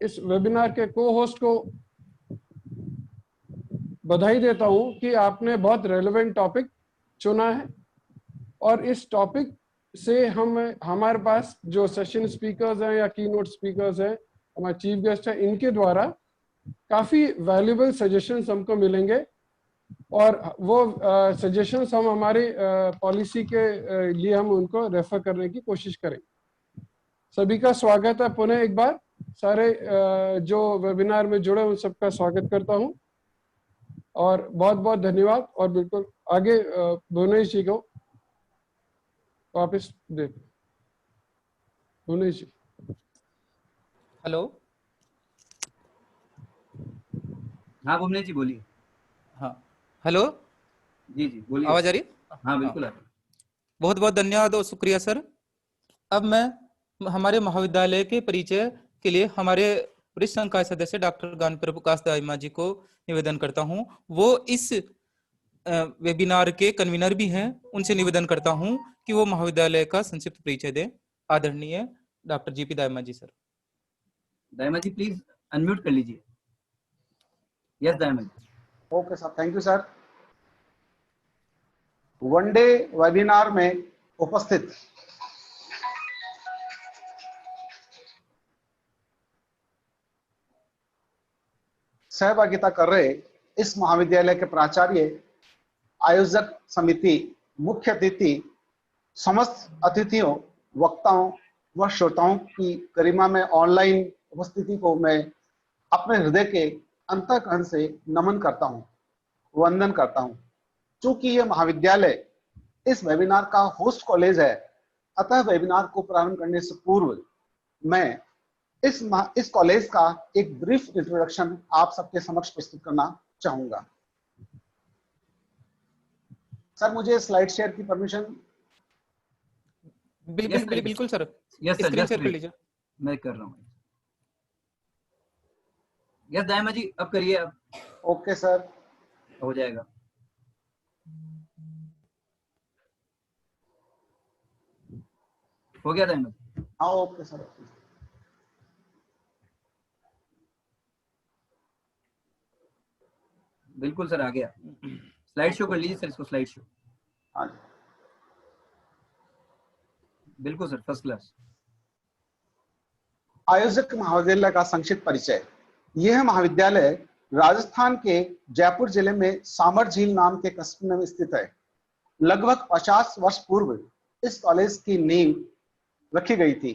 इस वेबिनार के को होस्ट को बधाई देता हूं कि आपने बहुत रेलेवेंट टॉपिक चुना है और इस टॉपिक से हमारे पास जो सेशन स्पीकर्स हैं या कीनोट स्पीकर्स हैं, हमारे चीफ गेस्ट हैं, इनके द्वारा काफ़ी वैल्यूबल सजेशंस हमको मिलेंगे और वो सजेशंस हम हमारी पॉलिसी के लिए हम उनको रेफर करने की कोशिश करेंगे। सभी का स्वागत है पुनः एक बार। सारे जो वेबिनार में जुड़े उन सबका स्वागत करता हूं और बहुत बहुत धन्यवाद। और बिल्कुल आगे भुवनेश जी को वापस दे। भुवनेश जी। हेलो। हाँ भुवनेश जी बोलिए। हाँ हेलो जी जी बोलिए। आवाज आ रही? हाँ बिल्कुल आ रही। बहुत बहुत धन्यवाद और शुक्रिया सर। अब मैं हमारे महाविद्यालय के परिचय के लिए हमारे वरिष्ठ संकाय सदस्य डॉक्टर ज्ञानप्रभ प्रकाश दाइमा जी को निवेदन करता हूं। वो इस वेबिनार के कन्वीनर भी हैं। उनसे निवेदन करता हूं कि वो महाविद्यालय का संक्षिप्त परिचय दें। आदरणीय doctor GP Daima ji sir. Daima ji please unmute कर लीजिए। Yes Daima ji. Okay sir, thank you sir. One day webinar में उपस्थित सहभागिता कर रहे इस महाविद्यालय के प्राचार्य, आयोजक समिति, मुख्य अतिथि, समस्त अतिथियों, वक्ताओं व श्रोताओं की गरिमा में ऑनलाइन उपस्थिति को मैं अपने हृदय के अंतःकरण से नमन करता हूं, वंदन करता हूं। चूंकि यह महाविद्यालय इस वेबिनार का होस्ट कॉलेज है, अतः वेबिनार को प्रारंभ करने से पूर्व मैं इस कॉलेज का एक ब्रीफ इंट्रोडक्शन आप सबके समक्ष प्रस्तुत करना चाहूंगा। सर मुझे स्लाइड शेयर की परमिशन? बिल्कुल sir. Yes sir, screen share कर लीजिए। मैं कर रहा हूँ। यस दाइमा जी अब करिए। अब ओके सर, हो जाएगा। हो गया दाइमा जी? हाँ ओके सर। बिल्कुल सर आ गया। स्लाइड शो कर लीजिए सर इसको। Slide show. हाँ बिल्कुल सर, फर्स्ट क्लास। आयोजक महाविद्यालय का संक्षिप्त परिचय। यह महाविद्यालय राजस्थान के जयपुर जिले में सामर झील नाम के कस्बे में स्थित है। लगभग 50 वर्ष पूर्व इस कॉलेज की नींव रखी गई थी।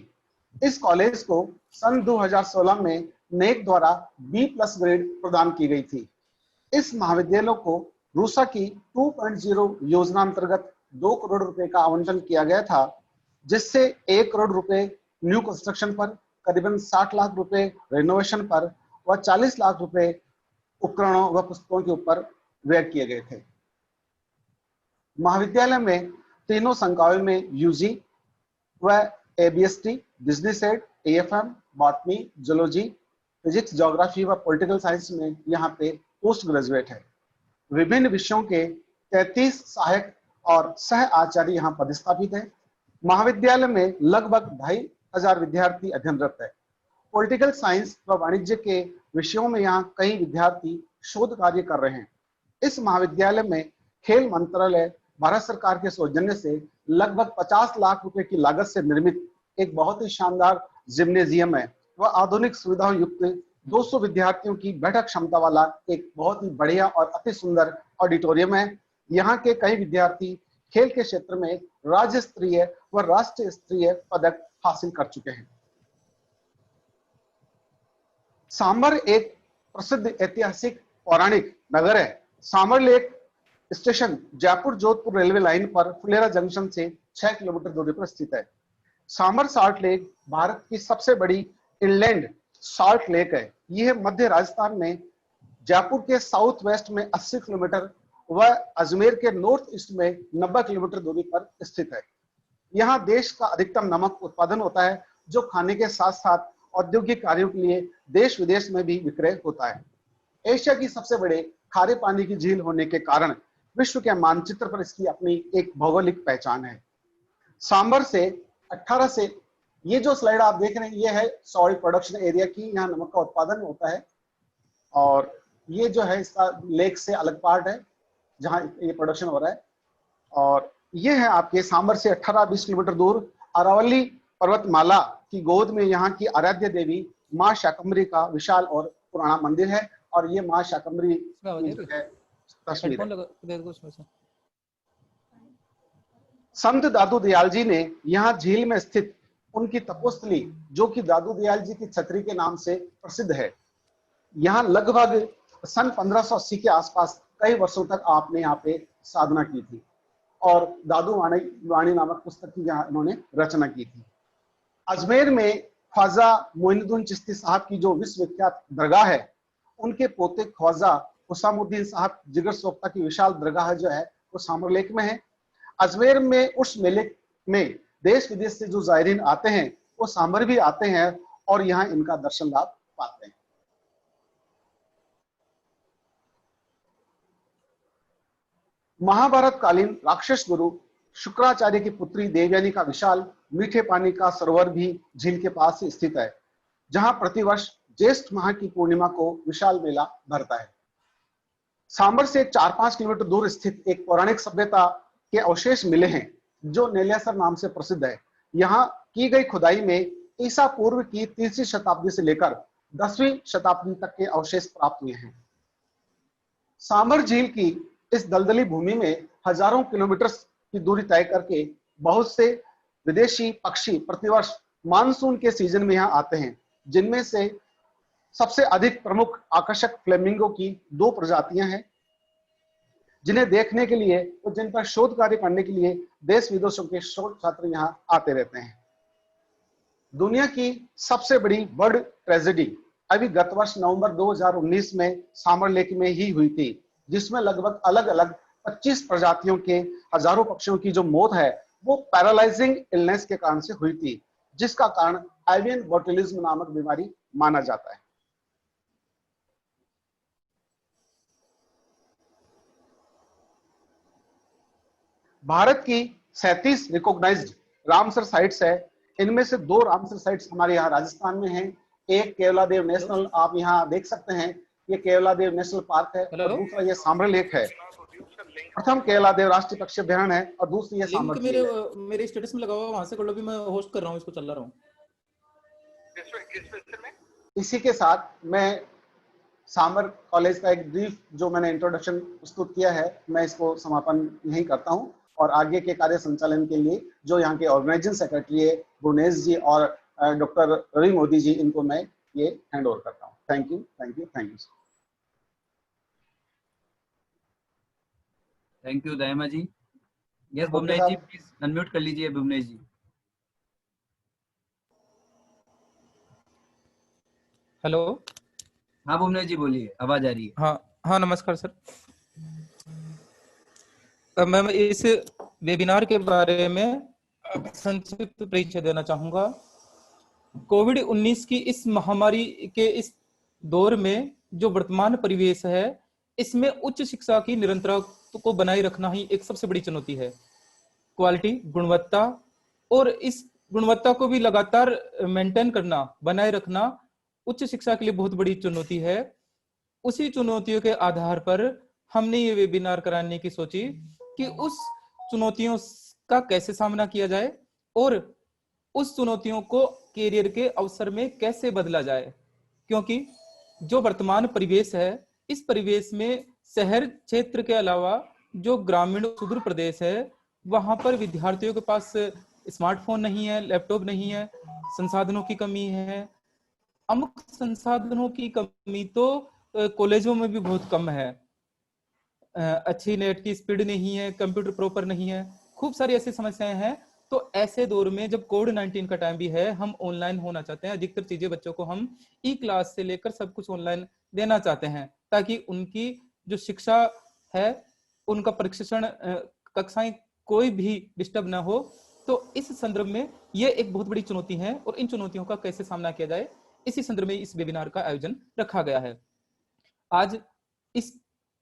इस कॉलेज को सन 2016 में नेक द्वारा B+ ग्रेड प्रदान की गई थी। इस महाविद्यालय को रूसा की 2.0 योजना अंतर्गत 2 करोड़ रुपए का आवंटन किया गया था, जिससे 1 करोड़ रुपए न्यू कंस्ट्रक्शन पर, करीबन 60 लाख रुपए रेनोवेशन पर व 40 लाख रुपए उपकरणों व पुस्तकों के ऊपर व्यय किए गए थे। महाविद्यालय में तीनों संकायों में यूजी व ABST, बिजनेस एड, AFM, botany, zoology, physics, geography व पॉलिटिकल साइंस में यहाँ पे पोस्ट ग्रेजुएट है। विभिन्न विषयों के 33 सहायक और सह आचार्य यहाँ पदस्थापित है। महाविद्यालय में लगभग 2500 विद्यार्थी अध्ययनरत है। पॉलिटिकल साइंस व वाणिज्य के विषयों में यहाँ कई विद्यार्थी शोध कार्य कर रहे हैं। इस महाविद्यालय में खेल मंत्रालय भारत सरकार के सौजन्य से लगभग 50 लाख रुपए की लागत से निर्मित एक बहुत ही शानदार जिम्नेजियम है व आधुनिक सुविधाओं युक्त 200 विद्यार्थियों की बैठक क्षमता वाला एक बहुत ही बढ़िया और अति सुंदर ऑडिटोरियम है। यहाँ के कई विद्यार्थी खेल के क्षेत्र में राज्य स्तरीय व राष्ट्रीय स्तरीय पदक हासिल कर चुके हैं। सांबर एक प्रसिद्ध ऐतिहासिक पौराणिक नगर है। Sambhar lake station Jaipur Jodhpur railway line पर फुलेरा जंक्शन से 6 किलोमीटर दूरी पर स्थित है। सांबर साल्ट लेक भारत की सबसे बड़ी इनलैंड साल्ट लेक है। यह मध्य राजस्थान में जयपुर के साउथ वेस्ट में 80 किलोमीटर व अजमेर के नॉर्थ ईस्ट में 90 किलोमीटर दूरी पर स्थित है। यहाँ देश का अधिकतम नमक उत्पादन होता है, जो खाने के साथ साथ औद्योगिक कार्यों के लिए देश विदेश में भी विक्रय होता है। एशिया की सबसे बड़े खारे पानी की झील होने के कारण विश्व के मानचित्र पर इसकी अपनी एक भौगोलिक पहचान है। सांबर से 18 से ये जो स्लाइड आप देख रहे हैं ये है सॉइल प्रोडक्शन एरिया की, यहाँ नमक का उत्पादन होता है। और ये जो है इसका लेक से अलग पार्ट है जहाँ ये प्रोडक्शन हो रहा है। और ये है आपके सांबर से 18-20 किलोमीटर दूर अरावली पर्वतमाला की गोद में यहाँ की आराध्य देवी माँ शाकंभरी का विशाल और पुराना मंदिर है। और ये माँ शाकंभरी की जो है तस्वीर है। संत दादू दयाल जी ने यहाँ झील में स्थित उनकी तपोस्थली, जो कि दादू दयाल जी की छतरी के नाम से प्रसिद्ध है, यहाँ लगभग सन 1580 के आसपास कई वर्षों तक आपने यहाँ पे साधना की थी और दादू वाणी नामक पुस्तक की यहाँ इन्होंने रचना की थी। अजमेर में ख्वाजा मोइनुद्दीन चिश्ती साहब की जो विश्वविख्यात दरगाह है, उनके पोते ख्वाजा हुसामुद्दीन साहब जिगर सोख्ता की विशाल दरगाह जो है वो सांबर लेक में है। अजमेर में उस मेले में देश विदेश से जो जायरीन आते हैं वो सांबर भी आते हैं और यहाँ इनका दर्शन लाभ पाते हैं। महाभारत कालीन राक्षस गुरु शुक्राचार्य की पुत्री देवयानी का विशाल मीठे पानी का सरोवर भी झील के पास ही स्थित है, जहां प्रतिवर्ष ज्येष्ठ माह की पूर्णिमा को विशाल मेला भरता है। सांबर से 4-5 किलोमीटर दूर स्थित एक पौराणिक सभ्यता के अवशेष मिले हैं जो नेलियासर नाम से प्रसिद्ध है। यहाँ की गई खुदाई में ईसा पूर्व की 3वीं शताब्दी से लेकर 10वीं शताब्दी तक के अवशेष प्राप्त हुए हैं। सांबर झील की इस दलदली भूमि में हजारों किलोमीटर की दूरी तय करके बहुत से विदेशी पक्षी प्रतिवर्ष मानसून के सीजन में यहाँ आते हैं, जिनमें से सबसे अधिक प्रमुख आकर्षक फ्लेमिंगो की 2 प्रजातियां हैं, जिन्हें देखने के लिए और जिन पर शोध कार्य करने के लिए देश विदेशों के शोध छात्र यहाँ आते रहते हैं। दुनिया की सबसे बड़ी बर्ड ट्रेजेडी अभी गत वर्ष नवंबर 2019 में सांबर लेक में ही हुई थी, जिसमें लगभग अलग अलग 25 प्रजातियों के हजारों पक्षियों की जो मौत है वो पैरालाइजिंग इलनेस के कारण से हुई थी, जिसका कारण एवियन बोटुलिज्म नामक बीमारी माना जाता है। भारत की 37 रिकॉग्नाइज्ड रामसर साइट्स है। इनमें से 2 रामसर साइट्स हमारे यहाँ राजस्थान में हैं। एक केवलादेव नेशनल आप यहाँ देख सकते हैं, ये केवलादेव नेशनल पार्क है और दूसरा ये सांबर लेक है। प्रथम केवलादेव राष्ट्रीय पक्षी अभ्यारण्य है और दूसरी ये सांबर मेरे मेरे स्टेटस में लगा हुआ, वहां से कर लो भी, मैं होस्ट कर रहा हूँ, इसको चला रहा हूँ। इसी के साथ मैं सांबर कॉलेज का एक ब्रीफ जो मैंने इंट्रोडक्शन प्रस्तुत किया है, मैं इसको समापन यहीं करता हूँ और आगे के कार्य संचालन के लिए जो यहाँ के ऑर्गेनाइजिंग सेक्रेटरी है भुवनेश जी और डॉक्टर रवि मोदी जी, इनको मैं ये हैंड ओवर करता हूँ। Thank you, thank you, thank you. Thank you Dayama ji. Yes Bhuvnesh ji, please unmute कर लीजिए भुवनेश जी। हेलो। हाँ भुवनेश जी बोलिए, आवाज आ रही है। हाँ नमस्कार सर। मैं इस वेबिनार के बारे में संक्षिप्त परिचय देना चाहूंगा। कोविड-19 की इस महामारी के इस दौर में जो वर्तमान परिवेश है, इसमें उच्च शिक्षा की निरंतरता को बनाए रखना ही एक सबसे बड़ी चुनौती है। क्वालिटी, गुणवत्ता, और इस गुणवत्ता को भी लगातार मेंटेन करना, बनाए रखना उच्च शिक्षा के लिए बहुत बड़ी चुनौती है। उसी चुनौतियों के आधार पर हमने ये वेबिनार कराने की सोची कि उस चुनौतियों का कैसे सामना किया जाए और उस चुनौतियों को कैरियर के अवसर में कैसे बदला जाए, क्योंकि जो वर्तमान परिवेश है, इस परिवेश में शहर क्षेत्र के अलावा जो ग्रामीण सुदूर प्रदेश है, वहां पर विद्यार्थियों के पास स्मार्टफोन नहीं है, लैपटॉप नहीं है, संसाधनों की कमी है। अमुक संसाधनों की कमी तो कॉलेजों में भी बहुत कम है। अच्छी नेट की स्पीड नहीं है, कंप्यूटर प्रॉपर नहीं है, खूब सारी ऐसी समस्याएं हैं। तो ऐसे दौर में जब कोविड-19 का टाइम भी है, हम ऑनलाइन होना चाहते हैं। अधिकतर चीजें बच्चों को हम ई क्लास से लेकर सब कुछ ऑनलाइन देना चाहते हैं, ताकि उनकी जो शिक्षा है, उनका प्रशिक्षण, कक्षाएं कोई भी डिस्टर्ब ना हो। तो इस संदर्भ में ये एक बहुत बड़ी चुनौती है और इन चुनौतियों का कैसे सामना किया जाए, इसी संदर्भ में इस वेबिनार का आयोजन रखा गया है। आज इस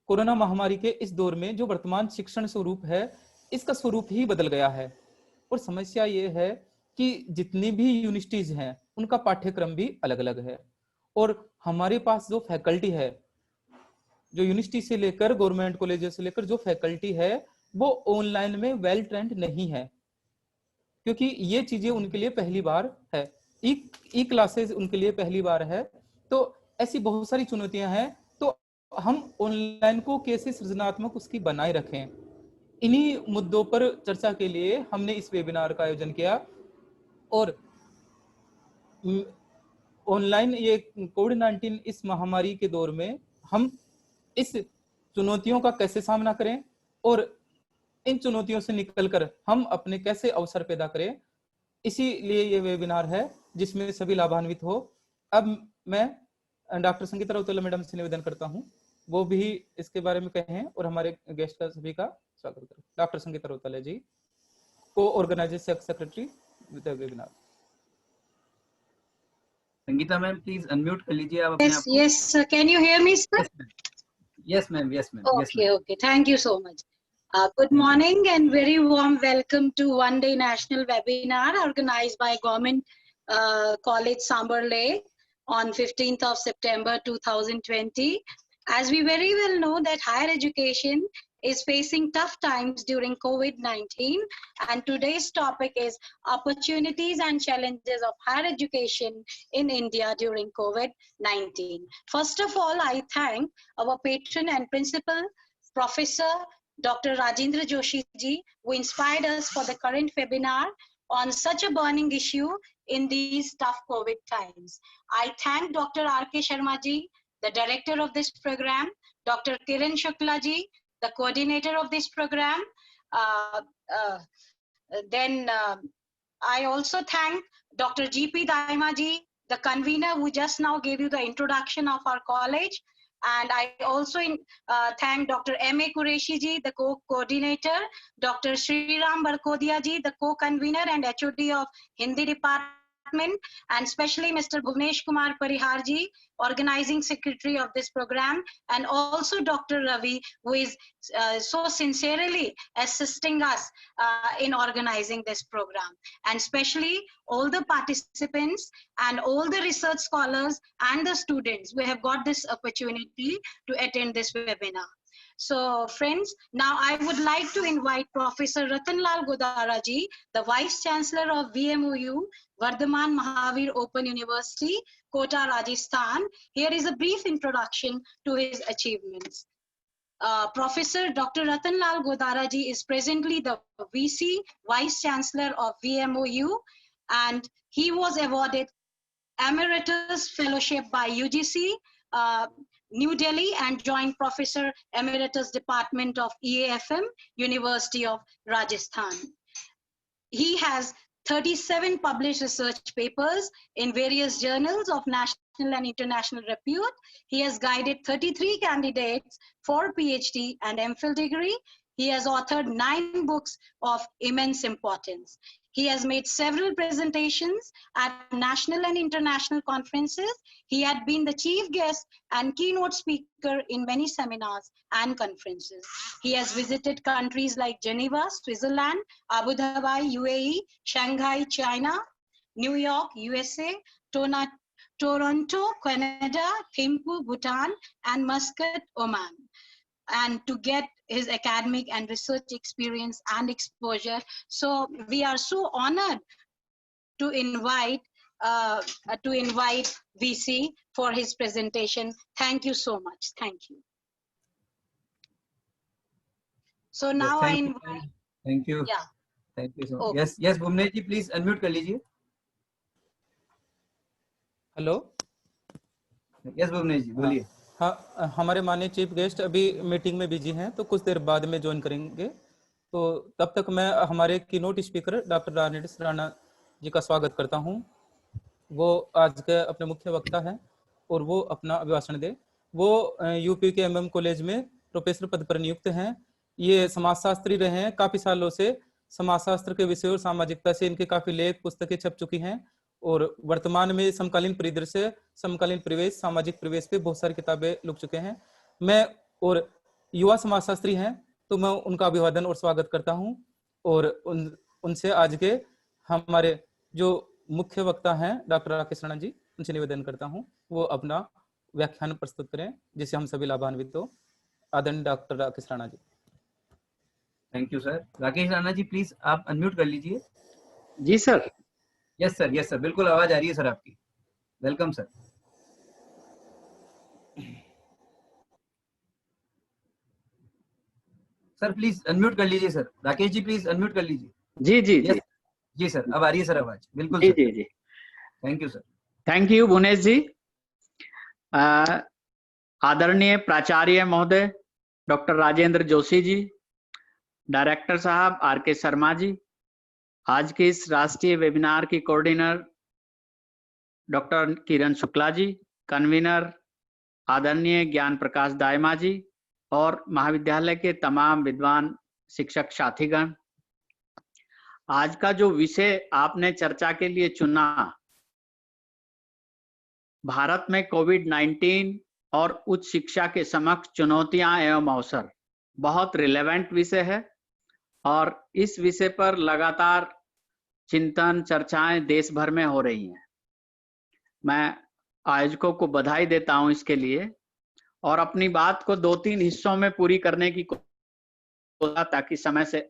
कोरोना महामारी के इस दौर में जो वर्तमान शिक्षण स्वरूप है, इसका स्वरूप ही बदल गया है और समस्या ये है कि जितनी भी यूनिवर्सिटीज हैं उनका पाठ्यक्रम भी अलग अलग है, और हमारे पास जो फैकल्टी है, जो यूनिवर्सिटी से लेकर गवर्नमेंट कॉलेजेस से लेकर जो फैकल्टी है, वो ऑनलाइन में वेल ट्रेंड नहीं है, क्योंकि ये चीजें उनके लिए पहली बार है, ई क्लासेस उनके लिए पहली बार है। तो ऐसी बहुत सारी चुनौतियां हैं, तो हम ऑनलाइन को कैसे सृजनात्मक उसकी बनाए रखें, इन्हीं मुद्दों पर चर्चा के लिए हमने इस वेबिनार का आयोजन किया। और ऑनलाइन ये कोविड-19 इस महामारी के दौर में हम इस चुनौतियों का कैसे सामना करें और इन चुनौतियों से निकलकर हम अपने कैसे अवसर पैदा करें, इसीलिए ये वेबिनार है जिसमें सभी लाभान्वित हो। अब मैं डॉक्टर संगीता रौतेला मैडम से निवेदन करता हूं, वो भी इसके बारे में कहें और हमारे गेस्ट का सभी का स्वागत करें। Doctor Sangeeta Rautela ji, co-organising secretary with the webinar. Sangeeta ma'am please unmute कर लीजिए आप अपने आप को। Yes, can you hear me, sir? Yes ma'am, yes ma'am. Okay, thank you so much. Good morning and very warm welcome to One Day National Webinar organized by Government College Sambarle on 15th of September 2020. As we very well know that higher education is facing tough times during COVID-19, and today's topic is opportunities and challenges of higher education in India during COVID-19. First of all, I thank our patron and principal, Professor Dr. Rajendra Joshi ji, who inspired us for the current webinar on such a burning issue in these tough COVID times. I thank Dr. R.K. Sharma ji, the director of this program, Dr. Kiran Shukla ji, the coordinator of this program. I also thank Dr. G.P. Daima ji, the convener who just now gave you the introduction of our college. And I also thank Dr. M.A. Qureshi ji, the co-coordinator, Dr. Sriram Barkodia ji, the co-convener and HOD of Hindi department, and especially Mr. Bhuvnesh Kumar Parihar ji, organizing secretary of this program, and also Dr. Ravi, who is so sincerely assisting us in organizing this program, and especially all the participants and all the research scholars and the students who have got this opportunity to attend this webinar. So friends, now I would like to invite Professor Ratanlal Godara ji, the Vice Chancellor of VMOU, Vardhaman Mahavir Open University, Kota, Rajasthan. Here is a brief introduction to his achievements. Professor Dr. Ratanlal Godara ji is presently the VC, Vice Chancellor of VMOU, and he was awarded Emeritus Fellowship by UGC, New Delhi, and joined Professor Emeritus Department of EAFM, University of Rajasthan. He has 37 published research papers in various journals of national and international repute. He has guided 33 candidates for PhD and MPhil degree. He has authored 9 books of immense importance. He has made several presentations at national and international conferences. He had been the chief guest and keynote speaker in many seminars and conferences. He has visited countries like Geneva, Switzerland, Abu Dhabi, UAE, Shanghai, China, New York, USA, Toronto, Canada, Thimphu, Bhutan, and Muscat, Oman, and to get his academic and research experience and exposure. So we are so honored to invite VC for his presentation. Thank you so much. Thank you. So now I invite. Thank you. Yeah. Thank you so much. Okay. Yes, Bhuvnesh ji, please unmute कर लीजिए. Hello. Yes, Bhuvnesh ji, बोलिए. हाँ, हमारे माननीय chief guest अभी meeting में busy हैं, तो कुछ देर बाद में ज्वाइन करेंगे। तो तब तक मैं हमारे keynote speaker doctor Rajesh Rana ji का स्वागत करता हूं। वो आज के अपने मुख्य वक्ता हैं और वो अपना अभिभाषण दे। वो यूपी के MM कॉलेज में प्रोफेसर पद पर नियुक्त हैं। ये समाजशास्त्री रहे हैं, काफी सालों से समाजशास्त्र के विषय और सामाजिकता से इनके काफी लेख पुस्तकें छप चुकी हैं, और वर्तमान में समकालीन परिदृश्य, समकालीन परिवेश, सामाजिक परिवेश पे बहुत सारी किताबें लिख चुके हैं। मैं और युवा समाजशास्त्री हैं, तो मैं उनका अभिवादन और स्वागत करता हूं, और उनसे आज के हमारे जो मुख्य वक्ता हैं डॉक्टर राकेश राणा जी, उनसे निवेदन करता हूं वो अपना व्याख्यान प्रस्तुत करें जिससे हम सभी लाभान्वित हो। आदरणीय doctor Rakesh Rana ji. Thank you sir. Rakesh Rana ji please आप अनम्यूट कर लीजिए। जी सर। यस सर, बिल्कुल आवाज आ रही है सर आपकी। Welcome sir. Sir please unmute कर लीजिए sir. Rakesh ji please unmute कर लीजिए। जी जी जी। जी सर, अब आ रही है सर आवाज। बिल्कुल जी सर। जी जी। Thank you sir. Thank you Bhuvnesh ji. आदरणीय प्राचार्य महोदय डॉक्टर राजेंद्र जोशी जी, डायरेक्टर साहब आर के शर्मा जी, आज के इस राष्ट्रीय वेबिनार की coordinator doctor Kiran Shukla ji, convener आदरणीय ज्ञान प्रकाश दायमा जी और महाविद्यालय के तमाम विद्वान शिक्षक साथीगण, आज का जो विषय आपने चर्चा के लिए चुना, भारत में कोविड-19 और उच्च शिक्षा के समक्ष चुनौतियां एवं अवसर, बहुत रिलेवेंट विषय है और इस विषय पर लगातार चिंतन चर्चाएं देश भर में हो रही हैं। मैं आयोजकों को बधाई देता हूं इसके लिए और अपनी बात को 2-3 हिस्सों में पूरी करने की कोशिश, ताकि समय से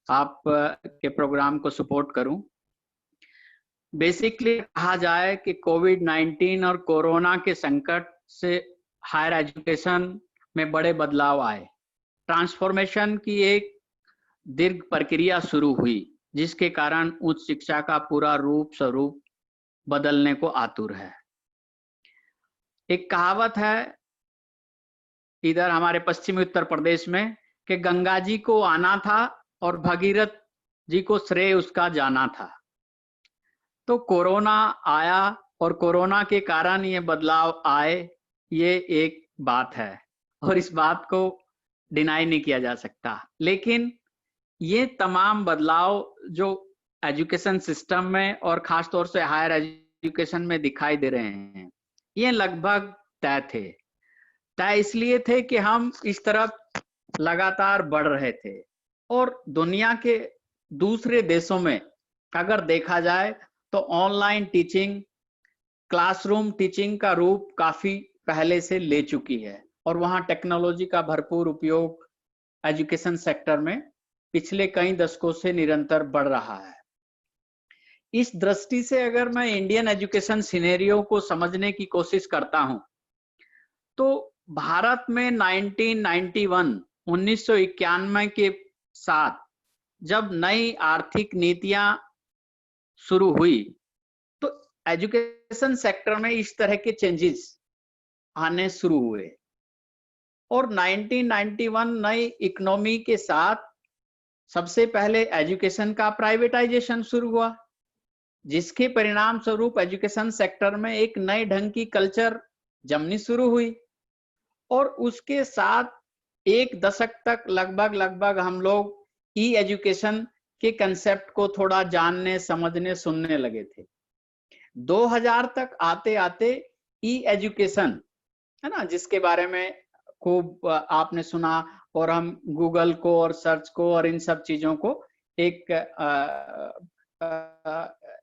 आप के प्रोग्राम को सपोर्ट करूं। बेसिकली कहा जाए कि कोविड-19 और कोरोना के संकट से हायर एजुकेशन में बड़े बदलाव आए, ट्रांसफॉर्मेशन की एक दीर्घ प्रक्रिया शुरू हुई जिसके कारण उच्च शिक्षा का पूरा रूप स्वरूप बदलने को आतुर है। एक कहावत है इधर हमारे पश्चिमी उत्तर प्रदेश में कि गंगा जी को आना था और भगीरथ जी को श्रेय उसका जाना था। तो कोरोना आया और कोरोना के कारण ये बदलाव आए, ये एक बात है और इस बात को डिनाई नहीं किया जा सकता। लेकिन ये तमाम बदलाव जो एजुकेशन सिस्टम में और खास तौर से हायर एजुकेशन में दिखाई दे रहे हैं, ये लगभग तय थे। तय इसलिए थे कि हम इस तरफ लगातार बढ़ रहे थे और दुनिया के दूसरे देशों में अगर देखा जाए तो ऑनलाइन टीचिंग, क्लासरूम टीचिंग का रूप काफी पहले से ले चुकी है और वहां टेक्नोलॉजी का भरपूर उपयोग एजुकेशन सेक्टर में पिछले कई दशकों से निरंतर बढ़ रहा है। इस दृष्टि से अगर मैं इंडियन एजुकेशन सिनेरियो को समझने की कोशिश करता हूं तो भारत में 1991 के साथ जब नई आर्थिक नीतियां शुरू हुई तो एजुकेशन सेक्टर में इस तरह के चेंजेस आने शुरू हुए और 1991 नई इकोनॉमी के साथ सबसे पहले एजुकेशन का प्राइवेटाइजेशन शुरू हुआ, जिसके परिणाम स्वरूप एजुकेशन सेक्टर में एक नए ढंग की कल्चर जमनी शुरू हुई और उसके साथ एक दशक तक लगभग हम लोग ई एजुकेशन के कंसेप्ट को थोड़ा जानने, समझने, सुनने लगे थे। 2000 तक आते आते ई एजुकेशन है ना, जिसके बारे में खूब आपने सुना और हम गूगल को और सर्च को और इन सब चीजों को एक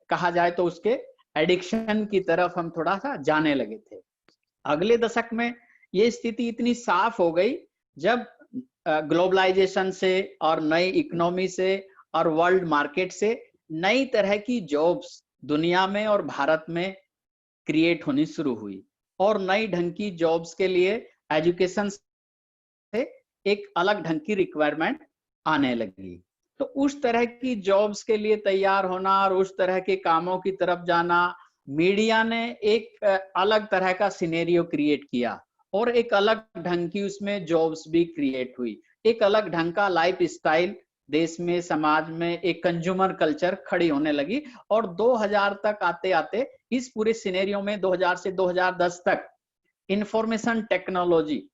कहा जाए तो उसके एडिक्शन की तरफ हम थोड़ा सा जाने लगे थे। अगले दशक में ये स्थिति इतनी साफ हो गई जब ग्लोबलाइजेशन से और नई इकोनॉमी से और वर्ल्ड मार्केट से नई तरह की जॉब्स दुनिया में और भारत में क्रिएट होनी शुरू हुई और नई ढंग की जॉब्स के लिए एजुकेशन से एक अलग ढंग की रिक्वायरमेंट आने लगी। तो उस तरह की जॉब्स के लिए तैयार होना और उस तरह के कामों की तरफ जाना, मीडिया ने एक अलग तरह का सिनेरियो क्रिएट किया और एक अलग ढंग की उसमें जॉब्स भी क्रिएट हुई। एक अलग ढंग का लाइफ स्टाइल देश में, समाज में एक कंज्यूमर कल्चर खड़ी होने लगी और 2000 तक आते आते इस पूरे सिनेरियो में 2000 से 2010 तक इंफॉर्मेशन टेक्नोलॉजी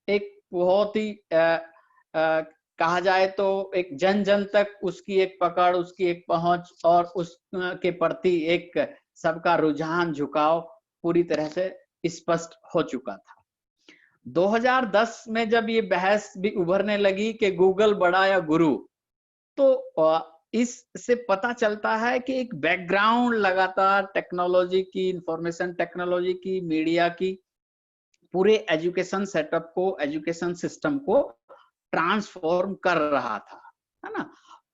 एक बहुत ही कहा जाए तो एक जन जन तक उसकी एक पकड़, उसकी एक पहुंच और उसके प्रति एक सबका रुझान, झुकाव पूरी तरह से स्पष्ट हो चुका था। 2010 में जब ये बहस भी उभरने लगी कि गूगल बड़ा या गुरु, तो इससे पता चलता है कि एक बैकग्राउंड लगातार टेक्नोलॉजी की, इंफॉर्मेशन टेक्नोलॉजी की, मीडिया की, पूरे एजुकेशन सेटअप को, एजुकेशन सिस्टम को ट्रांसफॉर्म कर रहा था, है ना।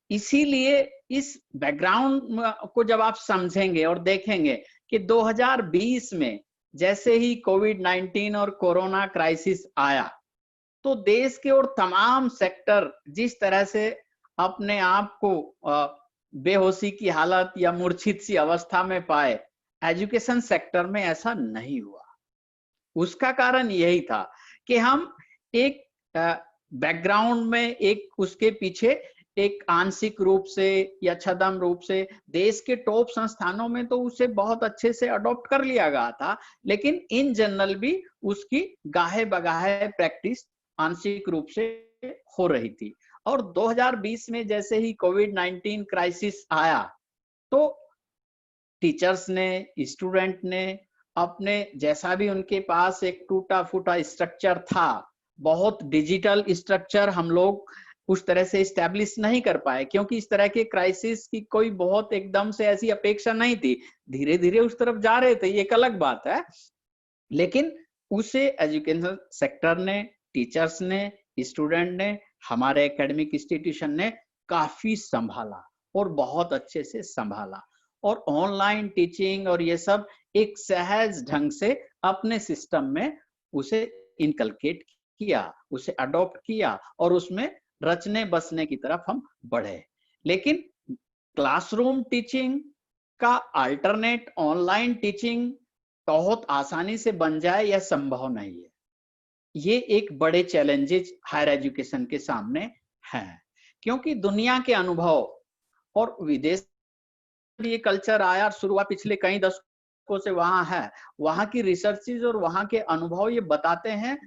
इसीलिए इस बैकग्राउंड को जब आप समझेंगे और देखेंगे कि 2020 में जैसे ही कोविड-19 और कोरोना क्राइसिस आया, तो देश के और तमाम सेक्टर जिस तरह से अपने आप को बेहोशी की हालत या मूर्छित सी अवस्था में पाए, एजुकेशन सेक्टर में ऐसा नहीं हुआ। उसका कारण यही था कि हम एक बैकग्राउंड में, एक उसके पीछे एक आंशिक रूप से या छद्म रूप से देश के टॉप संस्थानों में तो उसे बहुत अच्छे से अडॉप्ट कर लिया गया था, लेकिन इन जनरल भी उसकी गाहे बगाहे प्रैक्टिस आंशिक रूप से हो रही थी। और 2020 में जैसे ही कोविड-19 क्राइसिस आया, तो टीचर्स ने, स्टूडेंट ने अपने जैसा भी उनके पास एक टूटा फूटा स्ट्रक्चर था, बहुत डिजिटल स्ट्रक्चर हम लोग उस तरह से इस्टेब्लिश नहीं कर पाए, क्योंकि इस तरह के क्राइसिस की कोई बहुत एकदम से ऐसी अपेक्षा नहीं थी। धीरे धीरे उस तरफ जा रहे थे, ये एक अलग बात है, लेकिन उसे एजुकेशन सेक्टर ने, टीचर्स ने, स्टूडेंट ने, हमारे एकेडमिक इंस्टीट्यूशन ने काफी संभाला और बहुत अच्छे से संभाला, और ऑनलाइन टीचिंग और ये सब एक सहज ढंग से अपने सिस्टम में उसे इनकलकेट किया, उसे अडॉप्ट किया, और उसमें रचने बसने की तरफ हम बढ़े। लेकिन क्लासरूम टीचिंग का अल्टरनेट ऑनलाइन टीचिंग बहुत आसानी से बन जाए, यह संभव नहीं है। ये एक बड़े चैलेंजेस हायर एजुकेशन के सामने हैं, क्योंकि दुनिया के अनुभव और विदेश में ये कल्चर आया, शुरुआत पिछले कई दशकों से वहां है, वहां की रिसर्चेज और वहां के अनुभव ये बताते हैं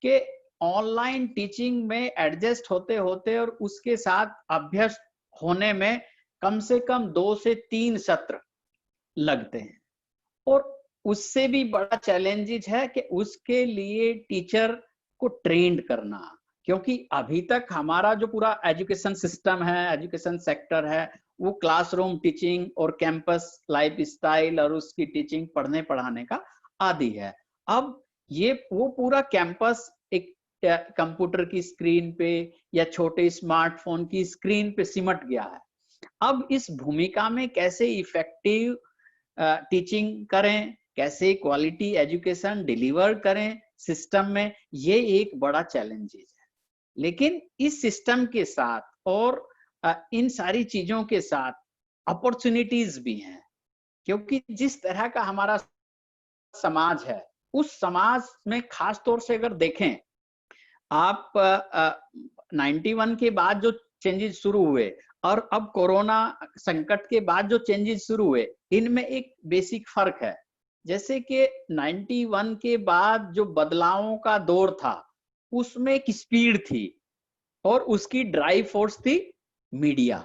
कि ऑनलाइन टीचिंग में एडजस्ट होते होते और उसके साथ अभ्यस्त होने में कम से कम 2 से 3 सत्र लगते हैं, और उससे भी बड़ा चैलेंजेस है कि उसके लिए टीचर को ट्रेंड करना, क्योंकि अभी तक हमारा जो पूरा एजुकेशन सिस्टम है, एजुकेशन सेक्टर है, वो क्लासरूम टीचिंग और कैंपस लाइफ स्टाइल और उसकी टीचिंग पढ़ने पढ़ाने का आदी है। अब ये वो पूरा कैंपस एक कंप्यूटर की स्क्रीन पे या छोटे स्मार्टफोन की स्क्रीन पे सिमट गया है। अब इस भूमिका में कैसे इफेक्टिव टीचिंग करें, कैसे क्वालिटी एजुकेशन डिलीवर करें सिस्टम में, ये एक बड़ा चैलेंज है। लेकिन इस सिस्टम के साथ और इन सारी चीजों के साथ अपॉर्चुनिटीज भी हैं, क्योंकि जिस तरह का हमारा समाज है, उस समाज में खास तौर से अगर देखें आप 91 के बाद जो चेंजेस शुरू हुए और अब कोरोना संकट के बाद जो चेंजेस शुरू हुए, इनमें एक बेसिक फर्क है। जैसे कि 91 के बाद जो बदलावों का दौर था, उसमें एक स्पीड थी और उसकी ड्राइव फोर्स थी मीडिया,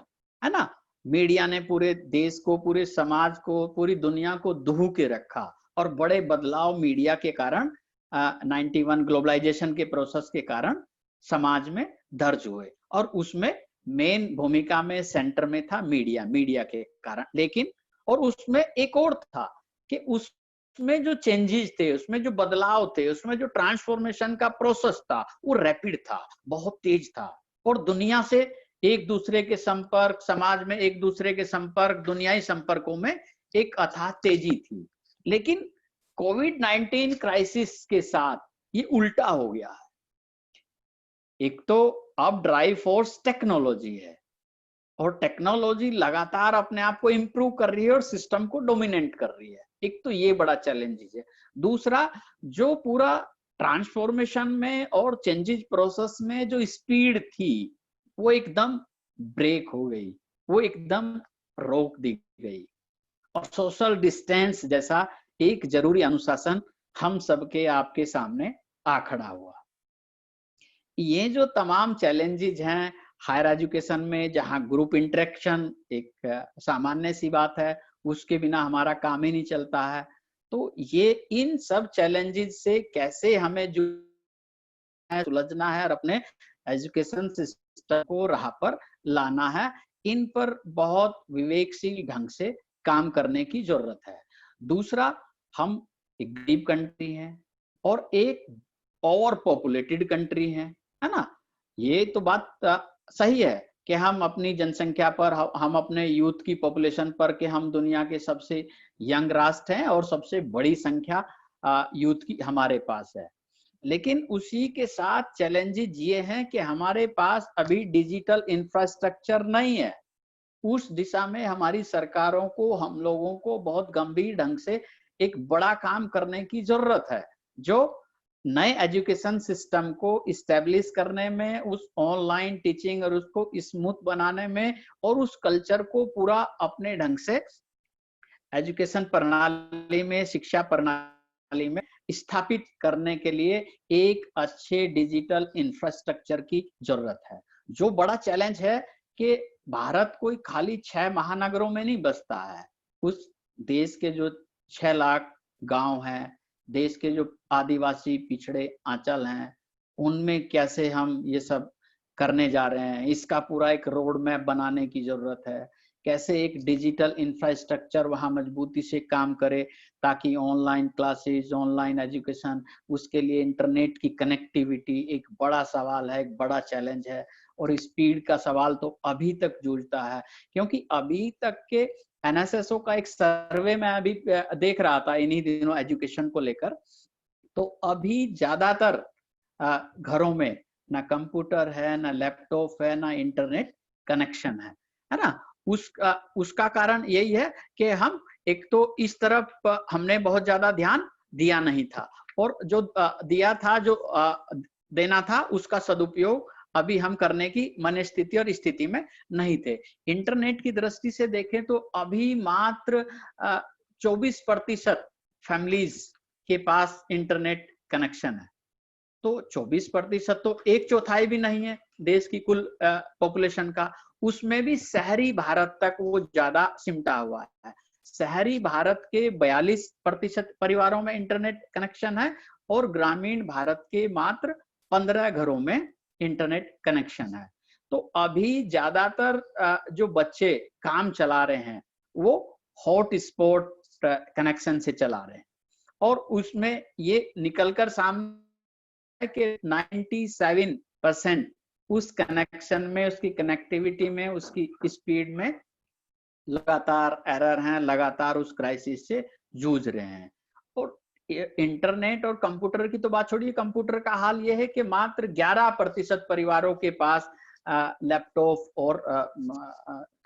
है ना। मीडिया ने पूरे देश को, पूरे समाज को, पूरी दुनिया को दूह के रखा, और बड़े बदलाव मीडिया के कारण 91 ग्लोबलाइजेशन के प्रोसेस के कारण समाज में दर्ज हुए, और उसमें मेन भूमिका में सेंटर में था मीडिया के कारण। लेकिन और उसमें एक और था कि उसमें जो चेंजेस थे, उसमें जो बदलाव थे, उसमें जो ट्रांसफॉर्मेशन का प्रोसेस था, वो रैपिड था, बहुत तेज था, और दुनिया से एक दूसरे के संपर्क, समाज में एक दूसरे के संपर्क, दुनियाई संपर्कों में एक अथाह तेजी थी। लेकिन कोविड-19 क्राइसिस के साथ ये उल्टा हो गया है। एक तो अब ड्राइव फोर्स टेक्नोलॉजी है, और टेक्नोलॉजी लगातार अपने आप को इंप्रूव कर रही है और सिस्टम को डोमिनेट कर रही है। एक तो ये बड़ा चैलेंज है। दूसरा, जो पूरा ट्रांसफॉर्मेशन में और चेंजेस प्रोसेस में जो स्पीड थी, वो एकदम ब्रेक हो गई, वो एकदम रोक दी गई, और सोशल डिस्टेंस जैसा एक जरूरी अनुशासन हम सबके आपके सामने आ खड़ा हुआ। ये जो तमाम चैलेंजेस हैं हायर एजुकेशन में, जहां ग्रुप इंटरेक्शन एक सामान्य सी बात है, उसके बिना हमारा काम ही नहीं चलता है, तो ये इन सब चैलेंजेस से कैसे हमें सुलझना है और अपने एजुकेशन सिस्टम को राह पर लाना है, इन पर बहुत विवेकशील ढंग से काम करने की जरूरत है। दूसरा, हम एक गरीब कंट्री है और एक ओवर पॉपुलेटेड कंट्री है ना। ये तो बात सही है कि हम अपनी जनसंख्या पर, हम अपने यूथ की पॉपुलेशन पर कि हम दुनिया के सबसे यंग राष्ट्र हैं और सबसे बड़ी संख्या यूथ की हमारे पास है। लेकिन उसी के साथ चैलेंजेस ये हैं कि हमारे पास अभी डिजिटल इंफ्रास्ट्रक्चर नहीं है। उस दिशा में हमारी सरकारों को, हम लोगों को बहुत गंभीर ढंग से एक बड़ा काम करने की जरूरत है, जो नए एजुकेशन सिस्टम को इस्टेब्लिश करने में, उस ऑनलाइन टीचिंग और उसको स्मूथ बनाने में, और उस कल्चर को पूरा अपने ढंग से एजुकेशन प्रणाली में, शिक्षा प्रणाली में स्थापित करने के लिए एक अच्छे डिजिटल इंफ्रास्ट्रक्चर की जरूरत है। जो बड़ा चैलेंज है कि भारत कोई खाली 6 महानगरों में नहीं बसता है। उस देश के जो 6 लाख गांव हैं, देश के जो आदिवासी पिछड़े अंचल हैं, उनमें कैसे हम ये सब करने जा रहे हैं, इसका पूरा एक रोड मैप बनाने की जरूरत है। कैसे एक डिजिटल इंफ्रास्ट्रक्चर वहां मजबूती से काम करे ताकि ऑनलाइन क्लासेस, ऑनलाइन एजुकेशन, उसके लिए इंटरनेट की कनेक्टिविटी एक बड़ा सवाल है, एक बड़ा चैलेंज है। और स्पीड का सवाल तो अभी तक जूझता है, क्योंकि अभी तक के एनएसएसओ का एक सर्वे में अभी देख रहा था इन्हीं दिनों एजुकेशन को लेकर, तो अभी ज्यादातर घरों में ना कंप्यूटर है, ना लैपटॉप है, ना इंटरनेट कनेक्शन है ना। उसका कारण यही है कि हम एक तो इस तरफ हमने बहुत ज्यादा ध्यान दिया नहीं था, और जो दिया था, जो देना था, उसका सदुपयोग अभी हम करने की मन स्थिति और स्थिति में नहीं थे। इंटरनेट की दृष्टि से देखें तो अभी मात्र 24% फैमिलीज के पास इंटरनेट कनेक्शन है। तो 24% तो 1/4 भी नहीं है देश की कुल पॉपुलेशन का। उसमें भी शहरी भारत तक वो ज्यादा सिमटा हुआ है। शहरी भारत के 42% परिवारों में इंटरनेट कनेक्शन है और ग्रामीण भारत के मात्र 15 घरों में इंटरनेट कनेक्शन है। तो अभी ज्यादातर जो बच्चे काम चला रहे हैं वो हॉटस्पॉट कनेक्शन से चला रहे हैं, और उसमें ये निकलकर सामने के 97% उस कनेक्शन में, उसकी कनेक्टिविटी में, उसकी स्पीड में लगातार एरर हैं, लगातार उस क्राइसिस से जूझ रहे हैं। और इंटरनेट और कंप्यूटर की तो बात छोड़िए, कंप्यूटर का हाल यह है कि मात्र 11% परिवारों के पास लैपटॉप और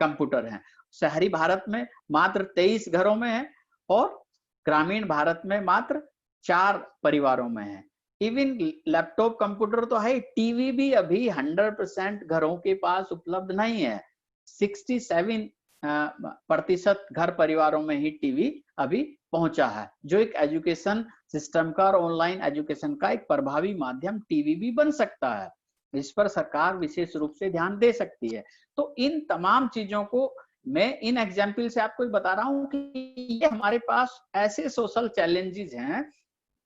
कंप्यूटर हैं। शहरी भारत में मात्र 23 घरों में है और ग्रामीण भारत में मात्र 4 परिवारों में है। इवन लैपटॉप कंप्यूटर तो है, टीवी भी अभी 100% घरों के पास उपलब्ध नहीं है। 67% घर परिवारों में ही टीवी अभी पहुंचा है, जो एक एजुकेशन सिस्टम का और ऑनलाइन एजुकेशन का एक प्रभावी माध्यम टीवी भी बन सकता है। इस पर सरकार विशेष रूप से ध्यान दे सकती है। तो इन तमाम चीजों को मैं इन एग्जाम्पल से आपको बता रहा हूं कि ये हमारे पास ऐसे सोशल चैलेंजेस हैं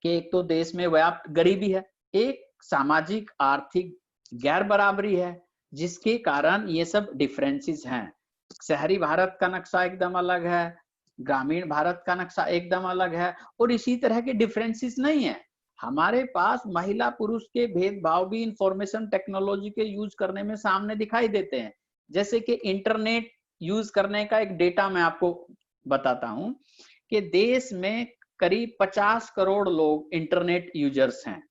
कि एक तो देश में व्याप्त गरीबी है, एक सामाजिक आर्थिक गैर बराबरी है, जिसके कारण ये सब डिफरेंसेस हैं। शहरी भारत का नक्शा एकदम अलग है, ग्रामीण भारत का नक्शा एकदम अलग है, और इसी तरह के डिफरेंसेस नहीं है। हमारे पास महिला पुरुष के भेदभाव भी इंफॉर्मेशन टेक्नोलॉजी के यूज करने में सामने दिखाई देते हैं। जैसे कि इंटरनेट यूज करने का एक डेटा मैं आपको बताता हूं कि देश में करीब 50 करोड़ लोग इंटरनेट यूजर्स हैं।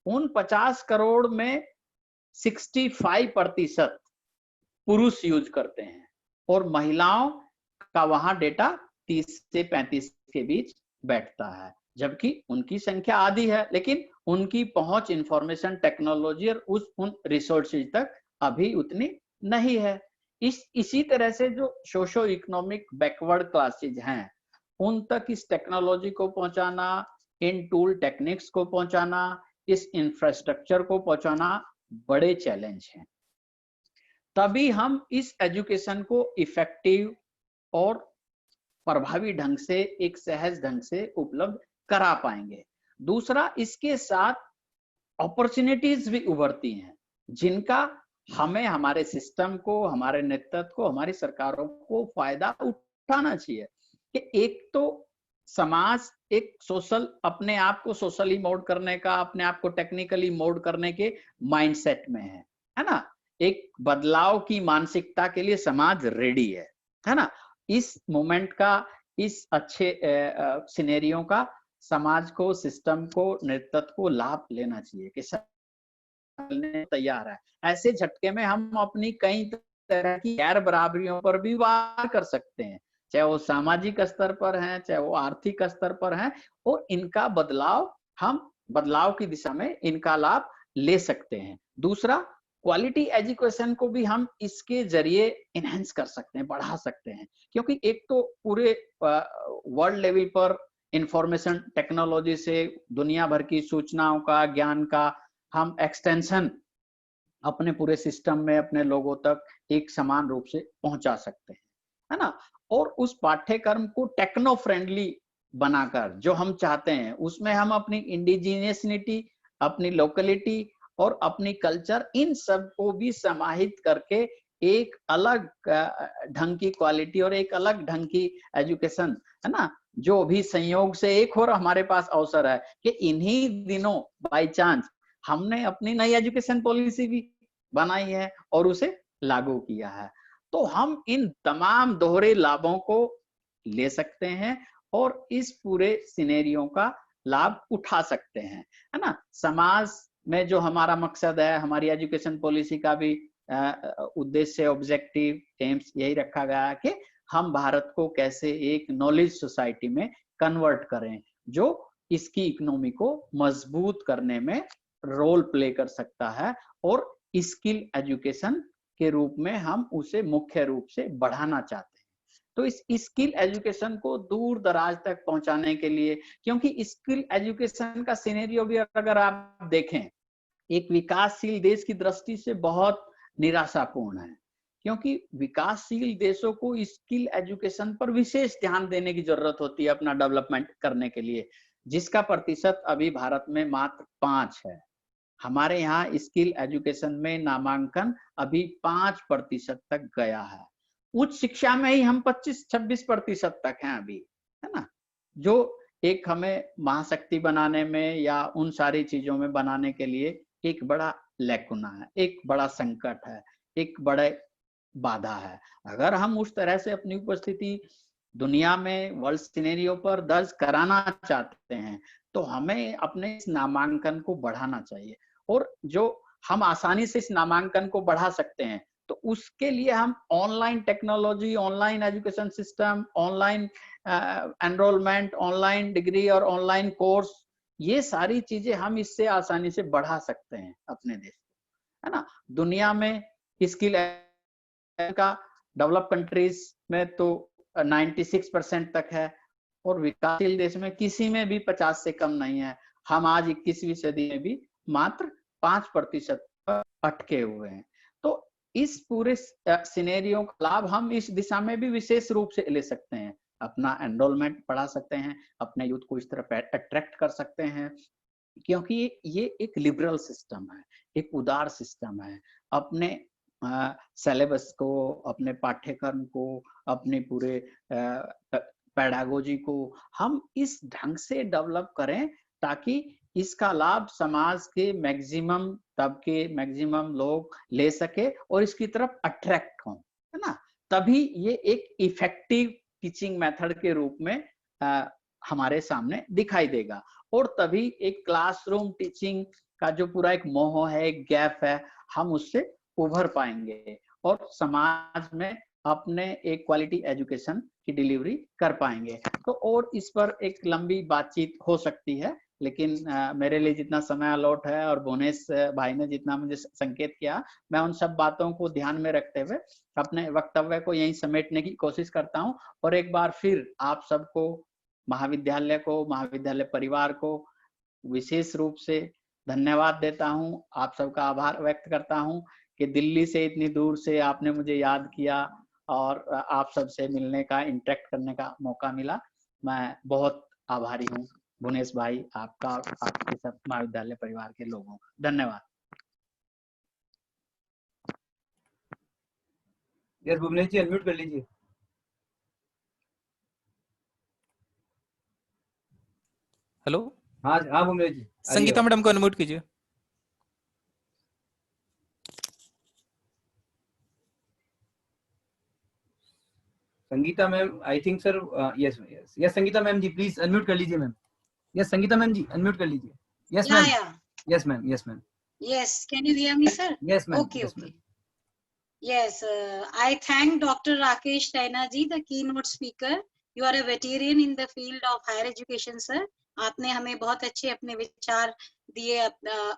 उन 50 करोड़ में 65% पुरुष यूज करते हैं और महिलाओं का वहां डेटा 30 से 35 के बीच बैठता है, जबकि उनकी संख्या आधी है, लेकिन उनकी पहुंच इंफॉर्मेशन टेक्नोलॉजी और उन रिसोर्सेज तक अभी उतनी नहीं है। इसी तरह से जो सोशो इकोनॉमिक बैकवर्ड क्लासेज हैं, उन तक इस टेक्नोलॉजी को पहुंचाना, इन टूल टेक्निक्स को पहुंचाना, इस इंफ्रास्ट्रक्चर को पहुंचाना बड़े चैलेंज हैं। तभी हम इस एजुकेशन को इफेक्टिव और प्रभावी ढंग से, एक सहज ढंग से उपलब्ध करा पाएंगे। दूसरा, इसके साथ अपॉर्चुनिटीज भी उभरती हैं जिनका हमें हमारे सिस्टम को, हमारे नेतृत्व को, हमारी सरकारों को फायदा उठाना चाहिए कि एक तो समाज एक सोशल, अपने आप को सोशली मोड करने का, अपने आप को टेक्निकली मोड करने के माइंडसेट में है ना। एक बदलाव की मानसिकता के लिए समाज रेडी है ना। इस मोमेंट का, इस अच्छे सिनेरियो का समाज को, सिस्टम को, नेतृत्व को लाभ लेना चाहिए कि तैयार है। ऐसे झटके में हम अपनी कई तरह की गैर बराबरियों पर भी वार कर सकते हैं, चाहे वो सामाजिक स्तर पर है, चाहे वो आर्थिक स्तर पर है, और इनका बदलाव, हम बदलाव की दिशा में इनका लाभ ले सकते हैं। दूसरा, क्वालिटी एजुकेशन को भी हम इसके जरिए इनहेंस कर सकते हैं, बढ़ा सकते हैं, क्योंकि एक तो पूरे वर्ल्ड लेवल पर इंफॉर्मेशन टेक्नोलॉजी से दुनिया भर की सूचनाओं का, ज्ञान का हम एक्सटेंशन अपने पूरे सिस्टम में अपने लोगों तक एक समान रूप से पहुंचा सकते हैं, है ना। और उस पाठ्यक्रम को टेक्नो फ्रेंडली बनाकर जो हम चाहते हैं, उसमें हम अपनी इंडिजिनियसनिटी, अपनी लोकलिटी और अपनी कल्चर, इन सब को भी समाहित करके एक अलग ढंग की क्वालिटी और एक अलग ढंग की एजुकेशन, है ना, जो भी संयोग से एक और हमारे पास अवसर है कि इन्हीं दिनों बाय चांस हमने अपनी नई एजुकेशन पॉलिसी भी बनाई है और उसे लागू किया है। तो हम इन तमाम दोहरे लाभों को ले सकते हैं और इस पूरे सिनेरियो का लाभ उठा सकते हैं, है ना। समाज में जो हमारा मकसद है, हमारी एजुकेशन पॉलिसी का भी उद्देश्य, ऑब्जेक्टिव, एम्स यही रखा गया है कि हम भारत को कैसे एक नॉलेज सोसाइटी में कन्वर्ट करें, जो इसकी इकोनॉमी को मजबूत करने में रोल प्ले कर सकता है, और स्किल एजुकेशन के रूप में हम उसे मुख्य रूप से बढ़ाना चाहते हैं। तो इस स्किल एजुकेशन को दूर दराज तक पहुंचाने के लिए, क्योंकि स्किल एजुकेशन का सिनेरियो भी अगर आप देखें, एक विकासशील देश की दृष्टि से बहुत निराशापूर्ण है, क्योंकि विकासशील देशों को स्किल एजुकेशन पर विशेष ध्यान देने की जरूरत होती है अपना डेवलपमेंट करने के लिए, जिसका प्रतिशत अभी भारत में मात्र 5 है। हमारे यहाँ स्किल एजुकेशन में नामांकन अभी 5% तक गया है। उच्च शिक्षा में ही हम 25-26% तक हैं अभी, है ना, जो एक हमें महाशक्ति बनाने में या उन सारी चीजों में बनाने के लिए एक बड़ा लैकुना है, एक बड़ा संकट है, एक बड़े बाधा है। अगर हम उस तरह से अपनी उपस्थिति दुनिया में वर्ल्ड सिनेरियो पर दर्ज कराना चाहते हैं, तो हमें अपने इस नामांकन को बढ़ाना चाहिए, और जो हम आसानी से इस नामांकन को बढ़ा सकते हैं, तो उसके लिए हम online technology, online education system, online enrolment, online degree और ऑनलाइन कोर्स, ये सारी चीजें हम इससे आसानी से बढ़ा सकते हैं अपने देश को, है ना। दुनिया में स्किल का डेवलप कंट्रीज में तो 96% तक है, और विकासशील देश में किसी में भी 50 से कम नहीं है। हम आज 21वीं सदी में भी मात्र 5% पर अटके हुए हैं। तो इस पूरे सिनेरियो का लाभ हम इस दिशा में भी विशेष रूप से ले सकते हैं, अपना एनरोलमेंट बढ़ा सकते हैं, अपने यूथ को इस तरफ अट्रैक्ट कर सकते हैं, क्योंकि ये एक लिबरल सिस्टम है, एक उदार सिस्टम है। अपने सिलेबस को, अपने पाठ्यक्रम को, अपने पूरे पेडागोजी को हम इस ढंग से डेवलप करें ताकि इसका लाभ समाज के मैक्सिमम तबके, मैक्सिमम लोग ले सके और इसकी तरफ अट्रैक्ट हों, है ना। तभी ये एक इफेक्टिव टीचिंग मेथड के रूप में हमारे सामने दिखाई देगा, और तभी एक क्लासरूम टीचिंग का जो पूरा एक मोह है, एक गैप है, हम उससे उभर पाएंगे और समाज में अपने एक क्वालिटी एजुकेशन की डिलीवरी कर पाएंगे। तो और इस पर एक लंबी बातचीत हो सकती है, लेकिन मेरे लिए जितना समय अलॉट है और भुवनेश भाई ने जितना मुझे संकेत किया, मैं उन सब बातों को ध्यान में रखते हुए अपने वक्तव्य को यहीं समेटने की कोशिश करता हूं। और एक बार फिर आप सबको, महाविद्यालय को, महाविद्यालय परिवार को विशेष रूप से धन्यवाद देता हूं। आप सबका आभार व्यक्त करता हूं कि दिल्ली से इतनी दूर से आपने मुझे याद किया और आप सबसे मिलने का, इंटरेक्ट करने का मौका मिला। मैं बहुत आभारी हूँ भुवनेश भाई, आपका, आपके सब महाविद्यालय परिवार के लोगों का धन्यवाद। यस भुवनेश जी अनम्यूट कर लीजिए। हेलो, हाँ हाँ भुवनेश जी, संगीता मैडम को अनम्यूट कीजिए। Sangeeta ma'am, I think sir, yes yes yes, Sangeeta ma'am ji please unmute कर लीजिए ma'am. Yes Sangeeta ma'am ji unmute कर लीजिए। Yes ma'am, yes ma'am, yes ma'am, Yes, can you hear me, sir? Yes ma'am, Okay, yes ma'am. okay. Yes, I thank Dr. Rakesh Raina ji, the keynote speaker. You are a veteran in the field of higher education, sir. आपने हमें बहुत अच्छे अपने विचार दिए,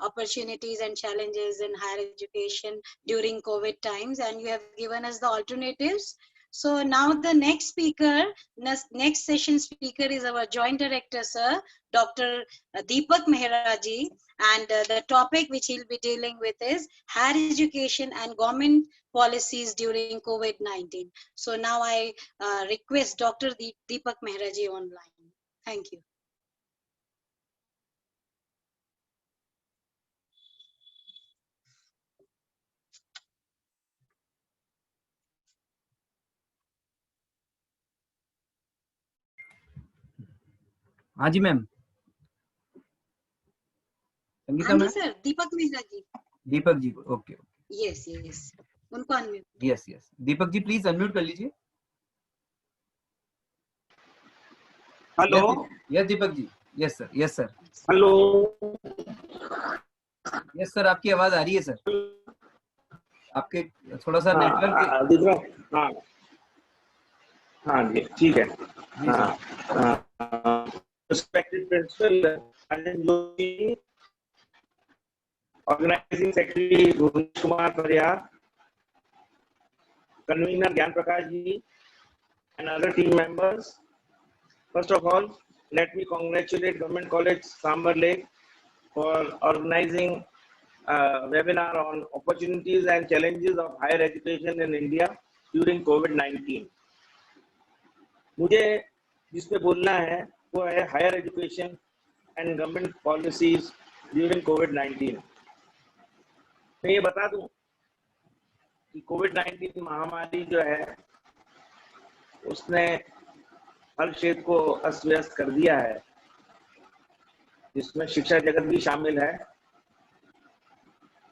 opportunities and challenges in higher education during COVID times, and you have given us the alternatives. So now the next speaker, next session speaker is our Joint Director, sir, Dr. Deepak Mehra ji, and the topic which he'll be dealing with is higher education and government policies during COVID-19. So now I request Dr. Deepak Mehra ji online. Thank you. हाँ जी ma'am, Sangeeta हाँ जी ma'am, sir, Deepak Mehra ji. Deepak ji, okay, yes yes, उनको unmute. Yes yes, Deepak ji please unmute कर लीजिए। Hello, yes Deepak ji, yes sir, yes sir, hello, yes sir, आपकी आवाज आ रही है सर, आपके थोड़ा सा नेटवर्क। दिख रहा हूँ। हाँ हाँ जी, ठीक है। जी sir, respected principal, organising secretary Bhuvnesh Kumar Parihar, convener Gyan Prakash ji, and other team members. First of all, let me congratulate Government College Sambar Lake for organizing a webinar on opportunities and challenges of higher education in India during COVID-19. मुझे जिस पे बोलना है वो है higher education and government policies during कोविड-19। मैं ये बता दूं कि कोविड-19 महामारी जो है उसने हर क्षेत्र को अस्त व्यस्त कर दिया है, जिसमें शिक्षा जगत भी शामिल है।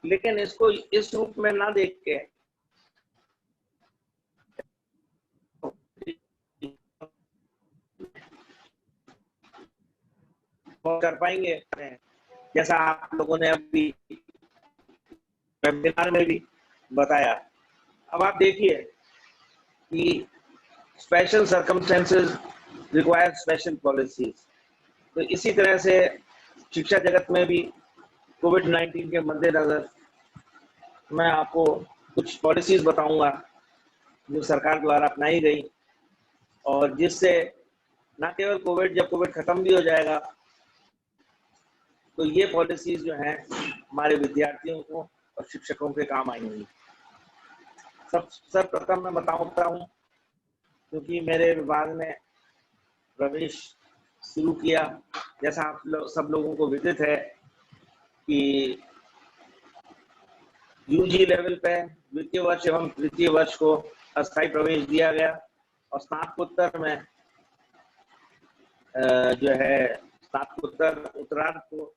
लेकिन इसको इस रूप में ना देख के कर पाएंगे, जैसा आप लोगों ने अभी वेबिनार में भी बताया। अब आप देखिए कि special circumstances require special policies, तो इसी तरह से शिक्षा जगत में भी कोविड-19 के मद्देनजर मैं आपको कुछ पॉलिसीज बताऊंगा जो सरकार द्वारा अपनाई गई, और जिससे न केवल जब कोविड खत्म भी हो जाएगा तो ये पॉलिसीज जो हैं हमारे विद्यार्थियों को और शिक्षकों के काम आएंगी। सर्वप्रथम मैं बताता हूँ, क्योंकि मेरे विभाग ने प्रवेश शुरू किया, जैसा आप सब लोगों को विदित है कि यूजी लेवल पे द्वितीय वर्ष एवं तृतीय वर्ष को अस्थायी प्रवेश दिया गया, और स्नातकोत्तर में जो है स्नातकोत्तर उत्तरार्ध को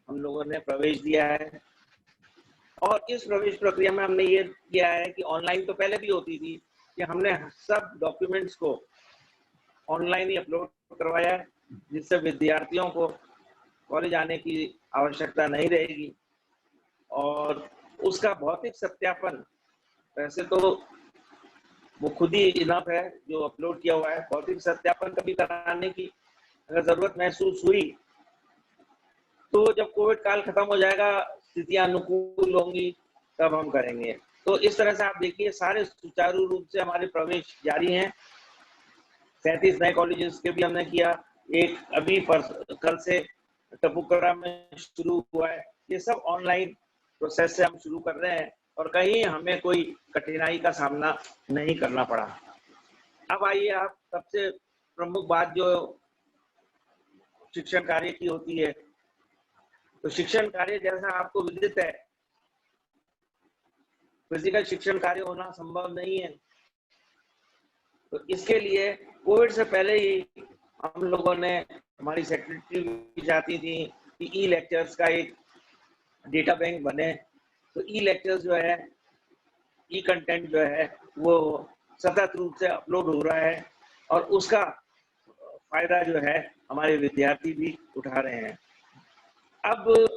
हम लोगों ने प्रवेश दिया है। और इस प्रवेश प्रक्रिया में हमने ये किया है कि ऑनलाइन तो पहले भी होती थी, कि हमने सब डॉक्यूमेंट्स को ऑनलाइन ही अपलोड करवाया है, जिससे विद्यार्थियों को कॉलेज आने की आवश्यकता नहीं रहेगी। और उसका भौतिक सत्यापन वैसे तो वो खुद ही इनफ है जो अपलोड किया हुआ है, भौतिक सत्यापन कभी कराने की अगर जरूरत महसूस हुई तो जब कोविड काल खत्म हो जाएगा, स्थितियां अनुकूल होंगी, तब हम करेंगे। तो इस तरह से आप देखिए सारे सुचारू रूप से हमारे प्रवेश जारी हैं। 37 नए कॉलेजेस के भी हमने किया, एक अभी कल से टपुकरा में शुरू हुआ है। ये सब ऑनलाइन प्रोसेस से हम शुरू कर रहे हैं और कहीं हमें कोई कठिनाई का सामना नहीं करना पड़ा। अब आइए, आप सबसे प्रमुख बात जो शिक्षण कार्य की होती है, तो शिक्षण कार्य जैसा आपको विदित है, फिजिकल शिक्षण कार्य होना संभव नहीं है, तो इसके लिए कोविड से पहले ही हम लोगों ने, हमारी सेक्रेटरी भी चाहती थी कि ई लेक्चर्स का एक डेटा बैंक बने। तो ई लेक्चर्स जो है, ई कंटेंट जो है वो सतत रूप से अपलोड हो रहा है और उसका फायदा जो है हमारे विद्यार्थी भी उठा रहे हैं। अब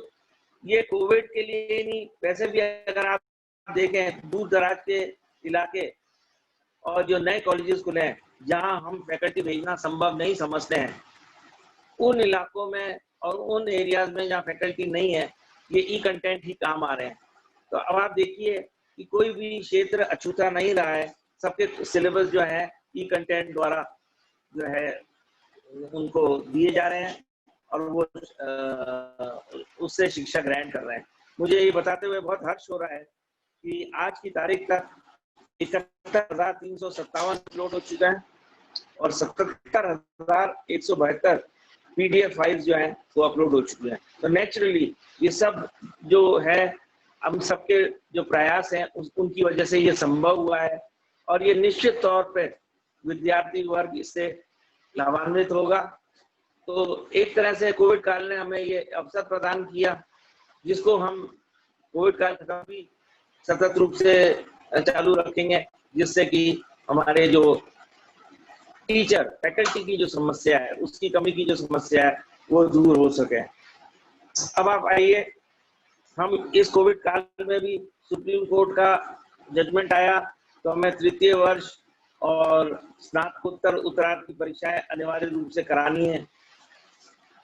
ये कोविड के लिए ही नहीं, वैसे भी अगर आप देखें दूर दराज के इलाके और जो नए कॉलेजेस खुले हैं जहां हम फैकल्टी भेजना संभव नहीं समझते हैं, उन इलाकों में और उन एरियाज में जहाँ फैकल्टी नहीं है, ये ई कंटेंट ही काम आ रहे हैं। तो अब आप देखिए कि कोई भी क्षेत्र अछूता नहीं रहा है, सबके सिलेबस जो है ई कंटेंट द्वारा जो है उनको दिए जा रहे हैं और वो उससे शिक्षा ग्रहण कर रहे हैं। मुझे ये बताते हुए बहुत हर्ष हो रहा है कि आज की तारीख तक 71,357 अपलोड हो चुका है और 77,172 PDF फाइल्स जो हैं वो अपलोड हो चुके हैं। तो नेचुरली ये सब जो है हम सबके जो प्रयास हैं उनकी वजह से ये संभव हुआ है और ये निश्चित तौर पे विद्यार्थी वर्ग इससे लाभान्वित होगा। तो एक तरह से कोविड काल ने हमें ये अवसर प्रदान किया जिसको हम कोविड काल का भी सतत रूप से चालू रखेंगे, जिससे कि हमारे जो टीचर फैकल्टी की जो समस्या है, उसकी कमी की जो समस्या है वो दूर हो सके। अब आप आइए, हम इस कोविड काल में भी सुप्रीम कोर्ट का जजमेंट आया तो हमें तृतीय वर्ष और स्नातकोत्तर उत्तरार्ध की परीक्षाएं अनिवार्य रूप से करानी है।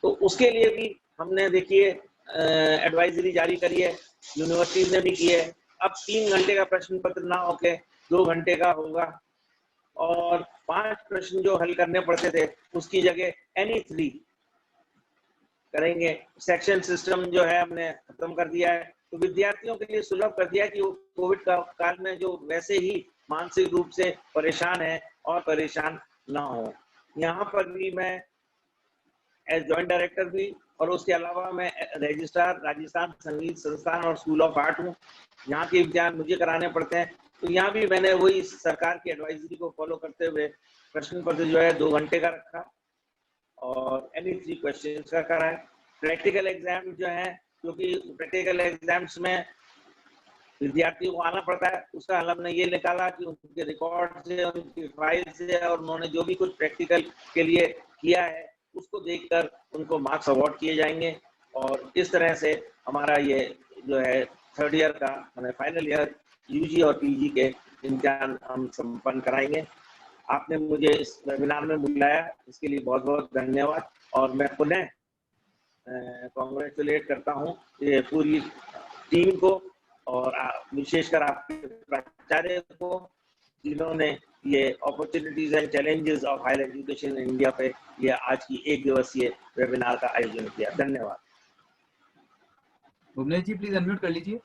तो उसके लिए भी हमने देखिए एडवाइजरी जारी करी है, यूनिवर्सिटीज ने भी की है। अब 3 घंटे का प्रश्न पत्र ना होके 2 घंटे का होगा और 5 प्रश्न जो हल करने पड़ते थे उसकी जगह एनी 3 करेंगे। सेक्शन सिस्टम जो है हमने खत्म कर दिया है, तो विद्यार्थियों के लिए सुलभ कर दिया कि वो कोविड काल में जो वैसे ही मानसिक रूप से परेशान है और परेशान ना हो। यहाँ पर भी मैं एज जॉइंट डायरेक्टर भी और उसके अलावा मैं रजिस्ट्रार राजस्थान संगीत संस्थान और स्कूल ऑफ आर्ट हूँ। यहाँ के इम्तिहान मुझे कराने पड़ते हैं, तो यहाँ भी मैंने वही सरकार की एडवाइजरी को फॉलो करते हुए प्रश्न पत्र जो है 2 घंटे का रखा और एनी 3 क्वेश्चन का करा है। प्रैक्टिकल एग्जाम जो है, क्योंकि प्रैक्टिकल एग्जाम्स में विद्यार्थियों को आना पड़ता है, उसका हल हमने ये निकाला कि उनके रिकॉर्ड से, उनकी फाइल से और उन्होंने जो भी कुछ प्रैक्टिकल के लिए किया है उसको देखकर उनको मार्क्स अवार्ड किए जाएंगे और इस तरह से हमारा ये जो है 3rd ईयर का मैंने फाइनल ईयर यूजी और पीजी के इम्तिहान हम संपन्न कराएंगे। आपने मुझे इस वेबिनार में बुलाया, इसके लिए बहुत बहुत धन्यवाद और मैं पुनः कॉन्ग्रेचुलेट करता हूँ ये पूरी टीम को और विशेषकर आपके प्राचार्य को जिन्होंने ये opportunities and challenges of higher education in India पे ये आज की 1 दिवसीय वेबिनार का आयोजन किया। धन्यवाद। भुवनेश जी प्लीज अनम्यूट कर लीजिए।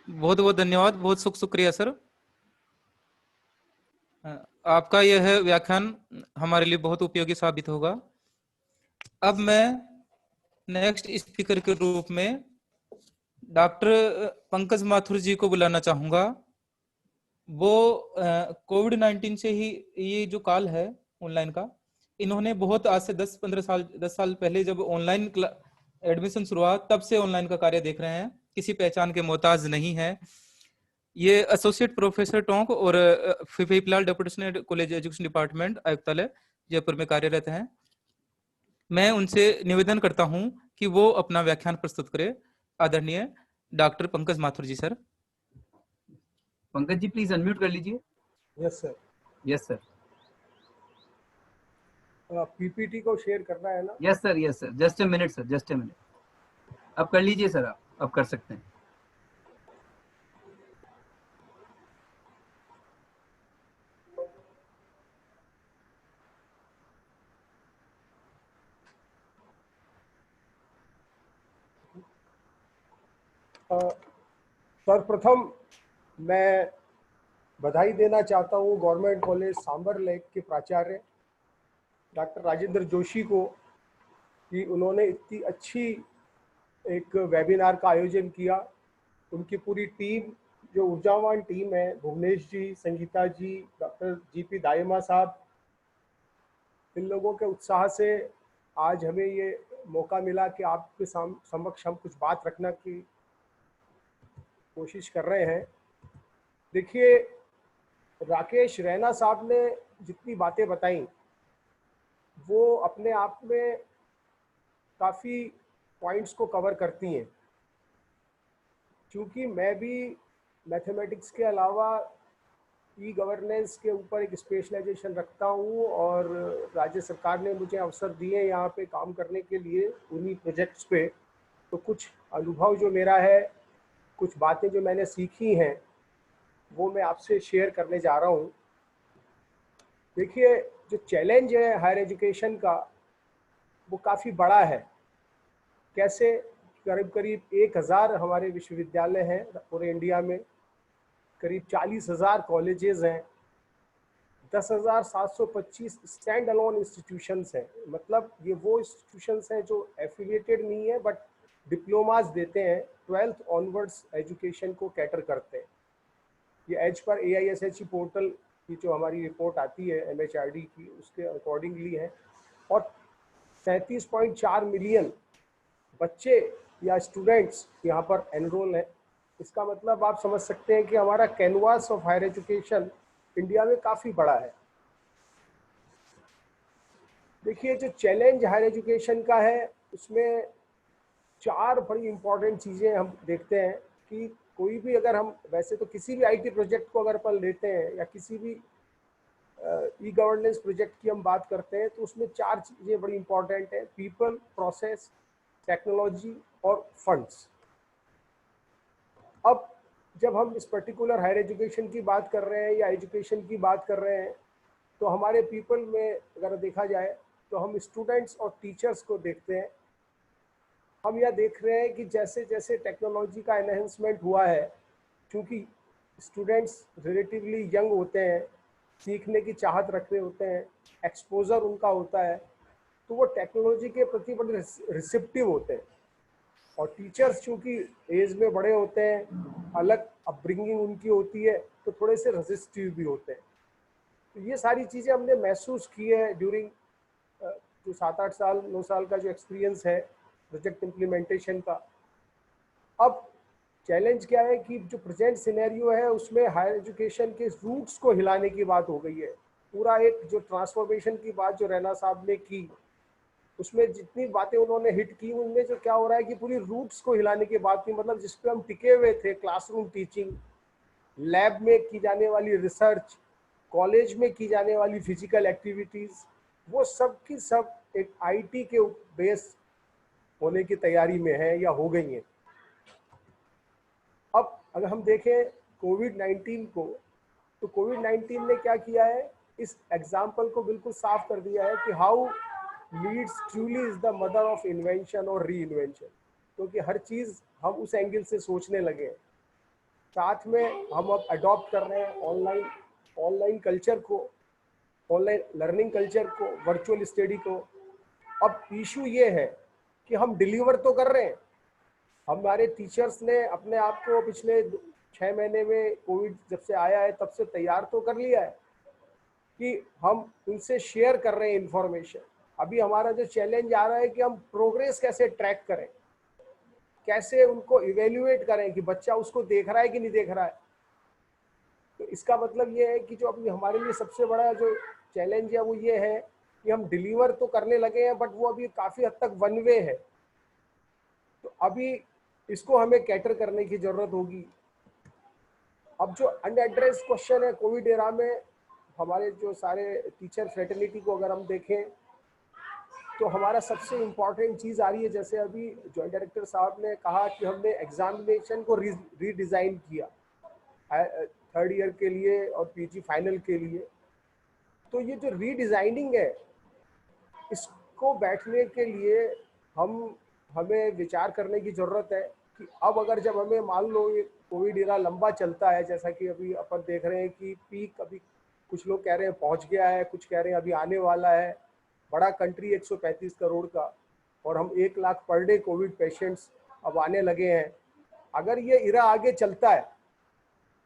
बहुत बहुत धन्यवाद, बहुत शुक्रिया सर। आपका यह व्याख्यान हमारे लिए बहुत उपयोगी साबित होगा। अब मैं नेक्स्ट स्पीकर के रूप में डॉक्टर पंकज माथुर जी को बुलाना चाहूंगा। वो कोविड-19 से ही ये जो काल है ऑनलाइन का, इन्होंने बहुत आज से 10 साल पहले जब ऑनलाइन एडमिशन शुरू हुआ तब से ऑनलाइन का कार्य देख रहे हैं, किसी पहचान के मोहताज नहीं है। ये एसोसिएट प्रोफेसर टोंक और फिफीलाल डेप्यूटेशन कॉलेज एजुकेशन डिपार्टमेंट आयुक्तालय जयपुर में कार्यरत हैं। मैं उनसे निवेदन करता हूं कि वो अपना व्याख्यान प्रस्तुत करें। आदरणीय doctor Pankaj Mathur ji sir. Pankaj ji please unmute कर लीजिए। Yes sir. Yes sir. PPT को शेयर करना है ना? Yes sir, yes sir, just a minute sir, just a minute. अब कर लीजिए सर, आप कर सकते हैं। सर्वप्रथम मैं बधाई देना चाहता हूँ गवर्नमेंट कॉलेज सांबर लेक के प्राचार्य डॉक्टर राजेंद्र जोशी को कि उन्होंने इतनी अच्छी एक वेबिनार का आयोजन किया। उनकी पूरी टीम जो ऊर्जावान टीम है, भुवनेश जी, संगीता जी, डॉक्टर जीपी दाइमा साहब, इन लोगों के उत्साह से आज हमें ये मौका मिला कि आपके समक्ष हम कुछ बात रखने की कोशिश कर रहे हैं। देखिए, राकेश रैना साहब ने जितनी बातें बताई वो अपने आप में काफ़ी पॉइंट्स को कवर करती हैं, क्योंकि मैं भी मैथमेटिक्स के अलावा ई गवर्नेंस के ऊपर एक स्पेशलाइजेशन रखता हूँ और राज्य सरकार ने मुझे अवसर दिए यहाँ पे काम करने के लिए उन्हीं प्रोजेक्ट्स पे। तो कुछ अनुभव जो मेरा है, कुछ बातें जो मैंने सीखी हैं, वो मैं आपसे शेयर करने जा रहा हूँ। देखिए, जो चैलेंज है हायर एजुकेशन का वो काफ़ी बड़ा है। कैसे? करीब करीब 1000 हमारे विश्वविद्यालय हैं पूरे इंडिया में, करीब 40,000 कॉलेजेस हैं, 10,725 स्टैंड अलोन इंस्टीट्यूशंस हैं। मतलब ये वो इंस्टीट्यूशंस हैं जो एफिलिएटेड नहीं है बट डिप्लोमास देते हैं, 12th ऑनवर्ड्स एजुकेशन को कैटर करते हैं। ये एज पर AISHE पोर्टल की जो हमारी रिपोर्ट आती है MHRD की, उसके अकॉर्डिंगली है। और 37.4 मिलियन बच्चे या स्टूडेंट्स यहाँ पर एनरोल हैं। इसका मतलब आप समझ सकते हैं कि हमारा canvas of higher education India में काफ़ी बड़ा है। देखिए, जो चैलेंज हायर एजुकेशन का है उसमें 4 बड़ी इंपॉर्टेंट चीज़ें हम देखते हैं कि कोई भी, अगर हम वैसे तो किसी भी IT प्रोजेक्ट को अगर अपन लेते हैं या किसी भी ई गवर्नेंस प्रोजेक्ट की हम बात करते हैं तो उसमें 4 चीज़ें बड़ी इंपॉर्टेंट है: पीपल, प्रोसेस, टेक्नोलॉजी और फंड्स। अब जब हम इस पर्टिकुलर हायर एजुकेशन की बात कर रहे हैं या एजुकेशन की बात कर रहे हैं तो हमारे पीपल में अगर देखा जाए तो हम स्टूडेंट्स और टीचर्स को देखते हैं। हम यह देख रहे हैं कि जैसे जैसे टेक्नोलॉजी का एनहेंसमेंट हुआ है, क्योंकि स्टूडेंट्स रिलेटिवली यंग होते हैं, सीखने की चाहत रखते होते हैं, एक्सपोजर उनका होता है, तो वो टेक्नोलॉजी के प्रति बड़े रिसेप्टिव होते हैं। और टीचर्स चूँकि एज में बड़े होते हैं, अलग अपब्रिंगिंग उनकी होती है, तो थोड़े से रेजिस्टिव भी होते हैं। तो ये सारी चीज़ें हमने महसूस की है ड्यूरिंग जो 7-8 साल 9 साल का जो एक्सपीरियंस है प्रोजेक्ट इम्प्लीमेंटेशन का। अब चैलेंज क्या है कि जो प्रेजेंट सिनेरियो है उसमें हायर एजुकेशन के रूट्स को हिलाने की बात हो गई है। पूरा एक जो ट्रांसफॉर्मेशन की बात जो रैना साहब ने की, उसमें जितनी बातें उन्होंने हिट की, उनमें जो क्या हो रहा है कि पूरी रूट्स को हिलाने की बात थी। मतलब जिस पे हम टिके हुए थे, क्लासरूम टीचिंग, लैब में की जाने वाली रिसर्च, कॉलेज में की जाने वाली फिजिकल एक्टिविटीज़, वो सब की सब एक IT के बेस होने की तैयारी में है या हो गई हैं। अब अगर हम देखें कोविड-19 को, तो कोविड-19 ने क्या किया है, इस एग्जाम्पल को बिल्कुल साफ कर दिया है कि how leads truly is the mother of invention और री इन्वेंशन। क्योंकि हर चीज़ हम उस एंगल से सोचने लगे हैं। साथ में हम अब अडॉप्ट कर रहे हैं ऑनलाइन कल्चर को, ऑनलाइन लर्निंग कल्चर को, वर्चुअल स्टडी को। अब इशू ये है कि हम डिलीवर तो कर रहे हैं। हमारे टीचर्स ने अपने आप को पिछले 6 महीने में, कोविड जब से आया है तब से तैयार तो कर लिया है कि हम उनसे शेयर कर रहे हैं इंफॉर्मेशन। अभी हमारा जो चैलेंज आ रहा है कि हम प्रोग्रेस कैसे ट्रैक करें, कैसे उनको इवेल्युएट करें कि बच्चा उसको देख रहा है कि नहीं देख रहा है। तो इसका मतलब ये है कि जो अभी हमारे लिए सबसे बड़ा जो चैलेंज है वो ये है कि हम डिलीवर तो करने लगे हैं बट वो अभी काफ़ी हद तक वन वे है। तो अभी इसको हमें कैटर करने की ज़रूरत होगी। अब जो अनएड्रेस क्वेश्चन है कोविड एरा में, हमारे जो सारे टीचर फ्रेटर्निटी को अगर हम देखें तो हमारा सबसे इम्पॉर्टेंट चीज़ आ रही है, जैसे अभी जॉइंट डायरेक्टर साहब ने कहा कि हमने एग्जामिनेशन को रीडिज़ाइन किया 3rd ईयर के लिए और PG फाइनल के लिए। तो ये जो रीडिज़ाइनिंग है, इसको बैठने के लिए हमें विचार करने की ज़रूरत है कि अब अगर जब हमें मान लो ये कोविड एरा लंबा चलता है, जैसा कि अभी अपन देख रहे हैं कि पीक अभी कुछ लोग कह रहे हैं पहुंच गया है, कुछ कह रहे हैं अभी आने वाला है। बड़ा कंट्री 135 करोड़ का, और हम 1 lakh per day Covid patients अब आने लगे हैं। अगर ये इरा आगे चलता है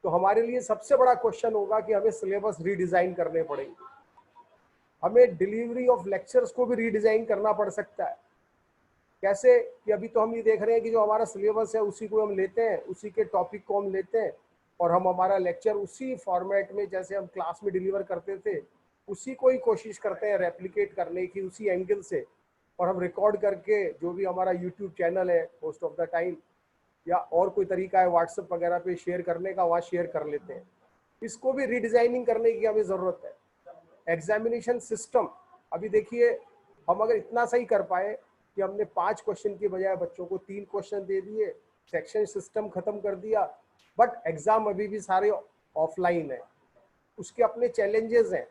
तो हमारे लिए सबसे बड़ा क्वेश्चन होगा कि हमें सिलेबस रीडिजाइन करने पड़ेंगे, हमें डिलीवरी ऑफ लेक्चर्स को भी रीडिजाइन करना पड़ सकता है। कैसे कि अभी तो हम ये देख रहे हैं कि जो हमारा सिलेबस है उसी को हम लेते हैं, उसी के टॉपिक को हम लेते हैं और हम हमारा लेक्चर उसी फॉर्मेट में जैसे हम क्लास में डिलीवर करते थे उसी को ही कोशिश करते हैं रेप्लिकेट करने की उसी एंगल से, और हम रिकॉर्ड करके जो भी हमारा यूट्यूब चैनल है मोस्ट ऑफ द टाइम या और कोई तरीका है व्हाट्सएप वगैरह पे शेयर करने का, वहाँ शेयर कर लेते हैं। इसको भी रीडिजाइनिंग करने की हमें ज़रूरत है। एग्जामिनेशन सिस्टम, अभी देखिए हम अगर इतना सही कर पाए कि हमने 5 क्वेश्चन के बजाय बच्चों को 3 क्वेश्चन दे दिए, सेक्शन सिस्टम खत्म कर दिया, बट एग्जाम अभी भी सारे ऑफलाइन है, उसके अपने चैलेंजेस हैं,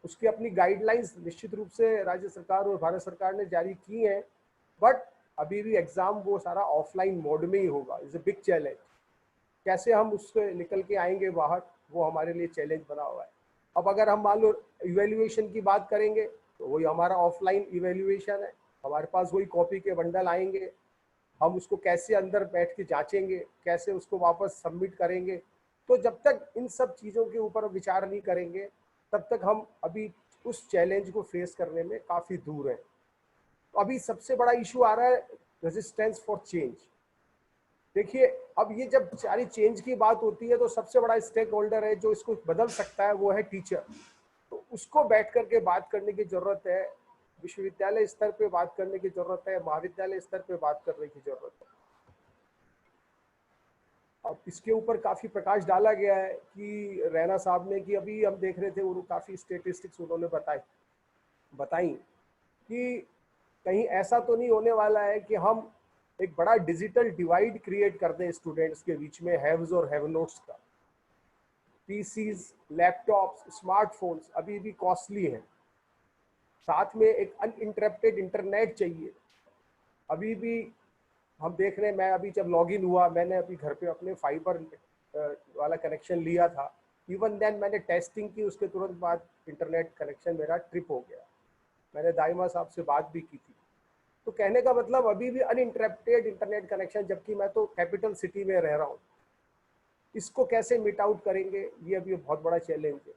उसकी अपनी गाइडलाइंस निश्चित रूप से राज्य सरकार और भारत सरकार ने जारी की हैं, बट अभी भी एग्जाम वो सारा ऑफलाइन मोड में ही होगा। Is a big challenge. कैसे हम उससे निकल के आएंगे बाहर, वो हमारे लिए चैलेंज बना हुआ है। अब अगर हम मान लो इवेल्युएशन की बात करेंगे तो वही हमारा ऑफलाइन इवेल्युएशन है, हमारे पास वही कॉपी के बंडल आएंगे, हम उसको कैसे अंदर बैठ के जांचेंगे, कैसे उसको वापस सबमिट करेंगे। तो जब तक इन सब चीज़ों के ऊपर विचार नहीं करेंगे तब तक हम अभी उस चैलेंज को फेस करने में काफ़ी दूर हैं। तो अभी सबसे बड़ा इशू आ रहा है रेजिस्टेंस फॉर चेंज। देखिए अब ये जब सारी चेंज की बात होती है तो सबसे बड़ा स्टेक होल्डर है जो इसको बदल सकता है वो है टीचर। तो उसको बैठ करके बात करने की जरूरत है, विश्वविद्यालय स्तर पे बात करने की जरूरत है, महाविद्यालय स्तर पे बात करने की जरूरत है। अब इसके ऊपर काफ़ी प्रकाश डाला गया है कि रैना साहब ने, कि अभी हम देख रहे थे वो काफ़ी स्टेटिस्टिक्स उन्होंने बताई कि कहीं ऐसा तो नहीं होने वाला है कि हम एक बड़ा डिजिटल डिवाइड क्रिएट कर दें स्टूडेंट्स के बीच में, हैव्स और हैव नोट्स का। पीसीज, लैपटॉप्स, स्मार्टफोन्स अभी भी कॉस्टली हैं, साथ में एक अनइंटरप्टेड इंटरनेट चाहिए। अभी भी हम देख रहे हैं, मैं अभी जब लॉगिन हुआ मैंने अभी घर पे अपने फाइबर वाला कनेक्शन लिया था, इवन देन मैंने टेस्टिंग की, उसके तुरंत बाद इंटरनेट कनेक्शन मेरा ट्रिप हो गया। मैंने दाइमा साहब से बात भी की थी। तो कहने का मतलब अभी भी अनइंटरप्टेड इंटरनेट कनेक्शन, जबकि मैं तो कैपिटल सिटी में रह रहा हूँ। इसको कैसे मिट आउट करेंगे, ये अभी बहुत बड़ा चैलेंज है।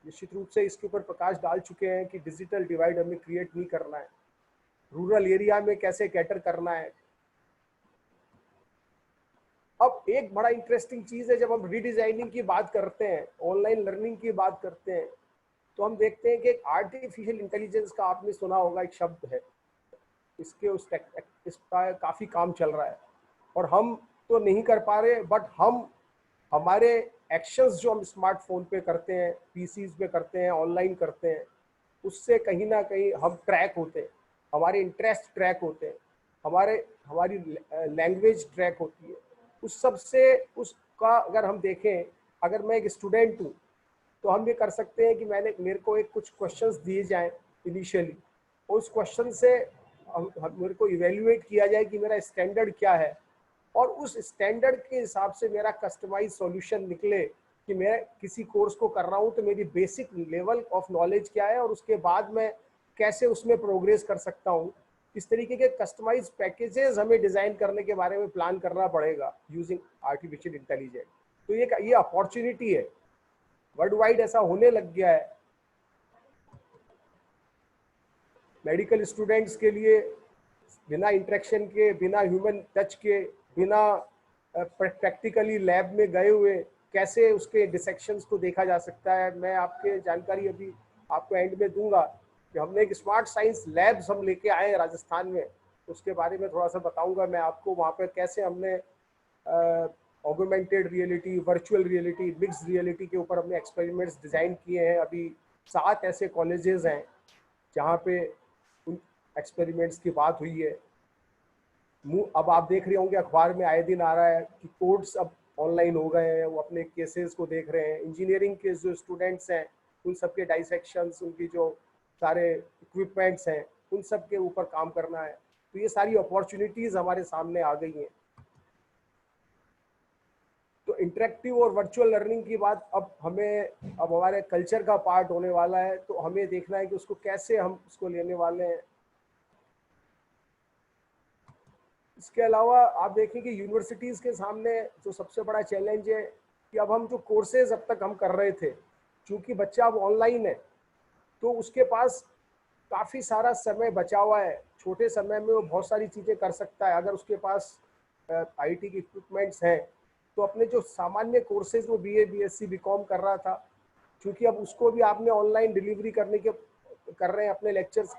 निश्चित रूप से इसके ऊपर प्रकाश डाल चुके हैं कि डिजिटल डिवाइड हमें क्रिएट नहीं करना है, रूरल एरिया में कैसे कैटर करना है। अब एक बड़ा इंटरेस्टिंग चीज है, जब हम रीडिजाइनिंग की बात करते हैं, ऑनलाइन लर्निंग की बात करते हैं, तो हम देखते हैं कि एक आर्टिफिशियल इंटेलिजेंस का आपने सुना होगा एक शब्द है, इसका काफी काम चल रहा है और हम तो नहीं कर पा रहे, बट हमारे एक्शंस जो हम स्मार्टफोन पे करते हैं, पीसीज पे करते हैं, ऑनलाइन करते हैं, उससे कहीं ना कहीं हम ट्रैक होते हैं, हमारे इंटरेस्ट ट्रैक होते हैं, हमारी लैंग्वेज ट्रैक होती है। उस सब से उसका अगर हम देखें, अगर मैं एक स्टूडेंट हूँ तो हम ये कर सकते हैं कि मेरे को एक कुछ क्वेश्चंस दिए जाएं इनिशियली, और उस क्वेश्चन से मेरे को इवेल्युएट किया जाए कि मेरा स्टैंडर्ड क्या है, और उस स्टैंडर्ड के हिसाब से मेरा कस्टमाइज सॉल्यूशन निकले कि मैं किसी कोर्स को कर रहा हूँ तो मेरी बेसिक लेवल ऑफ नॉलेज क्या है और उसके बाद मैं कैसे उसमें प्रोग्रेस कर सकता हूँ। इस तरीके के कस्टमाइज पैकेजेस हमें डिजाइन करने के बारे में प्लान करना पड़ेगा यूजिंग आर्टिफिशियल इंटेलिजेंस। तो ये अपॉर्चुनिटी है, वर्ल्ड वाइड ऐसा होने लग गया है। मेडिकल स्टूडेंट्स के लिए बिना इंटरेक्शन के, बिना ह्यूमन टच के, बिना प्रैक्टिकली लैब में गए हुए कैसे उसके डिसेक्शंस को देखा जा सकता है। मैं आपके जानकारी अभी आपको एंड में दूंगा कि हमने एक स्मार्ट साइंस लैब्स हम लेके आए हैं राजस्थान में, उसके बारे में थोड़ा सा बताऊंगा मैं आपको। वहाँ पर कैसे हमने augmented reality, virtual reality, mix reality के ऊपर हमने एक्सपेरिमेंट्स डिज़ाइन किए हैं। अभी 7 ऐसे कॉलेजेस हैं जहाँ पे उन एक्सपेरिमेंट्स की बात हुई है। अब आप देख रहे होंगे अखबार में आए दिन आ रहा है कि कोर्ट्स अब ऑनलाइन हो गए हैं, वो अपने केसेस को देख रहे हैं। इंजीनियरिंग के जो स्टूडेंट्स हैं उन सब के डाइसेक्शंस, उनकी जो सारे इक्विपमेंट्स हैं, उन सब के ऊपर काम करना है। तो ये सारी अपॉर्चुनिटीज़ हमारे सामने आ गई हैं। तो इंटरेक्टिव और वर्चुअल लर्निंग की बात अब हमारे कल्चर का पार्ट होने वाला है, तो हमें देखना है कि उसको कैसे हम उसको लेने वाले हैं। इसके अलावा आप देखें कि यूनिवर्सिटीज़ के सामने जो सबसे बड़ा चैलेंज है कि अब हम जो कोर्सेज अब तक हम कर रहे थे, चूंकि बच्चा अब ऑनलाइन है तो उसके पास काफ़ी सारा समय बचा हुआ है, छोटे समय में वो बहुत सारी चीज़ें कर सकता है। अगर उसके पास आईटी के इक्विपमेंट्स हैं तो अपने जो सामान्य कोर्सेज वो बीए, बीएससी, बीकॉम कर रहा था, क्योंकि अब उसको भी आपने ऑनलाइन डिलीवरी कर रहे हैं अपने लेक्चर्स,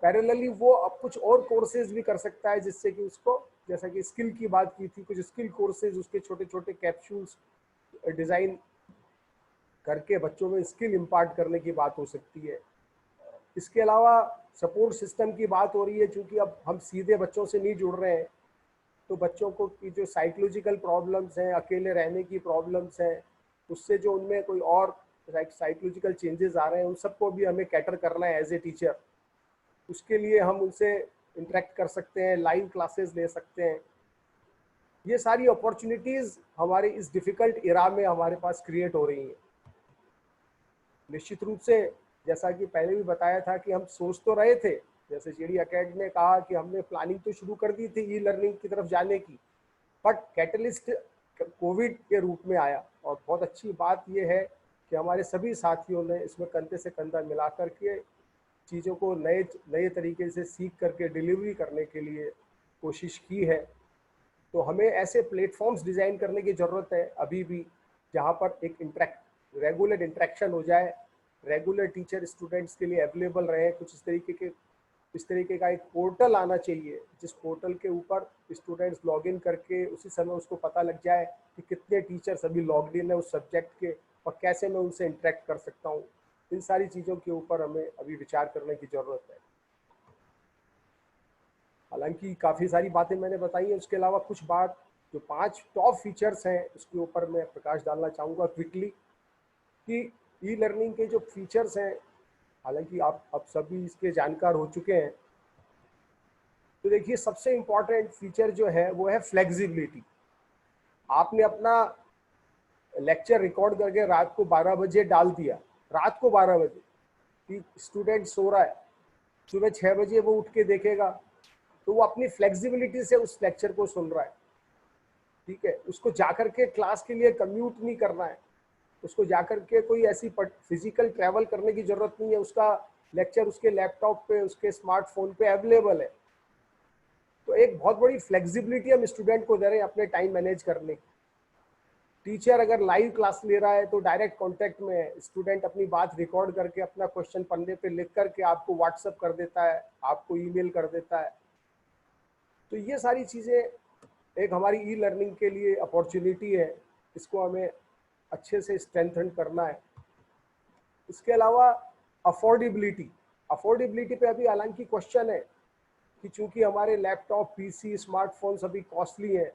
पैरेलली वो अब कुछ और कोर्सेज भी कर सकता है, जिससे कि उसको, जैसा कि स्किल की बात की थी, कुछ स्किल कोर्सेज, उसके छोटे छोटे कैप्सूल्स डिज़ाइन करके बच्चों में स्किल इम्पार्ट करने की बात हो सकती है। इसके अलावा सपोर्ट सिस्टम की बात हो रही है, क्योंकि अब हम सीधे बच्चों से नहीं जुड़ रहे हैं, तो बच्चों को की जो साइकोलॉजिकल प्रॉब्लम्स हैं, अकेले रहने की प्रॉब्लम्स हैं, उससे जो उनमें कोई और साइकोलॉजिकल चेंजेस आ रहे हैं, उन सबको भी हमें कैटर करना है एज ए टीचर। उसके लिए हम उनसे इंटरेक्ट कर सकते हैं, लाइव क्लासेस ले सकते हैं। ये सारी अपॉर्चुनिटीज़ हमारे इस डिफ़िकल्ट इरा में हमारे पास क्रिएट हो रही हैं। निश्चित रूप से जैसा कि पहले भी बताया था कि हम सोच तो रहे थे, जैसे जेडी एकेडमी ने कहा कि हमने प्लानिंग तो शुरू कर दी थी ई लर्निंग की तरफ जाने की, बट कैटलिस्ट कोविड के रूप में आया। और बहुत अच्छी बात यह है कि हमारे सभी साथियों ने इसमें कंधे से कंधा मिला करके चीज़ों को नए तरीके से सीख करके डिलीवरी करने के लिए कोशिश की है। तो हमें ऐसे प्लेटफॉर्म्स डिज़ाइन करने की ज़रूरत है अभी भी, जहाँ पर एक रेगुलर इंटरेक्शन हो जाए, रेगुलर टीचर स्टूडेंट्स के लिए अवेलेबल रहे। कुछ इस तरीके का एक पोर्टल आना चाहिए, जिस पोर्टल के ऊपर स्टूडेंट्स लॉगिन करके उसी समय उसको पता लग जाए कि कितने टीचर्स अभी लॉग्ड इन है उस सब्जेक्ट के और कैसे मैं उनसे इंटरेक्ट कर सकता हूँ। इन सारी चीज़ों के ऊपर हमें अभी विचार करने की ज़रूरत है। हालांकि काफ़ी सारी बातें मैंने बताई हैं, उसके अलावा कुछ बात जो 5 टॉप फीचर्स हैं उसके ऊपर मैं प्रकाश डालना चाहूँगा क्विकली, कि ई लर्निंग के जो फीचर्स हैं, हालांकि आप अब सभी इसके जानकार हो चुके हैं। तो देखिए, सबसे इम्पॉर्टेंट फीचर जो है वो है फ्लेक्सिबिलिटी। आपने अपना लेक्चर रिकॉर्ड करके रात को 12 बजे डाल दिया, रात को 12 बजे कि स्टूडेंट सो रहा है, सुबह 6 बजे वो उठ के देखेगा, तो वो अपनी फ्लेक्सिबिलिटी से उस लेक्चर को सुन रहा है। ठीक है, उसको जाकर के क्लास के लिए कम्यूट नहीं करना है, उसको जाकर के कोई ऐसी फिजिकल ट्रैवल करने की जरूरत नहीं है, उसका लेक्चर उसके लैपटॉप पे, उसके स्मार्टफोन पे अवेलेबल है। तो एक बहुत बड़ी फ्लेक्सिबिलिटी हम स्टूडेंट को दे रहे हैं अपने टाइम मैनेज करने की। टीचर अगर लाइव क्लास ले रहा है तो डायरेक्ट कांटेक्ट में है, स्टूडेंट अपनी बात रिकॉर्ड करके अपना क्वेश्चन पन्ने पे लिख करके आपको व्हाट्सएप कर देता है, आपको ईमेल कर देता है। तो ये सारी चीज़ें एक हमारी ई लर्निंग के लिए अपॉर्चुनिटी है, इसको हमें अच्छे से स्ट्रेंथन करना है। इसके अलावा अफोर्डेबिलिटी पे अभी हालांकि क्वेश्चन है कि चूंकि हमारे लैपटॉप, पीसी, स्मार्टफोन सभी कॉस्टली हैं,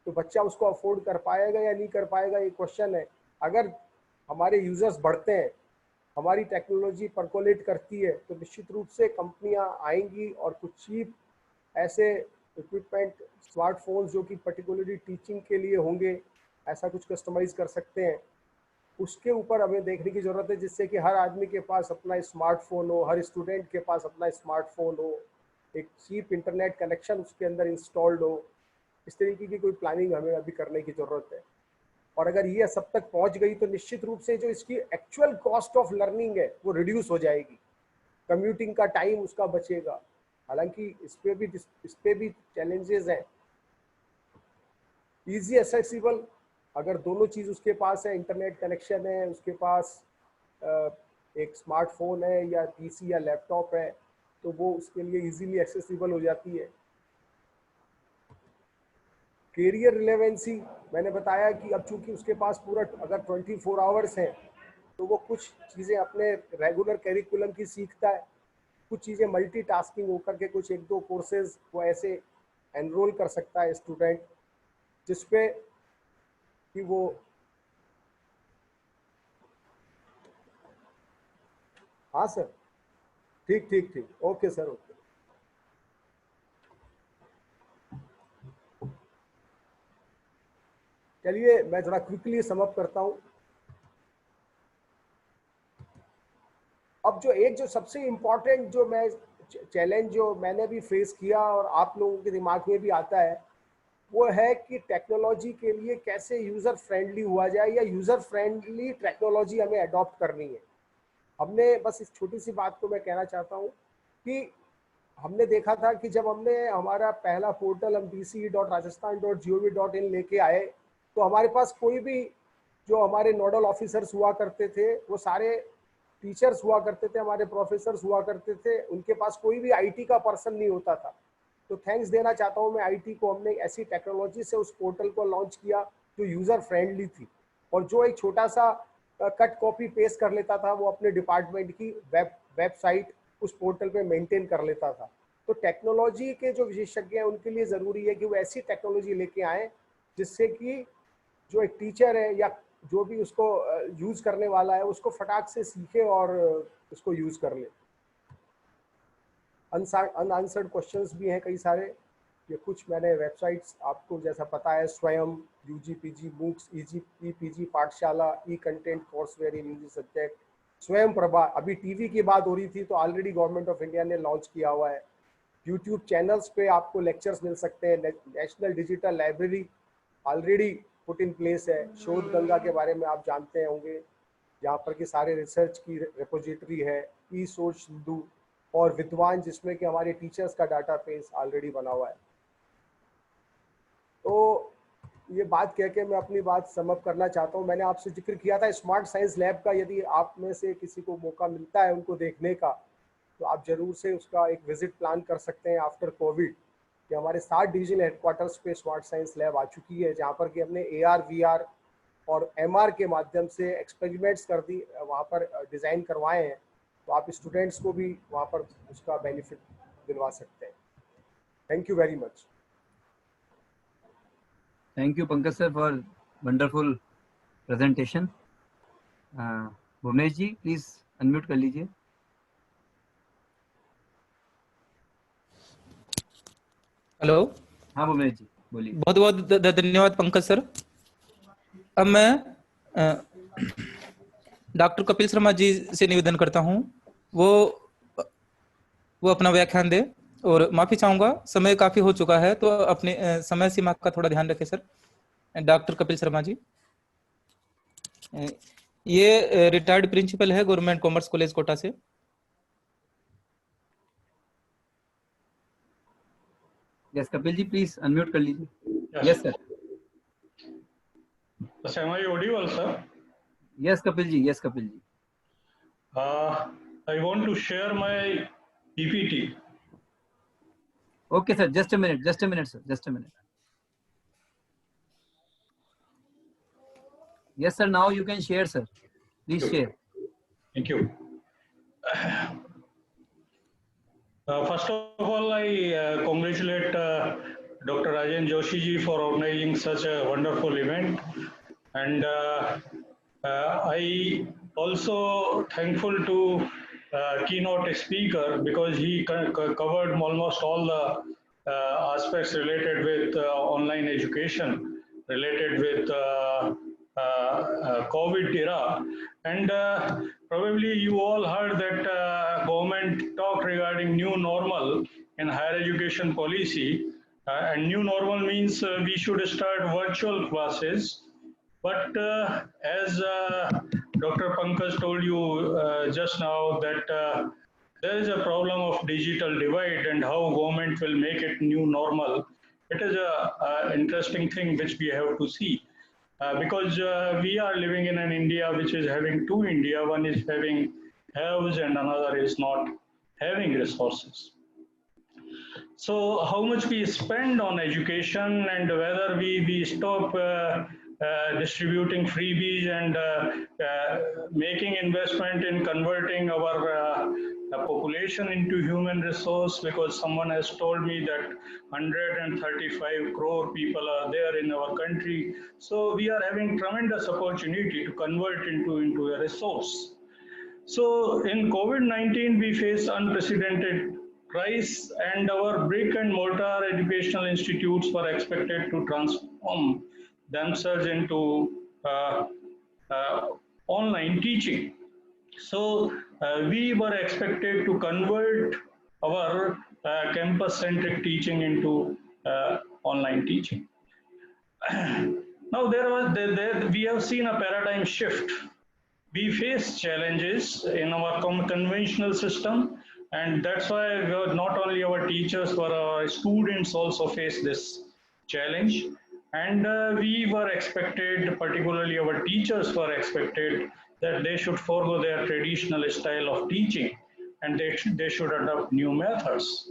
तो बच्चा उसको अफोर्ड कर पाएगा या नहीं कर पाएगा, ये क्वेश्चन है। अगर हमारे यूजर्स बढ़ते हैं, हमारी टेक्नोलॉजी परकोलेट करती है, तो निश्चित रूप से कंपनियां आएंगी और कुछ चीप ऐसे इक्विपमेंट, स्मार्टफोन जो कि पर्टिकुलरली टीचिंग के लिए होंगे, ऐसा कुछ कस्टमाइज कर सकते हैं। उसके ऊपर हमें देखने की ज़रूरत है, जिससे कि हर आदमी के पास अपना स्मार्टफोन हो, हर स्टूडेंट के पास अपना स्मार्टफोन हो, एक चीप इंटरनेट कनेक्शन उसके अंदर इंस्टॉल्ड हो। इस तरीके की कोई प्लानिंग हमें अभी करने की ज़रूरत है। और अगर ये सब तक पहुंच गई तो निश्चित रूप से जो इसकी एक्चुअल कॉस्ट ऑफ लर्निंग है वो रिड्यूस हो जाएगी, कम्यूटिंग का टाइम उसका बचेगा। हालांकि इस पे भी चैलेंजेस हैं। ईजी एक्सेसिबल, अगर दोनों चीज़ उसके पास है, इंटरनेट कनेक्शन है, उसके पास एक स्मार्टफोन है या पीसी या लैपटॉप है, तो वो उसके लिए इजीली एक्सेसिबल हो जाती है। कैरियर रिलेवेंसी, मैंने बताया कि अब चूंकि उसके पास पूरा अगर 24 आवर्स हैं, तो वो कुछ चीज़ें अपने रेगुलर करिकुलम की सीखता है, कुछ चीज़ें मल्टीटास्किंग होकर के कुछ 1-2 कोर्सेज वो ऐसे एनरोल कर सकता है स्टूडेंट, जिसपे कि वो हाँ सर, ठीक, ओके सर, ओके। चलिए मैं थोड़ा क्विकली सम अप करता हूँ। अब जो सबसे इम्पोर्टेंट जो मैं चैलेंज जो मैंने भी फेस किया और आप लोगों के दिमाग में भी आता है, वो है कि टेक्नोलॉजी के लिए कैसे यूज़र फ्रेंडली हुआ जाए या यूज़र फ्रेंडली टेक्नोलॉजी हमें अडॉप्ट करनी है। हमने बस इस छोटी सी बात को मैं कहना चाहता हूँ कि हमने देखा था कि जब हमने हमारा पहला पोर्टल हम dce.rajasthan.gov.in लेके आए, तो हमारे पास कोई भी जो हमारे नोडल ऑफिसर्स हुआ करते थे, वो सारे टीचर्स हुआ करते थे, हमारे प्रोफेसर्स हुआ करते थे, उनके पास कोई भी आईटी का पर्सन नहीं होता था। तो थैंक्स देना चाहता हूँ मैं आईटी को, हमने ऐसी टेक्नोलॉजी से उस पोर्टल को लॉन्च किया जो यूज़र फ्रेंडली थी, और जो एक छोटा सा कट कॉपी पेस्ट कर लेता था वो अपने डिपार्टमेंट की वेबसाइट उस पोर्टल पे मेंटेन कर लेता था। तो टेक्नोलॉजी के जो विशेषज्ञ हैं उनके लिए ज़रूरी है कि वो ऐसी टेक्नोलॉजी लेके आएँ जिससे कि जो एक टीचर है या जो भी उसको यूज़ करने वाला है उसको फटाक से सीखे और उसको यूज़ कर ले। अनआंसर्ड क्वेश्चंस भी हैं कई सारे, ये कुछ मैंने वेबसाइट्स आपको जैसा पता है, स्वयं, यूजी पीजी मूक्स, ई पीजी पाठशाला, ई कंटेंट कोर्सवेयर इन हिंदी सब्जेक्ट, स्वयं प्रभा, अभी टीवी की बात हो रही थी तो ऑलरेडी गवर्नमेंट ऑफ इंडिया ने लॉन्च किया हुआ है। यूट्यूब चैनल्स पे आपको लेक्चर्स मिल सकते हैं। National digital library already put in place है। शोध गंगा के बारे में आप जानते होंगे, जहाँ पर कि सारे रिसर्च की रिपोजिटरी है। ई सोच सिंधु और विद्वान, जिसमें कि हमारे टीचर्स का डाटाबेस ऑलरेडी बना हुआ है। तो ये बात कह के मैं अपनी बात समअप करना चाहता हूँ। मैंने आपसे जिक्र किया था स्मार्ट साइंस लैब का, यदि आप में से किसी को मौका मिलता है उनको देखने का, तो आप जरूर से उसका एक विजिट प्लान कर सकते हैं आफ्टर कोविड। कि हमारे 7 डिविजनल हेडक्वार्टर्स पे स्मार्ट साइंस लैब आ चुकी है, जहाँ पर कि हमने AR VR और MR के माध्यम से एक्सपेरिमेंट्स कर दी, वहाँ पर डिज़ाइन करवाए हैं। तो आप स्टूडेंट्स को भी वहाँ पर उसका बेनिफिट दिलवा सकते हैं। Thank you very much. Thank you Pankaj sir for wonderful presentation. Bhuvnesh ji please unmute कर लीजिए। हेलो। हाँ भुवनेश जी बोलिए। बहुत बहुत धन्यवाद पंकज सर। अब मैं डॉक्टर कपिल शर्मा जी से निवेदन करता हूं वो अपना व्याख्यान दे, और माफी चाहूंगा समय काफी हो चुका है, तो अपने समय सीमा का थोड़ा ध्यान रखें सर। डॉक्टर कपिल शर्मा जी, ये रिटायर्ड प्रिंसिपल है गवर्नमेंट कॉमर्स कॉलेज कोटा से। Yes Kapil ji please unmute कर लीजिए। Yes sir. Am I audible, sir? Yes Kapil ji, yes Kapil ji. I want to share my PPT. Okay sir, just a minute sir, just a minute. Yes sir, now you can share sir, please share. Thank you. First of all, I congratulate Dr. Rajan Joshi ji for organizing such a wonderful event, and I also thankful to keynote speaker because he covered almost all the aspects related with online education, related with COVID era, and probably you all heard that government talk regarding new normal in higher education policy, and new normal means we should start virtual classes. But as Dr. Pankaj told you just now that there is a problem of digital divide and how government will make it new normal. It is a interesting thing which we have to see. Because we are living in an India which is having two India. One is having haves and another is not having resources. So how much we spend on education and whether we stop distributing freebies and making investment in converting our population into human resource, because someone has told me that 135 crore people are there in our country. So we are having tremendous opportunity to convert into a resource. So in COVID-19, we face unprecedented crisis, and our brick and mortar educational institutes were expected to transform themselves into online teaching. So we were expected to convert our campus-centric teaching into online teaching. Now we have seen a paradigm shift. We face challenges in our conventional system, and that's why not only our teachers but our students also face this challenge. And we were expected, particularly our teachers were expected, that they should follow their traditional style of teaching and they should adopt new methods.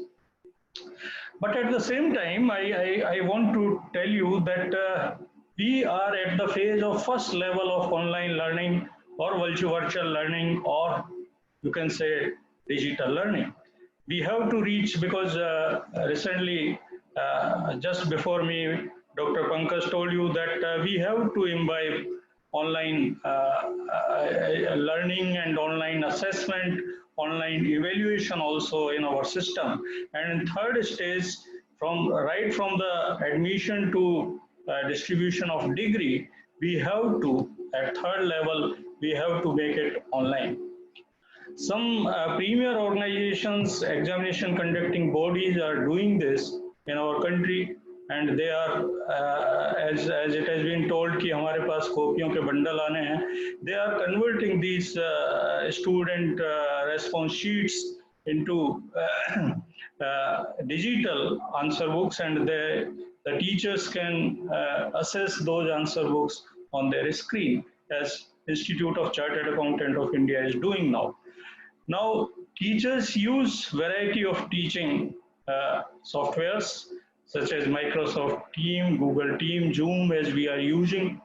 But at the same time, I want to tell you that we are at the phase of first level of online learning or virtual learning, or you can say digital learning. We have to reach, because recently, just before me, Dr. Pankaj told you that we have to imbibe online learning and online assessment, online evaluation also in our system. And in third stage, right from the admission to distribution of degree, we have to, at third level, we have to make it online. Some premier organizations, examination conducting bodies are doing this in our country, and they are, as it has been told कि हमारे पास कॉपियों के bundle आने हैं, they are converting these student response sheets into digital answer books, and the teachers can assess those answer books on their screen, as Institute of Chartered Accountant of India is doing now. Now, teachers use variety of teaching softwares such as Microsoft Teams, Google Teams, Zoom, as we are using.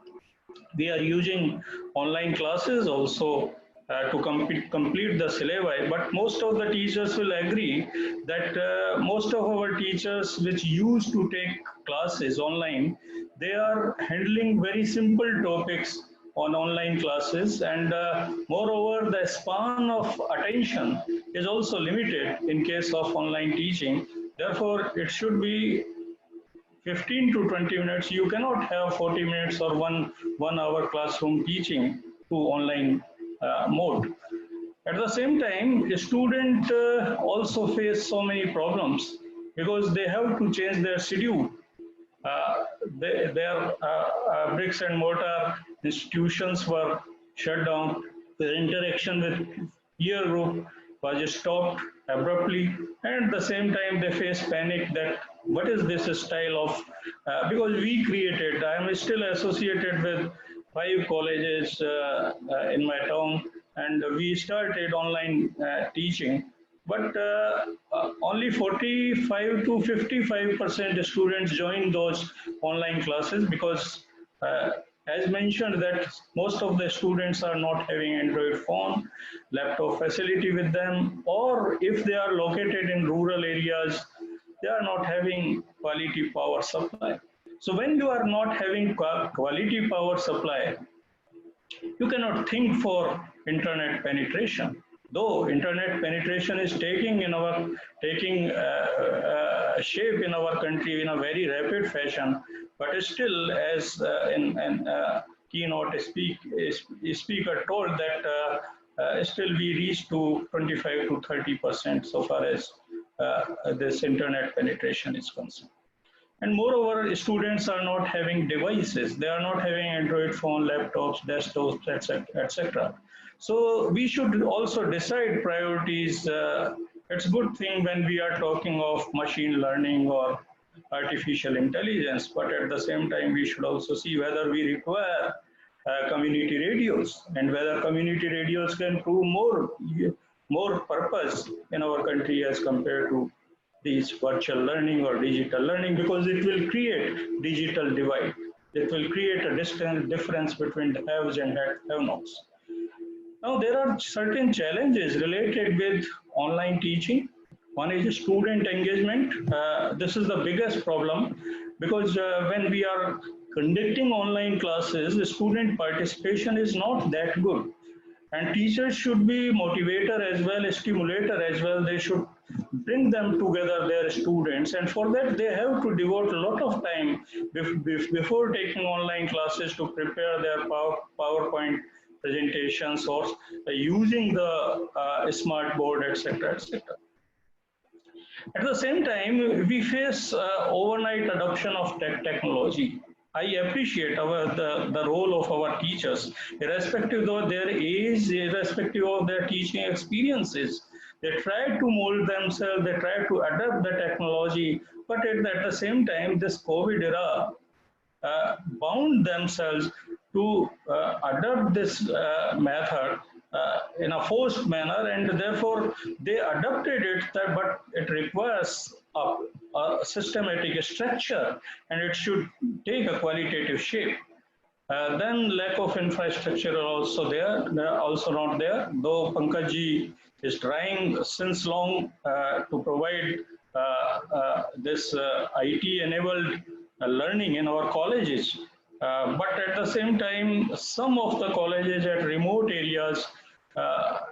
We are using online classes also to complete the syllabi, but most of the teachers will agree that most of our teachers which used to take classes online, they are handling very simple topics on online classes, and moreover the span of attention is also limited in case of online teaching. Therefore, it should be 15 to 20 minutes. You cannot have 40 minutes or one hour classroom teaching to online mode. At the same time, a student also face so many problems because they have to change their schedule. Their bricks and mortar institutions were shut down. The interaction with peer group was stopped abruptly, and at the same time they face panic that what is this style of, because we created, I am still associated with 5 colleges in my town, and we started online teaching, but only 45 to 55% students join those online classes because as mentioned that most of the students are not having Android phone, laptop facility with them, or if they are located in rural areas, they are not having quality power supply. So when you are not having quality power supply, you cannot think for internet penetration. Though internet penetration is taking shape in our country in a very rapid fashion, but still, as in keynote speaker told that still we reach to 25 to 30% so far as this internet penetration is concerned. And moreover, students are not having devices. They are not having Android phone, laptops, desktops, etc. So we should also decide priorities. It's a good thing when we are talking of machine learning or artificial intelligence, but at the same time, we should also see whether we require community radios and whether community radios can prove more purpose in our country as compared to these virtual learning or digital learning, because it will create digital divide. It will create a difference between the haves and have-nots. Now, there are certain challenges related with online teaching. One is student engagement. This is the biggest problem because when we are conducting online classes, the student participation is not that good. And teachers should be motivator as well as stimulator as well. They should bring them together, their students, and for that they have to devote a lot of time before taking online classes to prepare their PowerPoint presentations or using the smart board, etc., etc. At the same time, we face overnight adoption of technology. I appreciate the role of our teachers, irrespective of their age, irrespective of their teaching experiences. They try to mold themselves, they try to adapt the technology, but at the same time, this COVID era bound themselves to adopt this method in a forced manner, and therefore they adopted it, but it requires a systematic structure, and it should take a qualitative shape. Then lack of infrastructure are also there, they are also not there, though Pankaj is trying since long to provide this IT-enabled learning in our colleges. But at the same time, some of the colleges at remote areas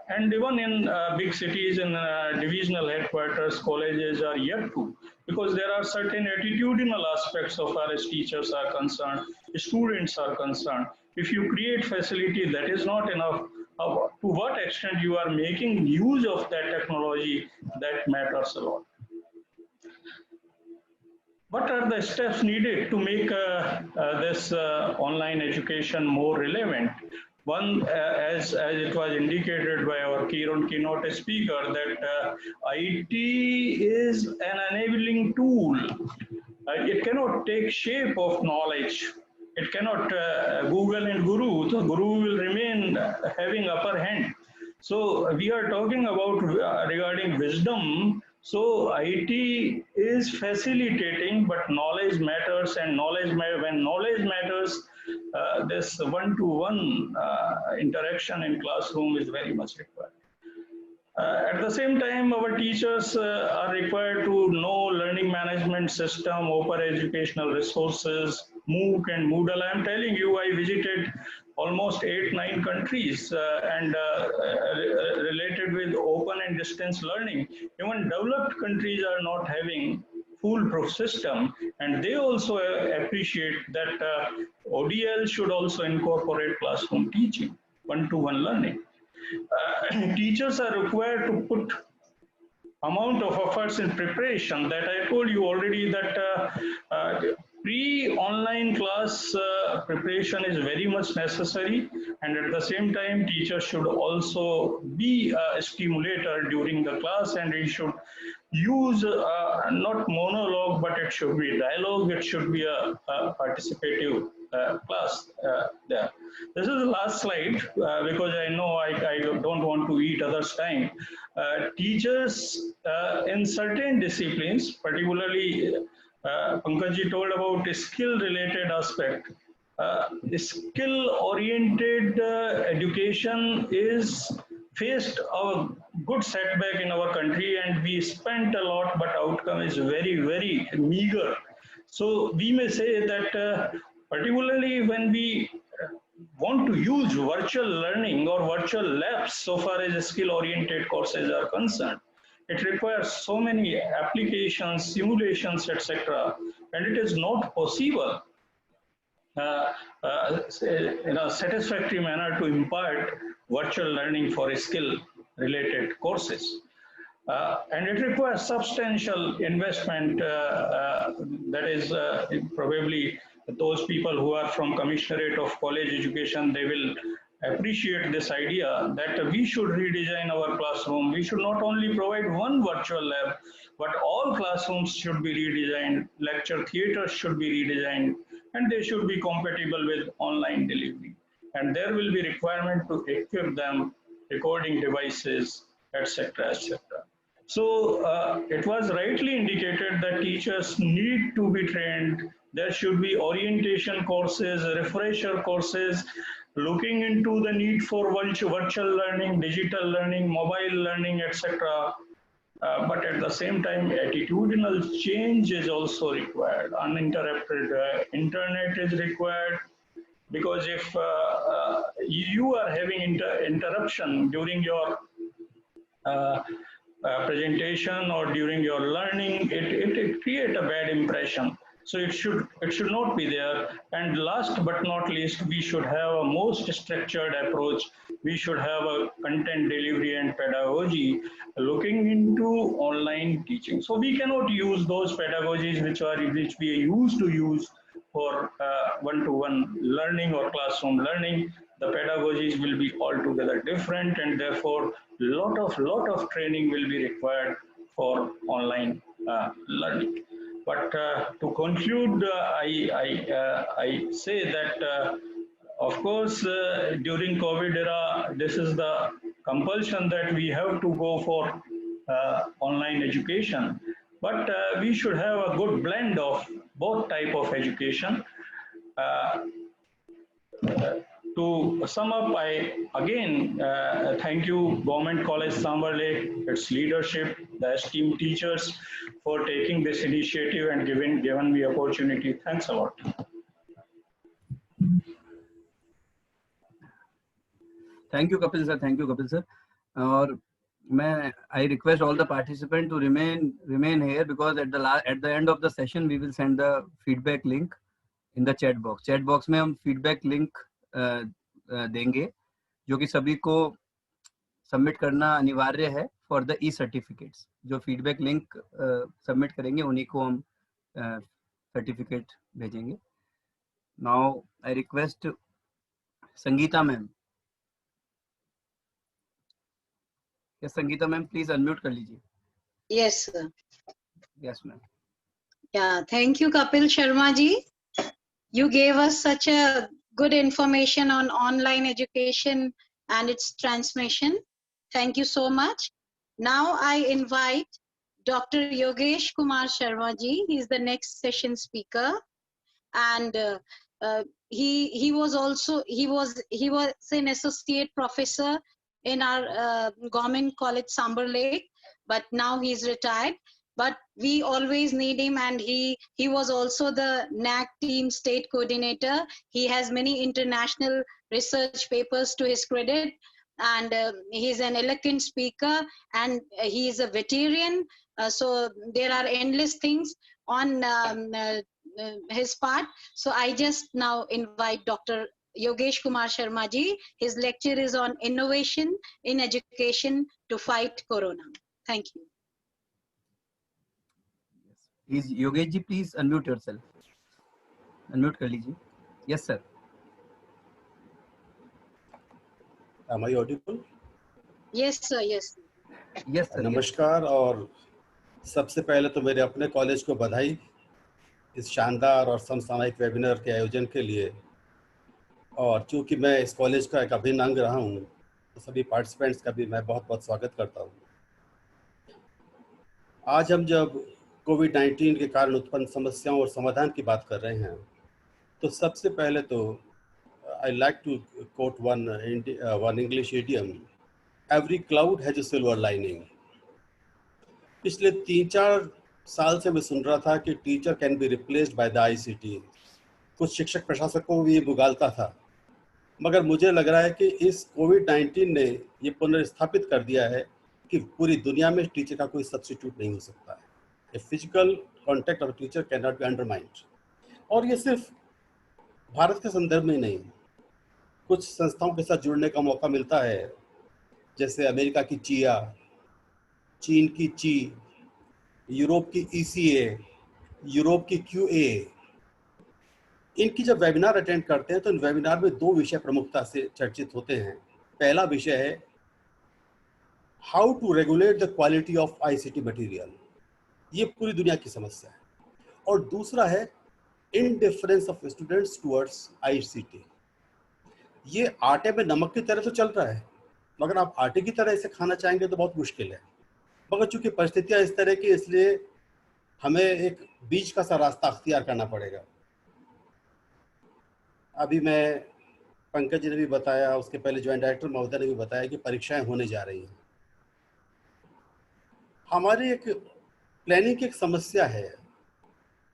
and even in big cities in divisional headquarters, colleges are yet to, because there are certain attitudinal aspects of far as teachers are concerned, students are concerned. If you create facility, that is not enough. To what extent you are making use of that technology, that matters a lot. What are the steps needed to make this online education more relevant? One, as it was indicated by our keynote speaker, that IT is an enabling tool. It cannot take shape of knowledge. It cannot Google and Guru. The Guru will remain having upper hand. So we are talking about regarding wisdom. So IT is facilitating, but knowledge matters, and when knowledge matters, this one-to-one interaction in classroom is very much required. At the same time, our teachers are required to know learning management system, open educational resources, MOOC and Moodle. I am telling you, I visited almost 8-9 countries and related with open and distance learning. Even developed countries are not having foolproof system, and they also appreciate that ODL should also incorporate classroom teaching, one-to-one learning. Teachers are required to put amount of efforts in preparation. That I told you already, that pre-online class preparation is very much necessary, and at the same time teachers should also be a stimulator during the class, and it should use not monologue, but it should be dialogue, it should be a participative class there. This is the last slide because I know I don't want to eat others' time. Teachers in certain disciplines, particularly Pankaj told about a skill-related aspect. Skill-oriented education is faced a good setback in our country, and we spent a lot, but outcome is very, very meager. So we may say that particularly when we want to use virtual learning or virtual labs so far as skill-oriented courses are concerned, it requires so many applications, simulations, etc., and it is not possible in a satisfactory manner to impart virtual learning for skill-related courses. And it requires substantial investment, that is probably those people who are from Commissionerate of College Education, they will appreciate this idea that we should redesign our classroom. We should not only provide one virtual lab, but all classrooms should be redesigned, lecture theaters should be redesigned, and they should be compatible with online delivery. And there will be requirement to equip them, recording devices, etc., etc. So it was rightly indicated that teachers need to be trained. There should be orientation courses, refresher courses, looking into the need for virtual learning, digital learning, mobile learning, etc. But at the same time, attitudinal change is also required. Uninterrupted internet is required, because if you are having interruption during your presentation or during your learning, it creates a bad impression. So it should not be there. And last but not least, we should have a most structured approach. We should have a content delivery and pedagogy looking into online teaching. So we cannot use those pedagogies which we used to use for one-to-one learning or classroom learning. The pedagogies will be altogether different, and therefore lot of training will be required for online learning. But to conclude, I say that of course during COVID era, this is the compulsion that we have to go for online education. But we should have a good blend of both type of education. To sum up, I again thank you, Government College Sambar Lake, its leadership, the esteemed teachers, for taking this initiative and given me opportunity. Thanks a lot. Thank you, Kapil sir. Thank you, Kapil sir. और I request all the participants to remain here, because at the end of the session we will send the feedback link in the chat box. Chat box में हम feedback link देंगे, जो कि सभी को submit करना अनिवार्य है फॉर द ई-सर्टिफिकेट्स. जो फीडबैक लिंक सबमिट करेंगे उन्हीं को हम सर्टिफिकेट भेजेंगे. Now I request Sangeeta ma'am. Sangeeta ma'am, please unmute कर लीजिए. Yes, sir. Yes, ma'am. Yeah, thank you, Kapil Sharma ji. You gave us such a good information on online education and its transmission. Thank you so much. Now I invite Dr. Yogesh Kumar Sharma ji. He is the next session speaker, and he was an associate professor in our government college Sambar Lake, but now he's retired. But we always need him, and he was also the NAC team state coordinator. He has many international research papers to his credit, and he's an eloquent speaker, and he is a veteran. So there are endless things on his part. So I just now invite Dr. Yogesh Kumar Sharma ji. His lecture is on innovation in education to fight corona. Thank you. Is Yogesh ji, please unmute yourself. Unmute कर लीजिए. Yes, sir. Am I audible? Yes, sir. Yes. Yes, sir. नमस्कार. और सबसे पहले तो मेरे अपने college को बधाई इस शानदार और समसामयिक वेबिनार के आयोजन के लिए. और चूंकि मैं इस कॉलेज का एक अभिन्न अंग रहा हूँ, तो सभी पार्टिसिपेंट्स का भी मैं बहुत बहुत स्वागत करता हूँ. आज हम जब कोविड-19 के कारण उत्पन्न समस्याओं और समाधान की बात कर रहे हैं, तो सबसे पहले तो I like to quote one English idiom, every cloud has a silver lining. पिछले 3-4 साल से मैं सुन रहा था कि teacher can be replaced by the ICT. कुछ शिक्षक प्रशासकों को भी ये बुगालता था, मगर मुझे लग रहा है कि इस कोविड-19 ने ये पुनर्स्थापित कर दिया है कि पूरी दुनिया में टीचर का कोई सब्स्टिट्यूट नहीं हो सकता है. A physical contact of a teacher cannot be undermined. और ये सिर्फ भारत के संदर्भ में नहीं, कुछ संस्थाओं के साथ जुड़ने का मौका मिलता है, जैसे अमेरिका की चिया, चीन की ची, यूरोप की ECA, यूरोप की QA. इनकी जब वेबिनार अटेंड करते हैं तो इन वेबिनार में 2 विषय प्रमुखता से चर्चित होते हैं. पहला विषय है how to regulate the quality of ICT material. ये पूरी दुनिया की समस्या है. और दूसरा है indifference of students towards ICT. ये आटे में नमक की तरह तो चल रहा है, मगर आप आटे की तरह इसे खाना चाहेंगे तो बहुत मुश्किल है. मगर चूंकि परिस्थितियां इस तरह की, इसलिए हमें एक बीच का सा रास्ता अख्तियार करना पड़ेगा. अभी मैं पंकज जी ने भी बताया, उसके पहले ज्वाइंट डायरेक्टर महोदय ने भी बताया कि परीक्षाएं होने जा रही हैं. हमारी एक प्लानिंग की एक समस्या है.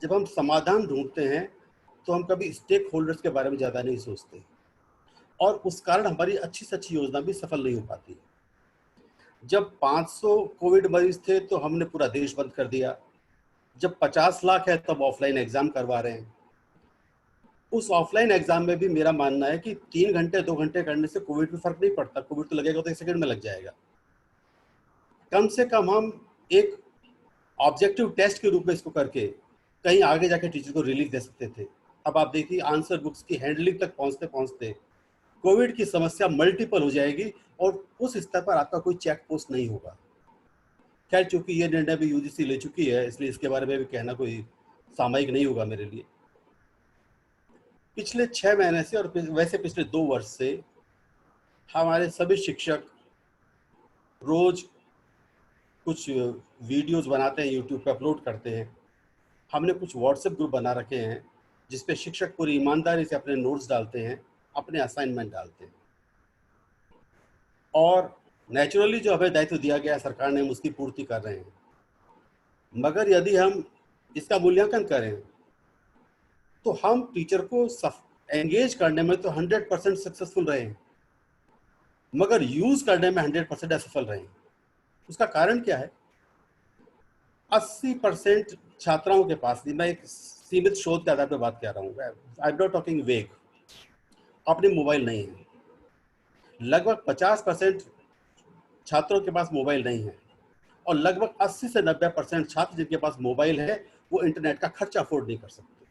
जब हम समाधान ढूंढते हैं तो हम कभी स्टेक होल्डर्स के बारे में ज़्यादा नहीं सोचते, और उस कारण हमारी अच्छी से अच्छी योजना भी सफल नहीं हो पाती. जब 500 कोविड मरीज थे तो हमने पूरा देश बंद कर दिया. जब 50 लाख है तब ऑफलाइन एग्जाम करवा रहे हैं। उस ऑफलाइन एग्जाम में भी मेरा मानना है कि 3 घंटे 2 घंटे करने से कोविड में फर्क नहीं पड़ता। कोविड तो लगेगा तो 1 सेकंड में लग जाएगा। कम से कम हम एक ऑब्जेक्टिव टेस्ट के रूप में इसको करके कहीं आगे जाके टीचर को रिलीफ दे सकते थे। अब आप देखिए आंसर बुक्स की हैंडलिंग तक पहुंचते पहुंचते कोविड की समस्या मल्टीपल हो जाएगी और उस स्तर पर आपका कोई चेक पोस्ट नहीं होगा। खैर चूंकि ये निर्णय भी यूजीसी ले चुकी है, इसलिए इसके बारे में भी कहना कोई सामयिक नहीं होगा मेरे लिए। पिछले 6 महीने से और वैसे पिछले 2 वर्ष से हमारे सभी शिक्षक रोज कुछ वीडियोस बनाते हैं, यूट्यूब पे अपलोड करते हैं। हमने कुछ व्हाट्सएप ग्रुप बना रखे हैं जिस पे शिक्षक पूरी ईमानदारी से अपने नोट्स डालते हैं, अपने असाइनमेंट डालते हैं और नेचुरली जो हमें दायित्व दिया गया है सरकार ने, हम उसकी पूर्ति कर रहे हैं। मगर यदि हम इसका मूल्यांकन करें तो हम टीचर को एंगेज करने में तो 100% सक्सेसफुल रहे हैं, मगर यूज करने में 100% असफल रहे हैं। उसका कारण क्या है? 80% छात्राओं के पास, मैं एक सीमित शोध के आधार पर बात कर रहा हूँ, आई एम नॉट टॉकिंग वेग, अपने मोबाइल नहीं है। लगभग 50% छात्रों के पास मोबाइल नहीं है और लगभग 80 से 90% छात्र जिनके पास मोबाइल है वो इंटरनेट का खर्चा अफोर्ड नहीं कर सकते।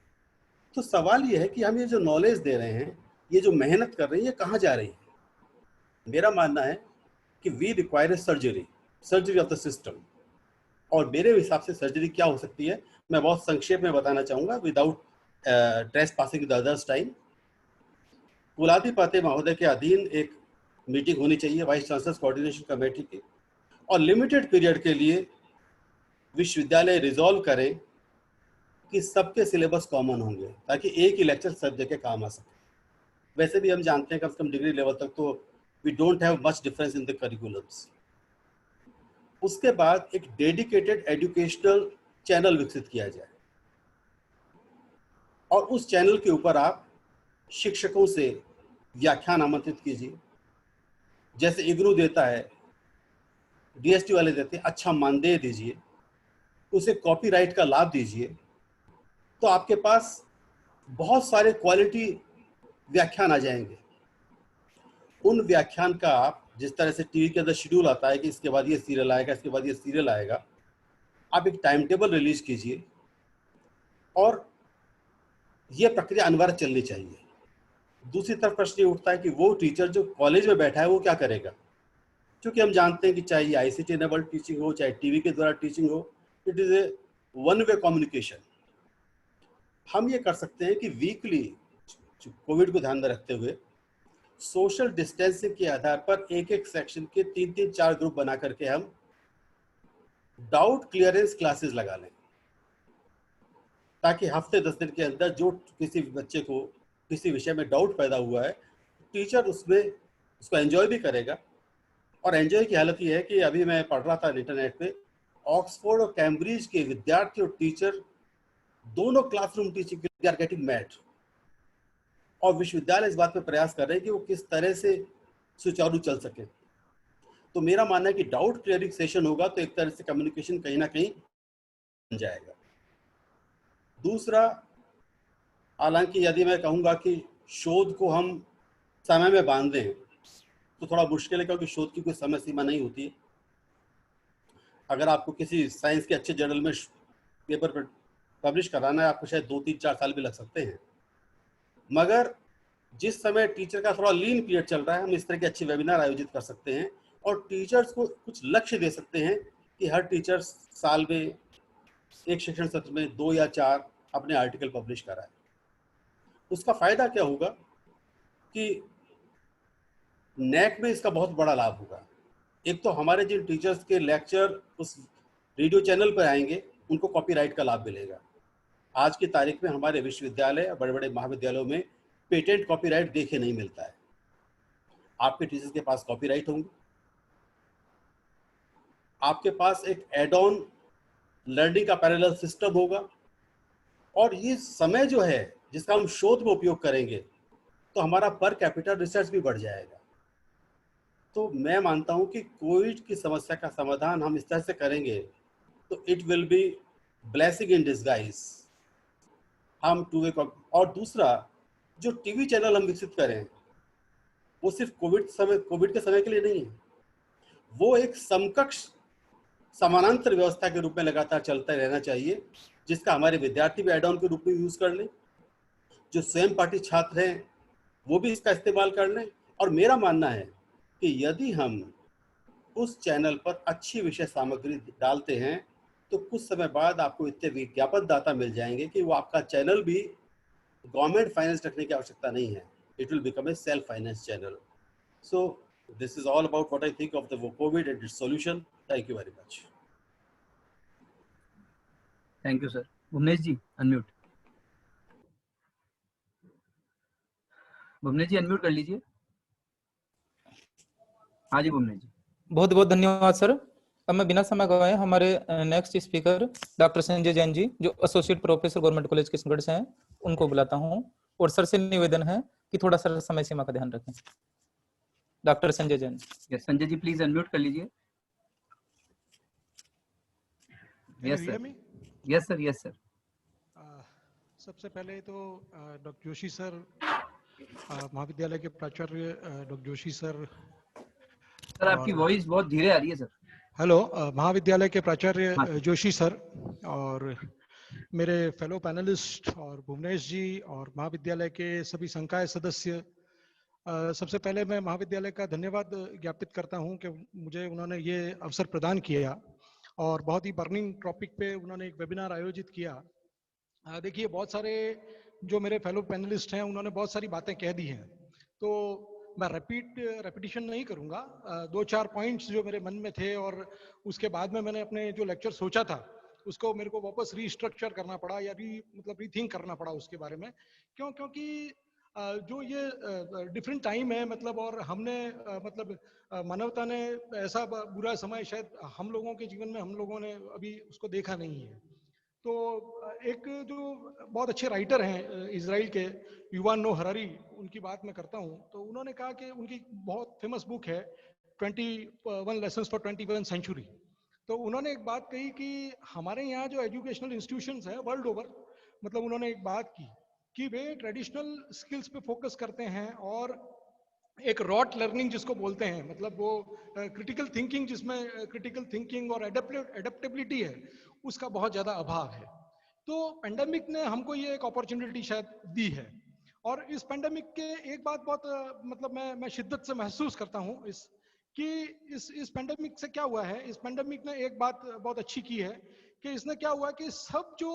तो सवाल ये है कि हम ये जो नॉलेज दे रहे हैं, ये जो मेहनत कर रहे हैं, ये कहाँ जा रही है? मेरा मानना है कि we require surgery of the system. और मेरे हिसाब से सर्जरी क्या हो सकती है मैं बहुत संक्षेप में बताना चाहूँगा without trace passing the others time. कुलाधिपति महोदय के अधीन एक मीटिंग होनी चाहिए वाइस चांसलर्स कोऑर्डिनेशन कमेटी की, और लिमिटेड पीरियड के लिए विश्वविद्यालय रिजॉल्व करें कि सबके सिलेबस कॉमन होंगे ताकि एक ही लेक्चर सब जगह काम आ सके। वैसे भी हम जानते हैं कम से कम डिग्री लेवल तक तो we don't have much difference in the curriculums. उसके बाद एक डेडिकेटेड एजुकेशनल चैनल विकसित किया जाए और उस चैनल के ऊपर आप शिक्षकों से व्याख्यान आमंत्रित कीजिए, जैसे इग्नू देता है, डीएसटी वाले देते हैं, अच्छा मानदेय दीजिए, उसे कॉपीराइट का लाभ दीजिए, तो आपके पास बहुत सारे क्वालिटी व्याख्यान आ जाएंगे। उन व्याख्यान का आप जिस तरह से टीवी के अंदर शेड्यूल आता है कि इसके बाद ये सीरियल आएगा, इसके बाद ये सीरियल आएगा, आप एक टाइम टेबल रिलीज कीजिए और ये प्रक्रिया अनिवार्य चलनी चाहिए। दूसरी तरफ प्रश्न ये उठता है कि वो टीचर जो कॉलेज में बैठा है वो क्या करेगा, क्योंकि हम जानते हैं कि चाहे ये आईसीटी इनेबल्ड टीचिंग हो, चाहे टीवी के द्वारा टीचिंग हो, it is a one way communication. हम ये कर सकते हैं कि वीकली कोविड को ध्यान में रखते हुए सोशल डिस्टेंसिंग के आधार पर एक एक सेक्शन के 3-4 ग्रुप बना करके हम डाउट क्लियरेंस क्लासेस लगा लें, ताकि हफ्ते 10 दिन के अंदर जो किसी बच्चे को किसी विषय में डाउट पैदा हुआ है, टीचर उसमें उसको एंजॉय भी करेगा। और एंजॉय की हालत ये है कि अभी मैं पढ़ रहा था इंटरनेट पे, ऑक्सफोर्ड और कैम्ब्रिज के विद्यार्थी और टीचर दोनों classroom teaching they are getting mad, और विश्वविद्यालय इस बात पे प्रयास कर रहे हैं कि वो किस तरह से सुचारू चल सके। तो मेरा मानना है कि डाउट क्लियरिंग सेशन होगा तो एक तरह से कम्युनिकेशन कहीं ना कहीं बन जाएगा। दूसरा, हालांकि यदि मैं कहूँगा कि शोध को हम समय में बांध दें तो थोड़ा मुश्किल है, क्योंकि शोध की कोई समय सीमा नहीं होती है। अगर आपको किसी साइंस के अच्छे जर्नल में पेपर पर पब्लिश कराना है, आपको शायद 2-3-4 साल भी लग सकते हैं। मगर जिस समय टीचर का थोड़ा लीन पीरियड चल रहा है, हम इस तरह के अच्छे वेबिनार आयोजित कर सकते हैं और टीचर्स को कुछ लक्ष्य दे सकते हैं कि हर टीचर साल में एक शिक्षण सत्र में 2 या 4 अपने आर्टिकल पब्लिश कराए। उसका फायदा क्या होगा कि नेक में इसका बहुत बड़ा लाभ होगा। एक तो हमारे जिन टीचर्स के लेक्चर उस रेडियो चैनल पर आएंगे उनको कॉपीराइट का लाभ मिलेगा। आज की तारीख में हमारे विश्वविद्यालय और बड़े बड़े महाविद्यालयों में पेटेंट कॉपीराइट देखे नहीं मिलता है। आपके टीचर्स के पास कॉपीराइट होंगे, आपके पास एक एड ऑन लर्निंग का पैरेलल सिस्टम होगा, और ये समय जो है जिसका हम शोध में उपयोग करेंगे तो हमारा पर कैपिटल रिसर्च भी बढ़ जाएगा। तो मैं मानता हूं कि कोविड की समस्या का समाधान हम इस तरह से करेंगे तो it will be blessing in disguise. हम टू वे, और दूसरा जो टीवी चैनल हम विकसित करें वो सिर्फ कोविड के समय के लिए नहीं है, वो एक समकक्ष समानांतर व्यवस्था के रूप में लगातार चलता रहना चाहिए, जिसका हमारे विद्यार्थी भी एड ऑन के रूप में यूज कर लें, जो स्वयं पाठी छात्र हैं वो भी इसका इस्तेमाल कर लें। और मेरा मानना है कि यदि हम उस चैनल पर अच्छी विषय सामग्री डालते हैं तो कुछ समय बाद आपको इतने विज्ञापन दाता मिल जाएंगे कि वो आपका चैनल भी गवर्नमेंट फाइनेंस रखने की आवश्यकता नहीं है, it will become a self finance channel. So this is all about what I think of the COVID and its solution. Thank you very much. Thank you sir. Bhuvanesh ji unmute. Bhuvanesh ji unmute कर लीजिए। हाँ जी भुवनेश जी। बहुत बहुत धन्यवाद सर। अब मैं बिना समय गवाए हमारे next speaker doctor Sanjay Jain ji, जो associate professor government college Kishangarh से हैं, उनको बुलाता हूं। और सर से निवेदन है कि थोड़ा सा समय सीमा का ध्यान रखें। Doctor Sanjay Jain. Yes Sanjay ji please unmute कर लीजिए। Yes sir. Yes sir. Yes sir. सबसे पहले तो डॉक्टर जोशी सर, महाविद्यालय के प्राचार्य डॉक्टर जोशी सर। सर आपकी वॉइस बहुत धीरे आ रही है सर। हेलो, महाविद्यालय के प्राचार्य जोशी सर और मेरे फेलो पैनलिस्ट और भुवनेश जी और महाविद्यालय के सभी संकाय सदस्य, सबसे पहले मैं महाविद्यालय का धन्यवाद ज्ञापित करता हूं कि मुझे उन्होंने ये अवसर प्रदान किया और बहुत ही बर्निंग टॉपिक पे उन्होंने एक वेबिनार आयोजित किया। देखिए, बहुत सारे जो मेरे फेलो पैनलिस्ट हैं उन्होंने बहुत सारी बातें कह दी हैं, तो मैं रेपिटेशन नहीं करूंगा। दो चार पॉइंट्स जो मेरे मन में थे और उसके बाद में मैंने अपने जो लेक्चर सोचा था उसको मेरे को वापस रीस्ट्रक्चर करना पड़ा या रीथिंक करना पड़ा उसके बारे में। क्योंकि जो ये डिफरेंट टाइम है, मतलब, और हमने मानवता ने ऐसा बुरा समय शायद हम लोगों के जीवन में हम लोगों ने अभी उसको देखा नहीं है। तो एक जो बहुत अच्छे राइटर हैं इजराइल के, युवाल नोह हरारी, उनकी बात मैं करता हूं। तो उन्होंने कहा कि उनकी बहुत फेमस बुक है 21 लेसन्स फॉर 21 सेंचुरी। तो उन्होंने एक बात कही कि हमारे यहाँ जो एजुकेशनल इंस्टीट्यूशंस हैं वर्ल्ड ओवर, मतलब उन्होंने एक बात की कि वे ट्रेडिशनल स्किल्स पे फोकस करते हैं और एक रॉट लर्निंग जिसको बोलते हैं, मतलब वो क्रिटिकल थिंकिंग, जिसमें क्रिटिकल थिंकिंग और एडेप्टेबिलिटी है, उसका बहुत ज्यादा अभाव है। तो पेंडेमिक ने हमको ये एक अपॉर्चुनिटी शायद दी है। और इस पेंडेमिक के एक बात बहुत मैं शिद्दत से महसूस करता हूँ इस पेंडेमिक से क्या हुआ है। इस पेंडेमिक ने एक बात बहुत अच्छी की है कि इसने क्या हुआ कि सब जो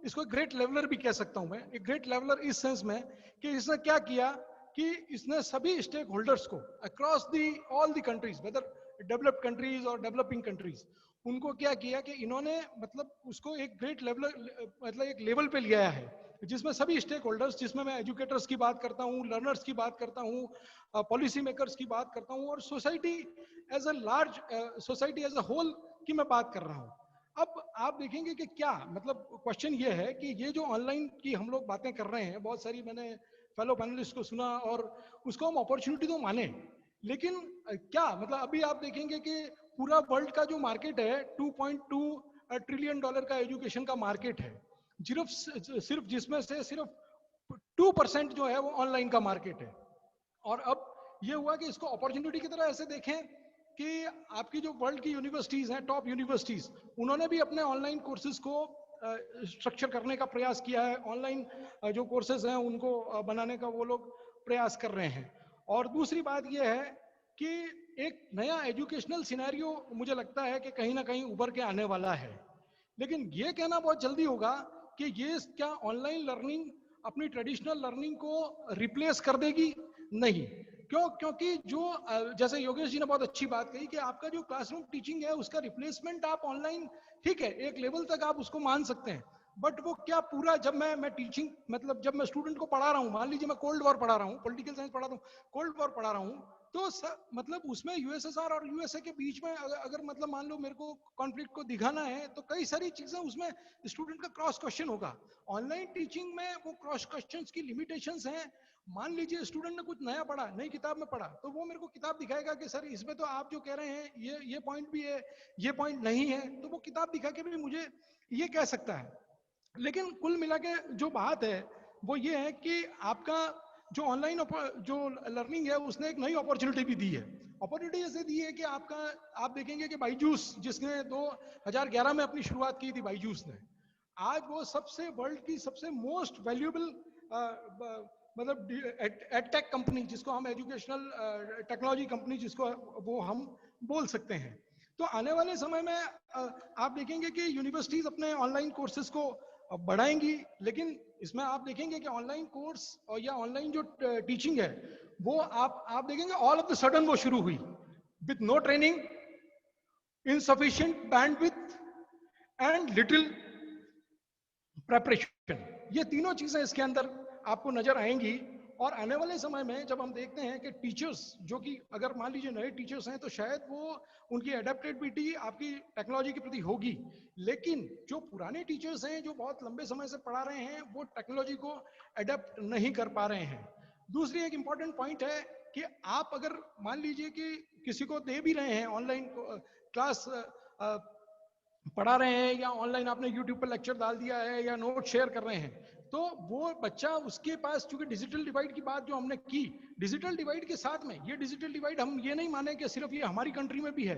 इसको ग्रेट लेवलर भी कह सकता हूँ मैं, एक ग्रेट लेवलर इस सेंस में कि इसने क्या किया कि इसने सभी स्टेक होल्डर्स को across all the countries, whether developed countries और डेवलपिंग कंट्रीज, उनको क्या किया कि इन्होंने उसको एक ग्रेट लेवल एक लेवल पे लिया है जिसमें सभी स्टेक होल्डर्स, जिसमें मैं एजुकेटर्स की बात करता हूँ, लर्नर्स की बात करता हूँ, पॉलिसी मेकर्स की बात करता हूँ और society as a large, society as a whole की मैं बात कर रहा हूँ। अब आप देखेंगे कि क्या क्वेश्चन ये है कि ये जो ऑनलाइन की हम लोग बातें कर रहे हैं, बहुत सारी मैंने फेलो पैनलिस्ट को सुना और उसको हम अपॉर्चुनिटी तो माने, लेकिन क्या अभी आप देखेंगे कि पूरा वर्ल्ड का जो मार्केट है 2.2 ट्रिलियन डॉलर का एजुकेशन का मार्केट है, सिर्फ जिसमें से सिर्फ 2% जो है वो ऑनलाइन का मार्केट है। और अब ये हुआ कि इसको अपॉर्चुनिटी की तरह ऐसे देखें कि आपकी जो वर्ल्ड की यूनिवर्सिटीज हैं, टॉप यूनिवर्सिटीज, उन्होंने भी अपने ऑनलाइन कोर्सेज को स्ट्रक्चर करने का प्रयास किया है, ऑनलाइन जो कोर्सेज हैं उनको बनाने का वो लोग प्रयास कर रहे हैं। और दूसरी बात यह है कि एक नया एजुकेशनल सिनेरियो मुझे लगता है कि कहीं ना कहीं उभर के आने वाला है, लेकिन ये कहना बहुत जल्दी होगा कि ये क्या ऑनलाइन लर्निंग अपनी ट्रेडिशनल लर्निंग को रिप्लेस कर देगी? नहीं। क्योंकि जो जैसे योगेश जी ने बहुत अच्छी बात कही कि आपका जो क्लासरूम टीचिंग है उसका रिप्लेसमेंट आप ऑनलाइन, ठीक है, एक लेवल तक आप उसको मान सकते हैं, बट वो क्या पूरा, जब मैं टीचिंग जब मैं स्टूडेंट को पढ़ा रहा हूँ, मान लीजिए मैं कोल्ड वॉर पढ़ा रहा हूँ, पॉलिटिकल साइंस पढ़ा रहा हूँ, कोल्ड वॉर पढ़ा रहा हूँ, तो उसमें यूएसएसआर और यूएसए के बीच में अगर मान लो मेरे को कॉन्फ्लिक्ट को दिखाना है तो कई सारी चीजें उसमें स्टूडेंट का क्रॉस क्वेश्चन होगा। ऑनलाइन टीचिंग में वो क्रॉस क्वेश्चंस की लिमिटेशंस हैं। मान लीजिए स्टूडेंट ने कुछ नया पढ़ा, नई किताब में पढ़ा, तो वो मेरे को किताब दिखाएगा कि सर इसमें तो आप जो कह रहे हैं ये पॉइंट भी है, ये पॉइंट नहीं है, तो वो किताब दिखा के भी मुझे ये कह सकता है। लेकिन कुल मिला के जो बात है वो ये है कि आपका जो ऑनलाइन जो लर्निंग है उसने एक नई अपॉर्चुनिटी भी दी है। अपॉर्चुनिटी ऐसे दी है कि आपका आप देखेंगे कि बाईजूस जिसने 2011 में अपनी शुरुआत की थी, बाईजूस ने, आज वो सबसे वर्ल्ड की सबसे मोस्ट वैल्यूएबल मतलब एडटेक कंपनी, जिसको हम एजुकेशनल टेक्नोलॉजी कंपनी जिसको वो हम बोल सकते हैं। तो आने वाले समय में आप देखेंगे कि यूनिवर्सिटीज अपने ऑनलाइन कोर्सेज को बढ़ाएंगी, लेकिन इसमें आप देखेंगे कि ऑनलाइन कोर्स और या ऑनलाइन जो टीचिंग है वो आप देखेंगे ऑल ऑफ द सडन वो शुरू हुई with no training, insufficient bandwidth and little preparation. ये तीनों चीजें इसके अंदर आपको नजर आएंगी। और आने वाले समय में जब हम देखते हैं कि टीचर्स जो कि अगर मान लीजिए नए टीचर्स हैं तो शायद वो उनकी एडेप्टेबिलिटी आपकी टेक्नोलॉजी के प्रति होगी, लेकिन जो पुराने टीचर्स हैं जो बहुत लंबे समय से पढ़ा रहे हैं वो टेक्नोलॉजी को एडेप्ट नहीं कर पा रहे हैं। दूसरी एक इंपॉर्टेंट पॉइंट है कि आप अगर मान लीजिए कि किसी को दे भी रहे हैं ऑनलाइन क्लास पढ़ा रहे हैं या ऑनलाइन आपने यूट्यूब पर लेक्चर डाल दिया है या नोट शेयर कर रहे हैं, तो वो बच्चा उसके पास, चूंकि डिजिटल डिवाइड की बात जो हमने की, डिजिटल डिवाइड के साथ में ये डिजिटल डिवाइड हम ये नहीं माने कि सिर्फ ये हमारी कंट्री में भी है,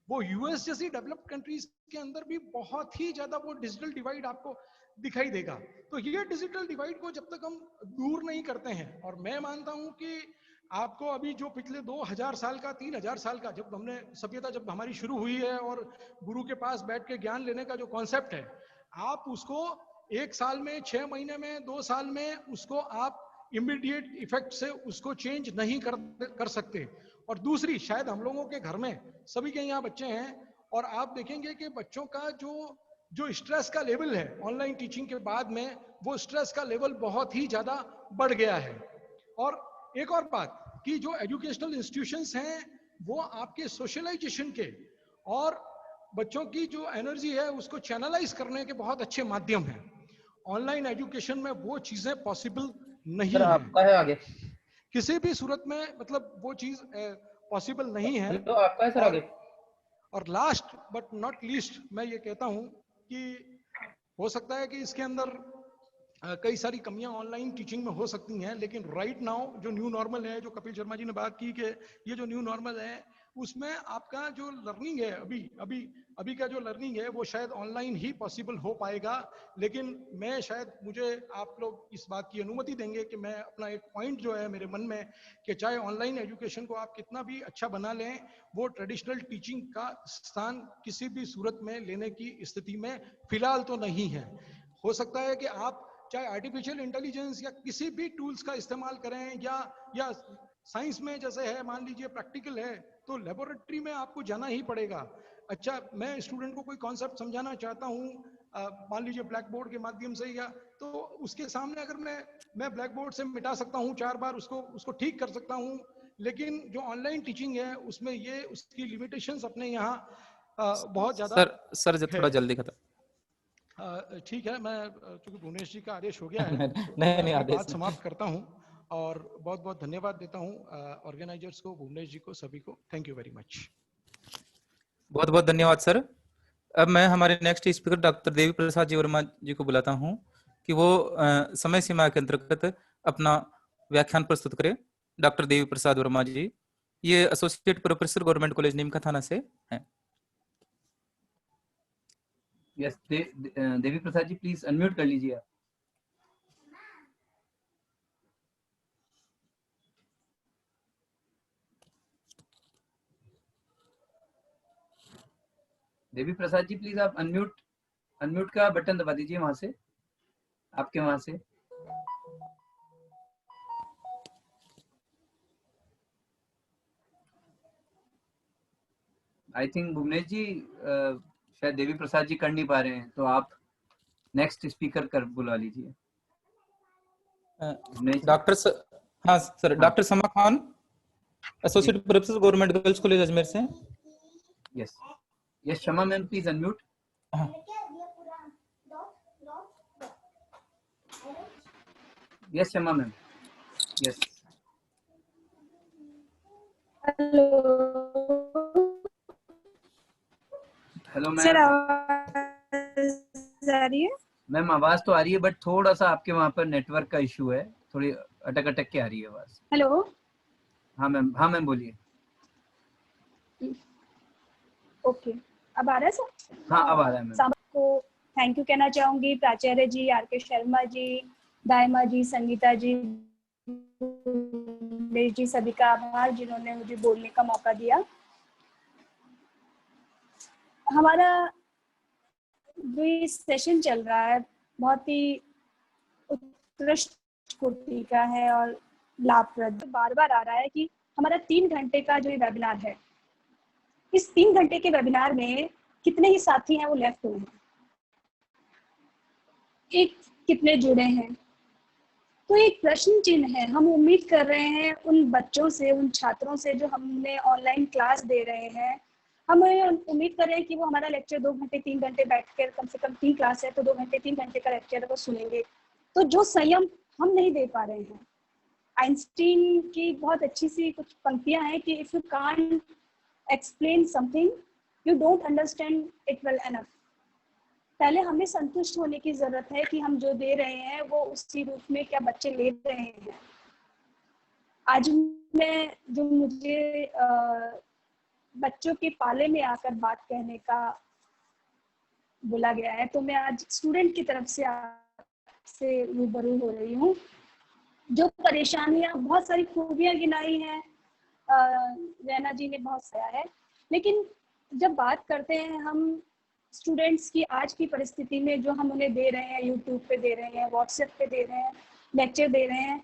वो यूएस जैसी डेवलप्ड कंट्रीज के अंदर भी बहुत ही ज्यादा वो डिजिटल डिवाइड आपको दिखाई देगा। तो ये डिजिटल डिवाइड को जब तक हम दूर नहीं करते हैं, और मैं मानता हूं कि आपको अभी जो पिछले 2000 साल का 3000 साल का जब हमने सभ्यता जब हमारी शुरू हुई है और गुरु के पास बैठ के ज्ञान लेने का जो कॉन्सेप्ट है, आप उसको 1 साल में, 6 महीने में, 2 साल में उसको आप इमीडिएट इफेक्ट से उसको चेंज नहीं कर सकते। और दूसरी, शायद हम लोगों के घर में सभी के यहाँ बच्चे हैं और आप देखेंगे कि बच्चों का जो स्ट्रेस का लेवल है ऑनलाइन टीचिंग के बाद में, वो स्ट्रेस का लेवल बहुत ही ज्यादा बढ़ गया है। और एक और बात कि जो एजुकेशनल इंस्टीट्यूशंस हैं वो आपके सोशलाइजेशन के और बच्चों की जो एनर्जी है उसको चैनलाइज करने के बहुत अच्छे माध्यम हैं। ऑनलाइन एजुकेशन में वो चीजें पॉसिबल नहीं है, आपका है आगे किसी भी सूरत में, मतलब वो चीज पॉसिबल नहीं है। तो आपका है सर आगे। और लास्ट बट नॉट लीस्ट मैं ये कहता हूं कि हो सकता है कि इसके अंदर कई सारी कमियां ऑनलाइन टीचिंग में हो सकती हैं, लेकिन राइट नाउ जो न्यू नॉर्मल है, जो कपिल शर्मा जी ने बात की कि ये जो न्यू नॉर्मल है उसमें आपका जो लर्निंग है अभी का जो लर्निंग है वो शायद ऑनलाइन ही पॉसिबल हो पाएगा। लेकिन मैं शायद, मुझे आप लोग इस बात की अनुमति देंगे कि मैं अपना एक पॉइंट जो है मेरे मन में कि चाहे ऑनलाइन एजुकेशन को आप कितना भी अच्छा बना लें, वो ट्रेडिशनल टीचिंग का स्थान किसी भी सूरत में लेने की स्थिति में फिलहाल तो नहीं है। हो सकता है कि आप चाहे आर्टिफिशियल इंटेलिजेंस या किसी भी टूल्स का इस्तेमाल करें या साइंस में जैसे है, मान लीजिए प्रैक्टिकल है तो लेबोरेटरी में आपको जाना ही पड़ेगा। अच्छा, मैं स्टूडेंट को कोई कॉन्सेप्ट समझाना चाहता हूँ, मान लीजिए ब्लैक बोर्ड के माध्यम से, या तो उसके सामने अगर मैं ब्लैक बोर्ड से मिटा सकता हूँ 4 बार, उसको ठीक कर सकता हूँ, लेकिन जो ऑनलाइन टीचिंग है उसमें ये उसकी लिमिटेशंस अपने यहाँ बहुत ज्यादा सर थोड़ा जल्दी खत्म। ठीक है, मैं चूंकि भुवनेश जी का आदेश हो गया है नहीं आदेश बात समाप्त करता हूं और बहुत बहुत धन्यवाद देता हूं ऑर्गेनाइजर्स को, भुवनेश जी को, सभी को। Thank you very much. बहुत बहुत धन्यवाद सर। अब मैं हमारे next speaker doctor Devi Prasad जी वर्मा जी को बुलाता हूं कि वो समय सीमा के अंतर्गत अपना व्याख्यान प्रस्तुत करें। डॉक्टर देवी प्रसाद वर्मा जी, ये associate professor government college Neemka Thana से हैं। Yes, Devi Prasad ji please unmute कर लीजिए आप। देवी प्रसाद जी प्लीज आप अनम्यूट का बटन दबा दीजिए वहां से, आपके वहां से। आई थिंक भुवनेश जी शायद देवी प्रसाद जी कर नहीं पा रहे हैं, तो आप नेक्स्ट स्पीकर कर बुला लीजिए। डॉक्टर हाँ sir, doctor Sama Khan, associate professor government girls college Ajmer से। Yes yes, Shama ma'am please unmute. Yes Shama ma'am, yes. Hello ma'am. Sir आ रही है? मैम आवाज तो आ रही है, बट थोड़ा सा आपके वहाँ पर नेटवर्क का इशू है, थोड़ी अटक अटक के आ रही है आवाज। हेलो। हाँ मैम बोलिए। ओके, अब आ रहा है सर? हाँ अब आ रहा है मैम। सबको थैंक यू कहना चाहूंगी, प्राचार्य जी, आर.के. शर्मा जी, दाइमा जी, संगीता जी, जी, सभी का आभार जिन्होंने मुझे बोलने का मौका दिया। हमारा जो ये सेशन चल रहा है बहुत ही उत्कृष्ट कोटि का है और लाभप्रद। बार बार आ रहा है कि हमारा 3 घंटे का जो ये वेबिनार है, इस 3 घंटे के वेबिनार में कितने ही साथी हैं वो लेफ्ट हुए हैं, एक कितने जुड़े हैं। तो एक प्रश्न चिन्ह है। हम उम्मीद कर रहे हैं उन बच्चों से, उन छात्रों से जो हमने ऑनलाइन क्लास दे रहे हैं, हम उम्मीद कर रहे हैं कि वो हमारा लेक्चर 2 घंटे 3 घंटे बैठकर, कम से कम 3 क्लास है तो 2 घंटे 3 घंटे का लेक्चर वो सुनेंगे। तो जो संयम हम नहीं दे पा रहे हैं, आइंस्टीन की बहुत अच्छी सी कुछ पंक्तियां हैं कि if you can't explain something you don't understand it well enough. पहले हमें संतुष्ट होने की जरूरत है कि हम जो दे रहे हैं वो उसी रूप में क्या बच्चे ले रहे हैं। आज मैं जो मुझे बच्चों के पाले में आकर बात कहने का बोला गया है, तो मैं आज स्टूडेंट की तरफ से आपसे रूबरू हो रही हूँ। जो परेशानियां, बहुत सारी खूबियां गिनाई हैं, रैना जी ने बहुत सया है, लेकिन जब बात करते हैं हम स्टूडेंट्स की आज की परिस्थिति में, जो हम उन्हें दे रहे हैं, यूट्यूब पे दे रहे हैं, व्हाट्सएप पे दे रहे हैं, लेक्चर दे रहे हैं,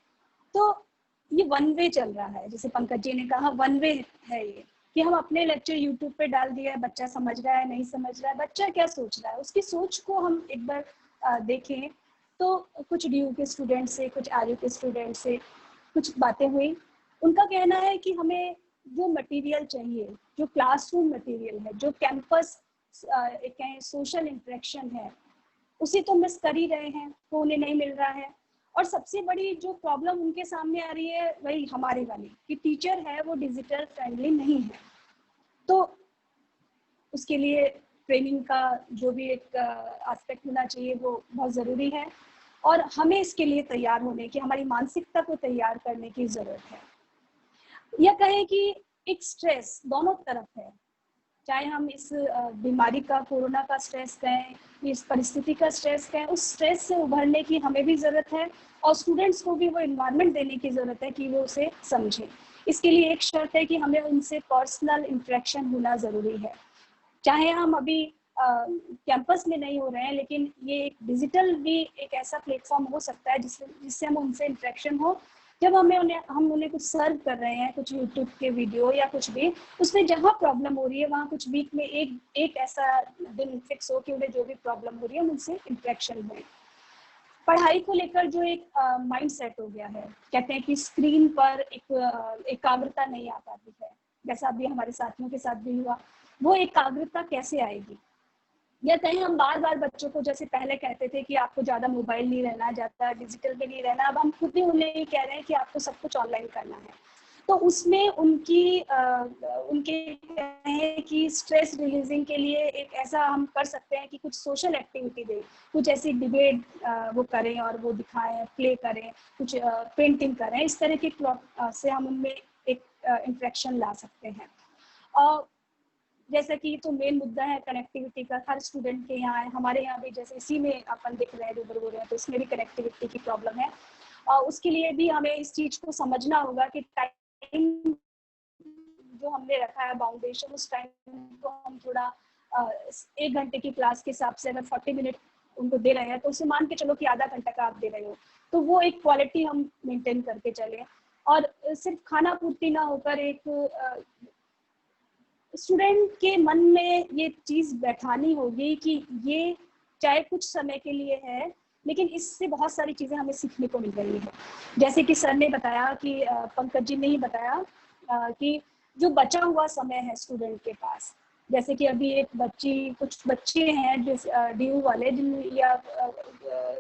तो ये वन वे चल रहा है। जैसे पंकज जी ने कहा, वन वे है ये कि हम अपने लेक्चर यूट्यूब पे डाल दिया है, बच्चा समझ रहा है नहीं समझ रहा है, बच्चा क्या सोच रहा है, उसकी सोच को हम एक बार देखें। तो कुछ DU के स्टूडेंट से, कुछ RU के स्टूडेंट से कुछ बातें हुई। उनका कहना है कि हमें जो मटेरियल चाहिए, जो क्लासरूम मटेरियल है, जो कैंपस सोशल इंटरेक्शन है, उसे तो मिस कर ही रहे हैं, तो उन्हें नहीं मिल रहा है। और सबसे बड़ी जो प्रॉब्लम उनके सामने आ रही है वही हमारे वाली, कि टीचर है वो डिजिटल फ्रेंडली नहीं है। तो उसके लिए ट्रेनिंग का जो भी एक एस्पेक्ट होना चाहिए वो बहुत ज़रूरी है, और हमें इसके लिए तैयार होने की, हमारी मानसिकता को तैयार करने की ज़रूरत है। यह कहें कि एक स्ट्रेस दोनों तरफ है, चाहे हम इस बीमारी का, कोरोना का स्ट्रेस कहें, इस परिस्थिति का स्ट्रेस कहें, उस स्ट्रेस से उभरने की हमें भी ज़रूरत है, और स्टूडेंट्स को भी वो इन्वायरमेंट देने की ज़रूरत है कि वो उसे समझें। इसके लिए एक शर्त है कि हमें उनसे पर्सनल इंटरेक्शन होना ज़रूरी है। चाहे हम अभी कैंपस में नहीं हो रहे हैं, लेकिन ये एक डिजिटल भी एक ऐसा प्लेटफॉर्म हो सकता है जिससे हम उनसे इंटरेक्शन हो। जब हम उन्हें कुछ सर्व कर रहे हैं, कुछ यूट्यूब के वीडियो या कुछ भी, उसमें जहाँ प्रॉब्लम हो रही है वहाँ कुछ वीक में एक ऐसा दिन फिक्स हो कि उन्हें जो भी प्रॉब्लम हो रही है उनसे इंटरेक्शन हो। पढ़ाई को लेकर जो एक माइंड सेट हो गया है, कहते हैं कि स्क्रीन पर एक एकाग्रता नहीं आ पाती है, जैसा अभी हमारे साथियों के साथ भी हुआ। वो एकाग्रता कैसे आएगी? या कहीं हम बार बार बच्चों को, जैसे पहले कहते थे कि आपको ज़्यादा मोबाइल नहीं रहना, ज़्यादा डिजिटल भी नहीं रहना, अब हम खुद ही उन्हें ये कह रहे हैं कि आपको सब कुछ ऑनलाइन करना है। तो उसमें उनके कहें कि स्ट्रेस रिलीजिंग के लिए एक ऐसा हम कर सकते हैं कि कुछ सोशल एक्टिविटी दें, कुछ ऐसी डिबेट वो करें और वो दिखाएं, प्ले करें, कुछ पेंटिंग करें, इस तरह के से हम उनमें एक इंटरेक्शन ला सकते हैं। और जैसा कि तो मेन मुद्दा है कनेक्टिविटी का, हर स्टूडेंट के यहाँ है, हमारे यहाँ भी जैसे इसी में अपन दिख रहे हैं, रूबरू हो रहे हैं, तो इसमें भी कनेक्टिविटी की प्रॉब्लम है। और उसके लिए भी हमें इस चीज़ को समझना होगा कि टाइम जो हमने रखा है बाउंडेशन, उस टाइम को हम थोड़ा 1 घंटे की क्लास के हिसाब से अगर 40 मिनट उनको दे रहे हैं, तो उसे मान के चलो कि आधा घंटा का आप दे रहे हो, तो वो एक क्वालिटी हम मेंटेन करके चलें। और सिर्फ खाना पूर्ति ना होकर एक स्टूडेंट के मन में ये चीज़ बैठानी होगी कि ये चाहे कुछ समय के लिए है, लेकिन इससे बहुत सारी चीज़ें हमें सीखने को मिल रही है। जैसे कि सर ने बताया कि पंकज जी ने ही बताया कि जो बचा हुआ समय है स्टूडेंट के पास, जैसे कि अभी कुछ बच्चे हैं जो DU वाले, या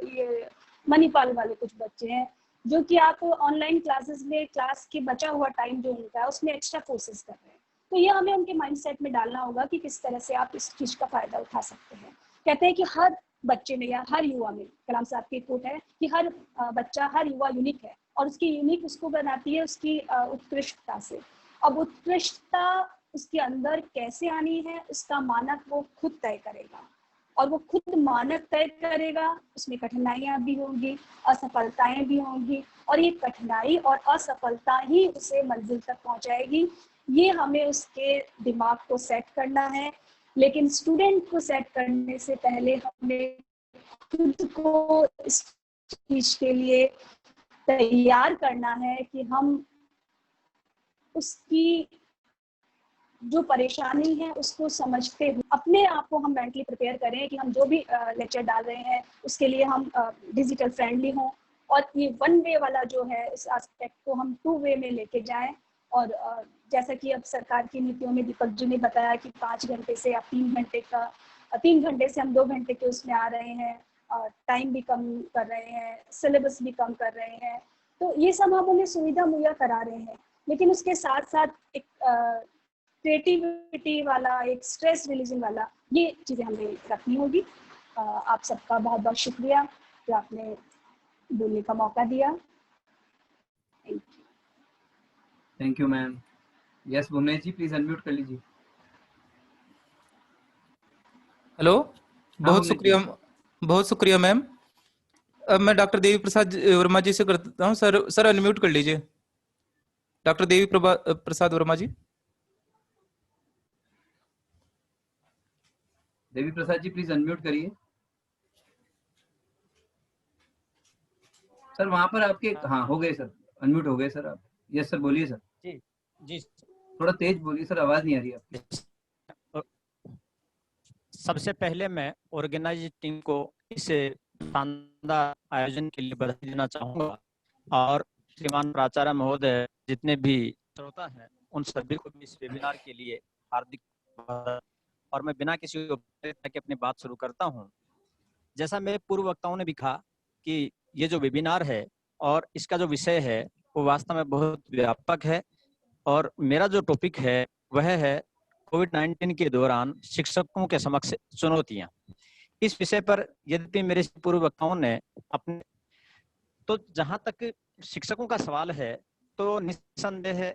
ये मणिपाल वाले कुछ बच्चे हैं, जो कि आप ऑनलाइन क्लासेस में क्लास के बचा हुआ टाइम जो उनका है उसमें एक्स्ट्रा कोर्सेज कर रहे हैं। तो ये हमें उनके माइंडसेट में डालना होगा कि किस तरह से आप इस चीज़ का फ़ायदा उठा सकते हैं। कहते हैं कि हर बच्चे में या हर युवा में, कलाम साहब की कोट है कि हर बच्चा, हर युवा यूनिक है और उसकी यूनिक उसको बनाती है उसकी उत्कृष्टता से। अब उत्कृष्टता उसके अंदर कैसे आनी है, उसका मानक वो खुद तय करेगा और वो खुद मानक तय करेगा। उसमें कठिनाइयां भी होंगी, असफलताएं भी होंगी और ये कठिनाई और असफलता ही उसे मंजिल तक पहुंचाएगी। ये हमें उसके दिमाग को सेट करना है, लेकिन स्टूडेंट को सेट करने से पहले हमें खुद को इस चीज के लिए तैयार करना है कि हम उसकी जो परेशानी है उसको समझते हुए अपने आप को हम मेंटली प्रिपेयर करें कि हम जो भी लेक्चर डाल रहे हैं उसके लिए हम डिजिटल फ्रेंडली हों और ये वन वे वाला जो है इस एस्पेक्ट को हम 2 वे में लेके जाएं। और जैसा कि अब सरकार की नीतियों में दीपक जी ने बताया कि 5 घंटे से आप 3 घंटे से हम 2 घंटे के उसमें आ रहे हैं, टाइम भी कम कर रहे हैं, सिलेबस भी कम कर रहे हैं, तो ये सब हम उन्हें सुविधा मुहैया करा रहे हैं। लेकिन उसके साथ साथ एक क्रिएटिविटी वाला, एक स्ट्रेस रिलीजिंग वाला, ये चीज़ें हमें रखनी होगी। आप सबका बहुत बहुत शुक्रिया कि आपने बोलने का मौका दिया। Thank you ma'am. Yes Bhuvnesh ji, please unmute कर लीजिए। हेलो, बहुत शुक्रिया मैम। अब मैं डॉक्टर देवी प्रसाद वर्मा जी से करता हूँ। सर अनम्यूट कर लीजिए। Doctor Devi Prasad Verma ji. Devi Prasad ji please unmute करिए। सर वहां पर आपके, हाँ हो गए सर, अनम्यूट हो गए सर आप। यस सर, बोलिए सर। जी जी, थोड़ा तेज बोलिए सर, आवाज नहीं आ रही आपकी। सबसे पहले मैं ऑर्गेनाइज टीम को इस शानदार आयोजन के लिए बधाई देना चाहूँगा और श्रीमान प्राचार्य महोदय, जितने भी श्रोता हैं, उन सभी को भी इस वेबिनार के लिए हार्दिक बधाई। और मैं बिना किसी उपचारिकता के अपनी बात शुरू करता हूँ। जैसा मेरे पूर्व वक्ताओं ने भी कहा कि ये जो वेबिनार है और इसका जो विषय है वो वास्तव में बहुत व्यापक है और मेरा जो टॉपिक है वह है कोविड-19 के दौरान शिक्षकों के समक्ष चुनौतियां। इस विषय पर यद्यपि मेरे पूर्व वक्ताओं ने अपने, तो जहां तक शिक्षकों का सवाल है तो निस्संदेह है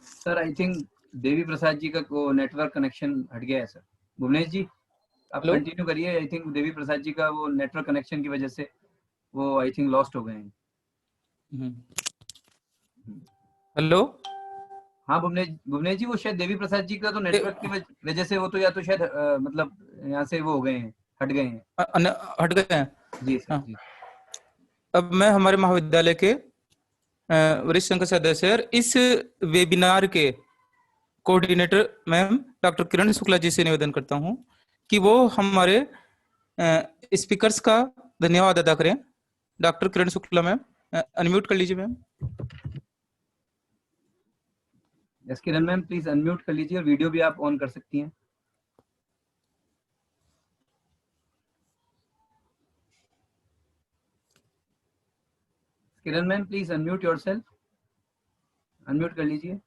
सर आई थिंक देवी प्रसाद जी का नेटवर्क कनेक्शन हट गया है सर। भुवनेश जी आप कंटिन्यू करिए। आई थिंक देवी प्रसाद जी का वो नेटवर्क कनेक्शन की वजह से वो आई थिंक लॉस्ट हो गए हैं। हेलो, हाँ भुवनेश जी, वो शायद देवी प्रसाद जी का तो नेटवर्क की वजह से वो तो या तो शायद मतलब यहाँ से वो हो गए हैं, हट गए हैं। जी सर। जी। अब मैं हमारे महाविद्यालय के वरिष्ठ संघ सदस्य और इस वेबिनार के coordinator ma'am doctor Kiran Shukla जी से निवेदन करता हूं कि वो हमारे स्पीकर्स का धन्यवाद अदा करें। Doctor Kiran Shukla ma'am, unmute कर लीजिए ma'am. Yes Kiran ma'am, please unmute कर लीजिए और वीडियो भी आप ऑन कर सकती हैं। Kiran ma'am please unmute yourself, unmute कर लीजिए।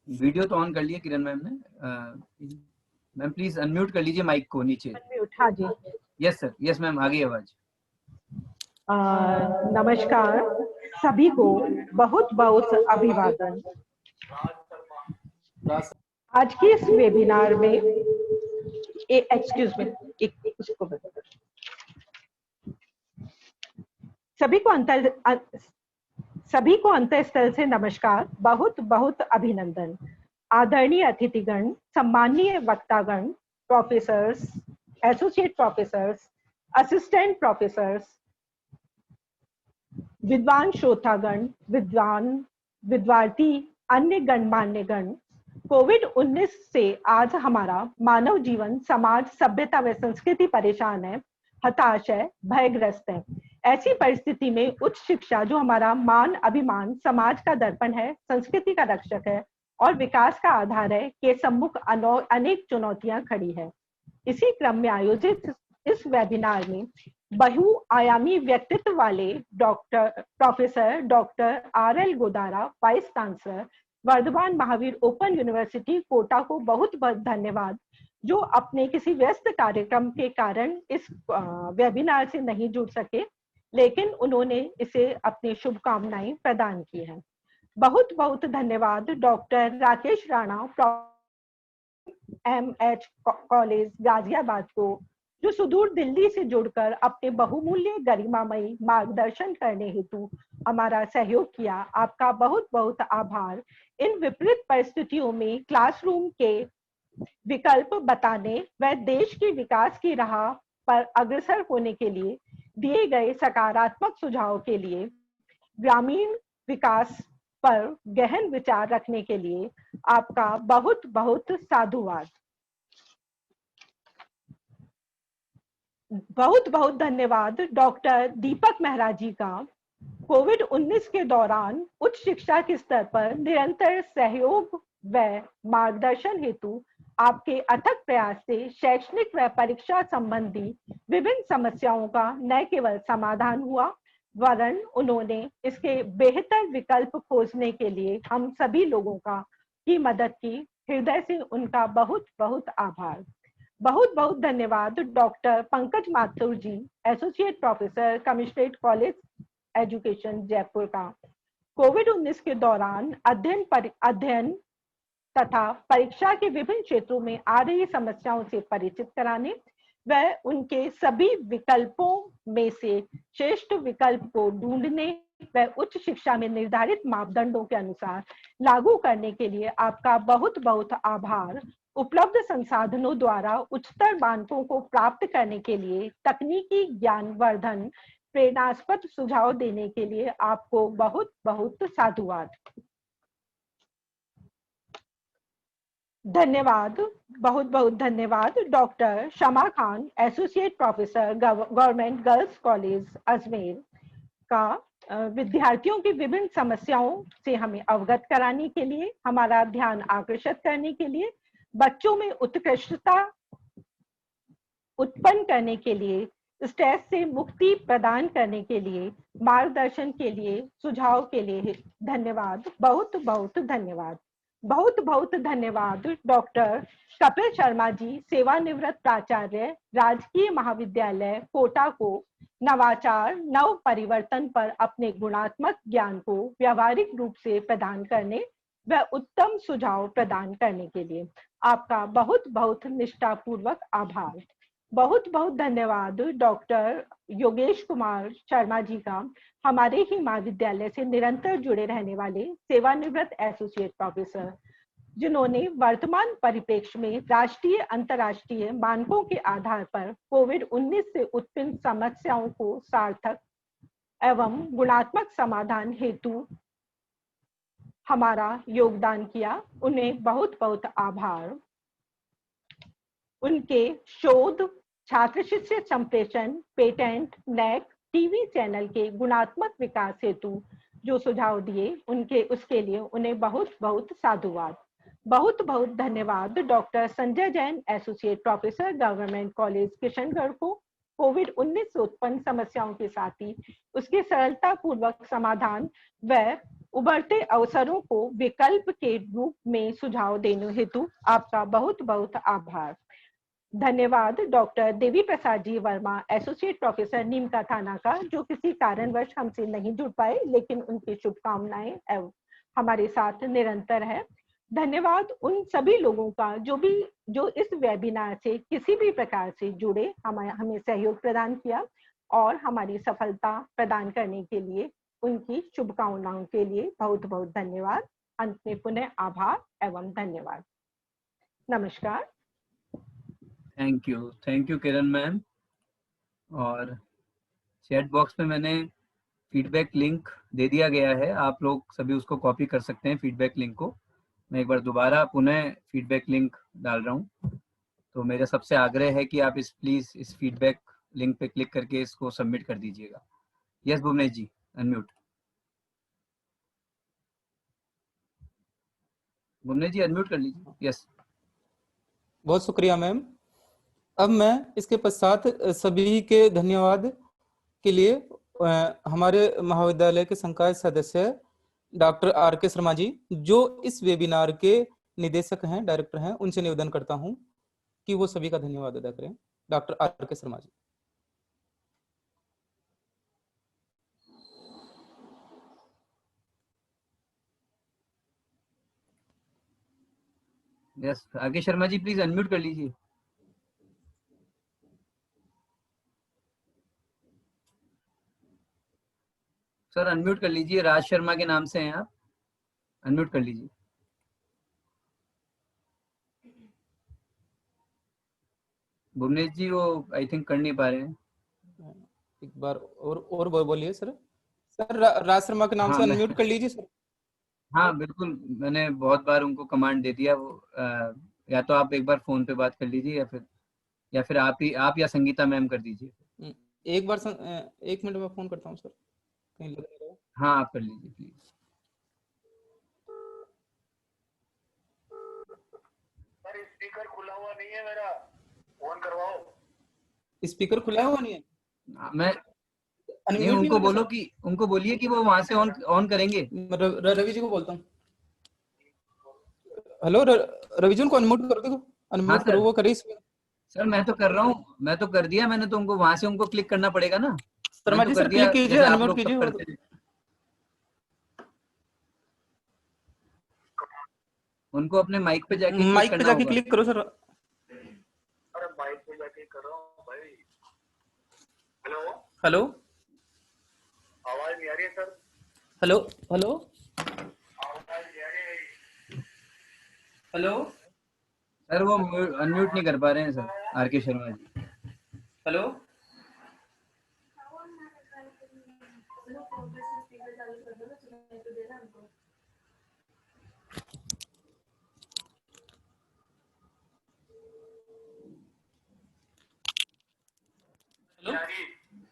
वीडियो तो ऑन कर लिए किरण मैम ने। मैम प्लीज अनम्यूट कर लीजिए माइक को नीचे। हाँ जी। यस सर, यस मैम, आ गई आवाज। नमस्कार सभी को, बहुत बहुत अभिवादन। आज के इस वेबिनार में एक्सक्यूज मी, उसको सभी को अंतःस्थल से नमस्कार, बहुत बहुत अभिनंदन। आदरणीय अतिथिगण, सम्मानीय वक्तागण, professors, associate professors, assistant professors, विद्वान श्रोतागण, विद्यार्थी, अन्य गणमान्य गण, कोविड-19 से आज हमारा मानव जीवन, समाज, सभ्यता व संस्कृति परेशान है, हताश है, भयग्रस्त है। ऐसी परिस्थिति में उच्च शिक्षा, जो हमारा मान, अभिमान, समाज का दर्पण है, संस्कृति का रक्षक है और विकास का आधार है, के सम्मुख अनेक चुनौतियां खड़ी है। इसी क्रम में आयोजित इस वेबिनार में बहुआयामी व्यक्तित्व वाले professor doctor RL Godara, vice chancellor Vardhman Mahaveer open university Kota को बहुत बहुत धन्यवाद, जो अपने किसी व्यस्त कार्यक्रम के कारण इस वेबिनार से नहीं जुड़ सके, लेकिन उन्होंने इसे अपनी शुभकामनाएं प्रदान की हैं। बहुत बहुत धन्यवाद doctor Rakesh Rana, MH college Ghaziabad को, जो सुदूर दिल्ली से जुड़कर अपने बहुमूल्य गरिमामयी मार्गदर्शन करने हेतु हमारा सहयोग किया। आपका बहुत बहुत आभार। इन विपरीत परिस्थितियों में क्लासरूम के विकल्प बताने व देश के विकास की राह पर अग्रसर होने के लिए दिए गए सकारात्मक सुझाव के लिए, ग्रामीण विकास पर गहन विचार रखने के लिए आपका बहुत बहुत साधुवाद। बहुत बहुत धन्यवाद डॉक्टर दीपक मेहरा जी का, कोविड-19 के दौरान उच्च शिक्षा के स्तर पर निरंतर सहयोग व मार्गदर्शन हेतु आपके अथक प्रयास से शैक्षणिक व परीक्षा संबंधी विभिन्न समस्याओं का न केवल समाधान हुआ, वरन उन्होंने इसके बेहतर विकल्प खोजने के लिए हम सभी लोगों की मदद की। हृदय से उनका बहुत बहुत आभार। बहुत बहुत धन्यवाद doctor Pankaj Mathur ji, associate professor, commissionerate college education Jaipur का, कोविड-19 के दौरान अध्ययन तथा परीक्षा के विभिन्न क्षेत्रों में आ रही समस्याओं से परिचित कराने व उनके सभी विकल्पों में से श्रेष्ठ विकल्प को ढूंढने व उच्च शिक्षा में निर्धारित मापदंडों के अनुसार लागू करने के लिए आपका बहुत बहुत आभार। उपलब्ध संसाधनों द्वारा उच्चतर मानकों को प्राप्त करने के लिए तकनीकी ज्ञानवर्धन प्रेरणास्पद सुझाव देने के लिए आपको बहुत बहुत साधुवाद। धन्यवाद, बहुत बहुत धन्यवाद doctor Shama Khan, associate professor, government girls college Ajmer का, विद्यार्थियों की विभिन्न समस्याओं से हमें अवगत कराने के लिए, हमारा ध्यान आकर्षित करने के लिए, बच्चों में उत्कृष्टता उत्पन्न करने के लिए, स्ट्रेस से मुक्ति प्रदान करने के लिए, मार्गदर्शन के लिए, सुझाव के लिए धन्यवाद, बहुत बहुत धन्यवाद। बहुत बहुत धन्यवाद डॉक्टर कपिल शर्मा जी, सेवानिवृत्त प्राचार्य, राजकीय महाविद्यालय कोटा को नवाचार नव परिवर्तन पर अपने गुणात्मक ज्ञान को व्यावहारिक रूप से प्रदान करने व उत्तम सुझाव प्रदान करने के लिए आपका बहुत बहुत निष्ठापूर्वक आभार। बहुत बहुत धन्यवाद डॉक्टर योगेश कुमार शर्मा जी का, हमारे ही महाविद्यालय से निरंतर जुड़े रहने वाले सेवानिवृत्त एसोसिएट प्रोफेसर, जिन्होंने वर्तमान परिप्रेक्ष्य में राष्ट्रीय अंतर्राष्ट्रीय मानकों के आधार पर कोविड-19 से उत्पन्न समस्याओं को सार्थक एवं गुणात्मक समाधान हेतु हमारा योगदान किया। उन्हें बहुत बहुत आभार। उनके शोध, छात्र शिष्य संप्रेषण, पेटेंट, नेक, टीवी चैनल के गुणात्मक विकास हेतु जो सुझाव दिए उसके लिए उन्हें बहुत बहुत साधुवाद। बहुत बहुत धन्यवाद doctor Sanjay Jain, associate professor, government college Kishangarh को कोविड-19 से उत्पन्न समस्याओं के साथ ही उसके सरलता पूर्वक समाधान व उभरते अवसरों को विकल्प के रूप में सुझाव देने हेतु आपका बहुत बहुत आभार। धन्यवाद डॉक्टर देवी प्रसाद जी वर्मा, एसोसिएट प्रोफेसर नीमका थाना का, जो किसी कारणवश हमसे नहीं जुड़ पाए, लेकिन उनकी शुभकामनाएं हमारे साथ निरंतर है। धन्यवाद उन सभी लोगों का जो इस वेबिनार से किसी भी प्रकार से जुड़े, हमें सहयोग प्रदान किया और हमारी सफलता प्रदान करने के लिए उनकी शुभकामनाओं के लिए बहुत बहुत धन्यवाद। अंत में पुनः आभार एवं धन्यवाद। नमस्कार। Thank you Kiran ma'am. और चैट बॉक्स में मैंने फीडबैक लिंक दे दिया गया है, आप लोग सभी उसको कॉपी कर सकते हैं फीडबैक लिंक को। मैं एक बार दोबारा पुनः फीडबैक लिंक डाल रहा हूँ, तो मेरा सबसे आग्रह है कि आप प्लीज इस फीडबैक लिंक पे क्लिक करके इसको सबमिट कर दीजिएगा। Yes Bhuvnesh ji, unmute. Bhuvanesh ji unmute कर लीजिए। यस, बहुत शुक्रिया मैम। अब मैं इसके पश्चात सभी के धन्यवाद के लिए हमारे महाविद्यालय के संकाय सदस्य डॉक्टर आर के शर्मा जी, जो इस वेबिनार के निदेशक हैं, डायरेक्टर हैं, उनसे निवेदन करता हूं कि वो सभी का धन्यवाद अदा करें। Doctor R K Sharma ji. Yes, are K Sharma ji please unmute कर लीजिए। सर अनम्यूट कर लीजिए, राज शर्मा के नाम से हैं आप, अनम्यूट कर लीजिए। भुवनेश जी वो आई थिंक कर नहीं पा रहे हैं। एक बार और बोलिए सर। सर राज शर्मा के नाम हाँ, से अनम्यूट कर लीजिए सर। हाँ बिल्कुल, मैंने बहुत बार उनको कमांड दे दिया। वो या तो आप एक बार फोन पे बात कर लीजिए, या फिर आप या संगीता मैम कर दीजिए। एक बार एक मिनट में फोन करता हूँ सर, कहीं लग नहीं रहा। हाँ आप कर लीजिए प्लीज। सर स्पीकर खुला हुआ नहीं है मेरा, ऑन करवाओ। स्पीकर खुला हुआ नहीं है? मैं नहीं, उनको बोलिए कि वो वहां से ऑन करेंगे। रवि जी को बोलता हूँ। हेलो रवि जी, उनको अनम्यूट कर दो, अनम्यूट करो, वो करे इसमें। सर मैं तो कर रहा हूँ, मैं तो कर दिया मैंने, तो उनको वहां से उनको क्लिक करना पड़ेगा ना। शर्मा जी सर क्लिक कीजिए, अनम्यूट कीजिए। उनको अपने माइक पे जाके क्लिक करो सर। अरे माइक पे जाके कर रहा हूँ भाई। हेलो हेलो, आवाज नहीं आ रही है सर। हेलो हेलो आवाज नहीं आ रही है। हेलो सर, वो अनम्यूट नहीं कर पा रहे हैं sir, are K Sharma ji. Hello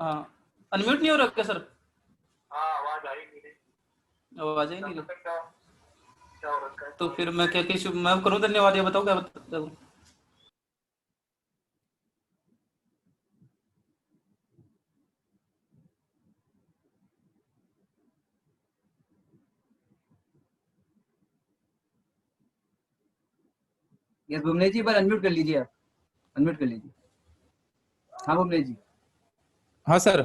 हाँ, अनम्यूट नहीं हो रहा क्या सर? हाँ आवाज आई नहीं, आवाज ही नहीं रही। तो फिर मैं क्या मैं करूँ धन्यवाद, या बताओ क्या बताऊँ? यस भुवनेश जी, पर अनम्यूट कर लीजिए, आप अनम्यूट कर लीजिए। हाँ भुवनेश जी। हाँ सर,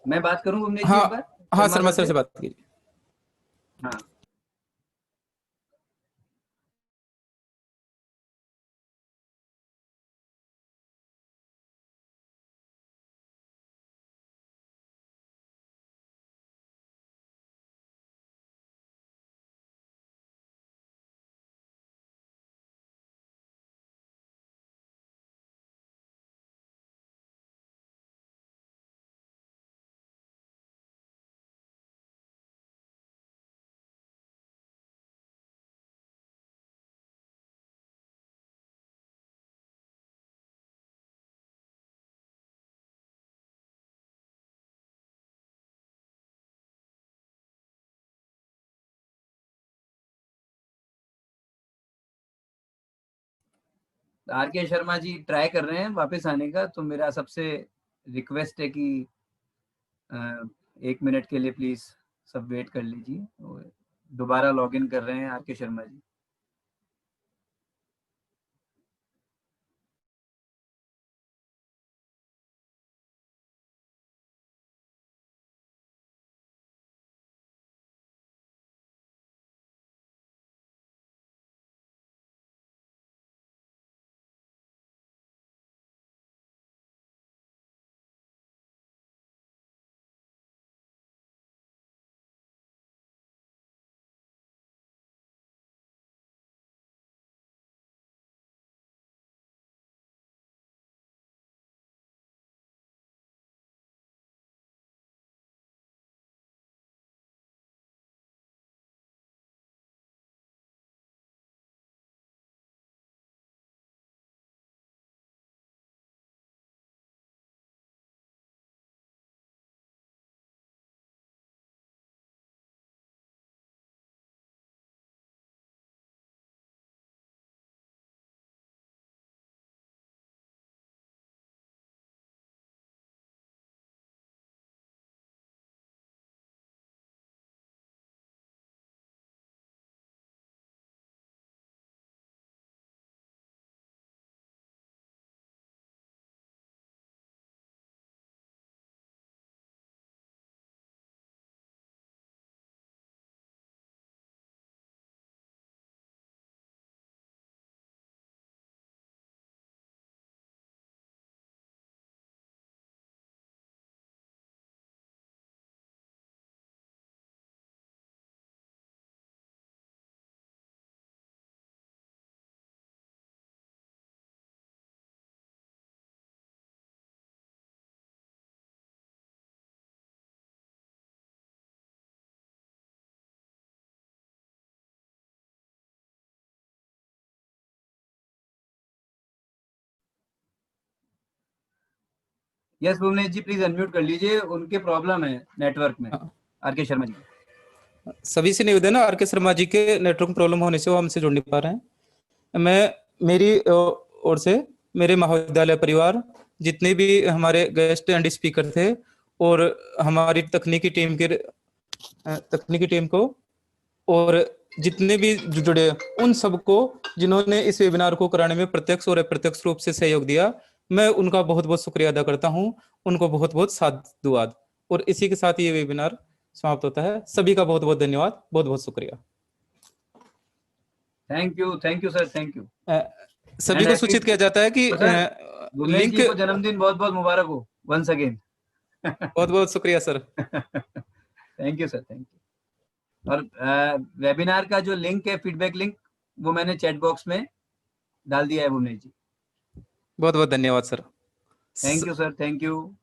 मैं बात करूं भुवनेश जी हाँ एक बार? हाँ सर, मैं सर से बात कीजिए। हाँ are K Sharma ji try कर रहे हैं वापस आने का, तो मेरा सबसे रिक्वेस्ट है कि 1 मिनट के लिए प्लीज सब वेट कर लीजिए। दोबारा लॉगिन कर रहे हैं R K Sharma ji. Yes Bhuvnesh ji please unmute कर लीजिए, उनके प्रॉब्लम है नेटवर्क में। आर.के. शर्मा जी। सभी से निवेदन है, आर.के. शर्मा जी के नेटवर्क प्रॉब्लम होने से वो हमसे जुड़ नहीं पा रहे हैं। मैं मेरी ओर से मेरे महाविद्यालय परिवार, जितने भी हमारे गेस्ट एंड स्पीकर थे और हमारी तकनीकी टीम को और जितने भी जुड़े उन सबको जिन्होंने इस वेबिनार को कराने में प्रत्यक्ष और अप्रत्यक्ष रूप से सहयोग दिया, मैं उनका बहुत बहुत शुक्रिया अदा करता हूं। उनको बहुत बहुत साधुवाद। और इसी के साथ ये वेबिनार समाप्त होता है। सभी का बहुत बहुत धन्यवाद, बहुत बहुत शुक्रिया। Thank you sir, thank you. सभी को सूचित किया जाता है कि लिंक को जन्मदिन बहुत बहुत मुबारक हो वंस अगेन। बहुत बहुत शुक्रिया sir. Thank you sir, thank you. और वेबिनार का जो लिंक है, फीडबैक लिंक, वो मैंने चैट बॉक्स में डाल दिया है भुवनेश जी। बहुत बहुत धन्यवाद sir. Thank you sir, thank you.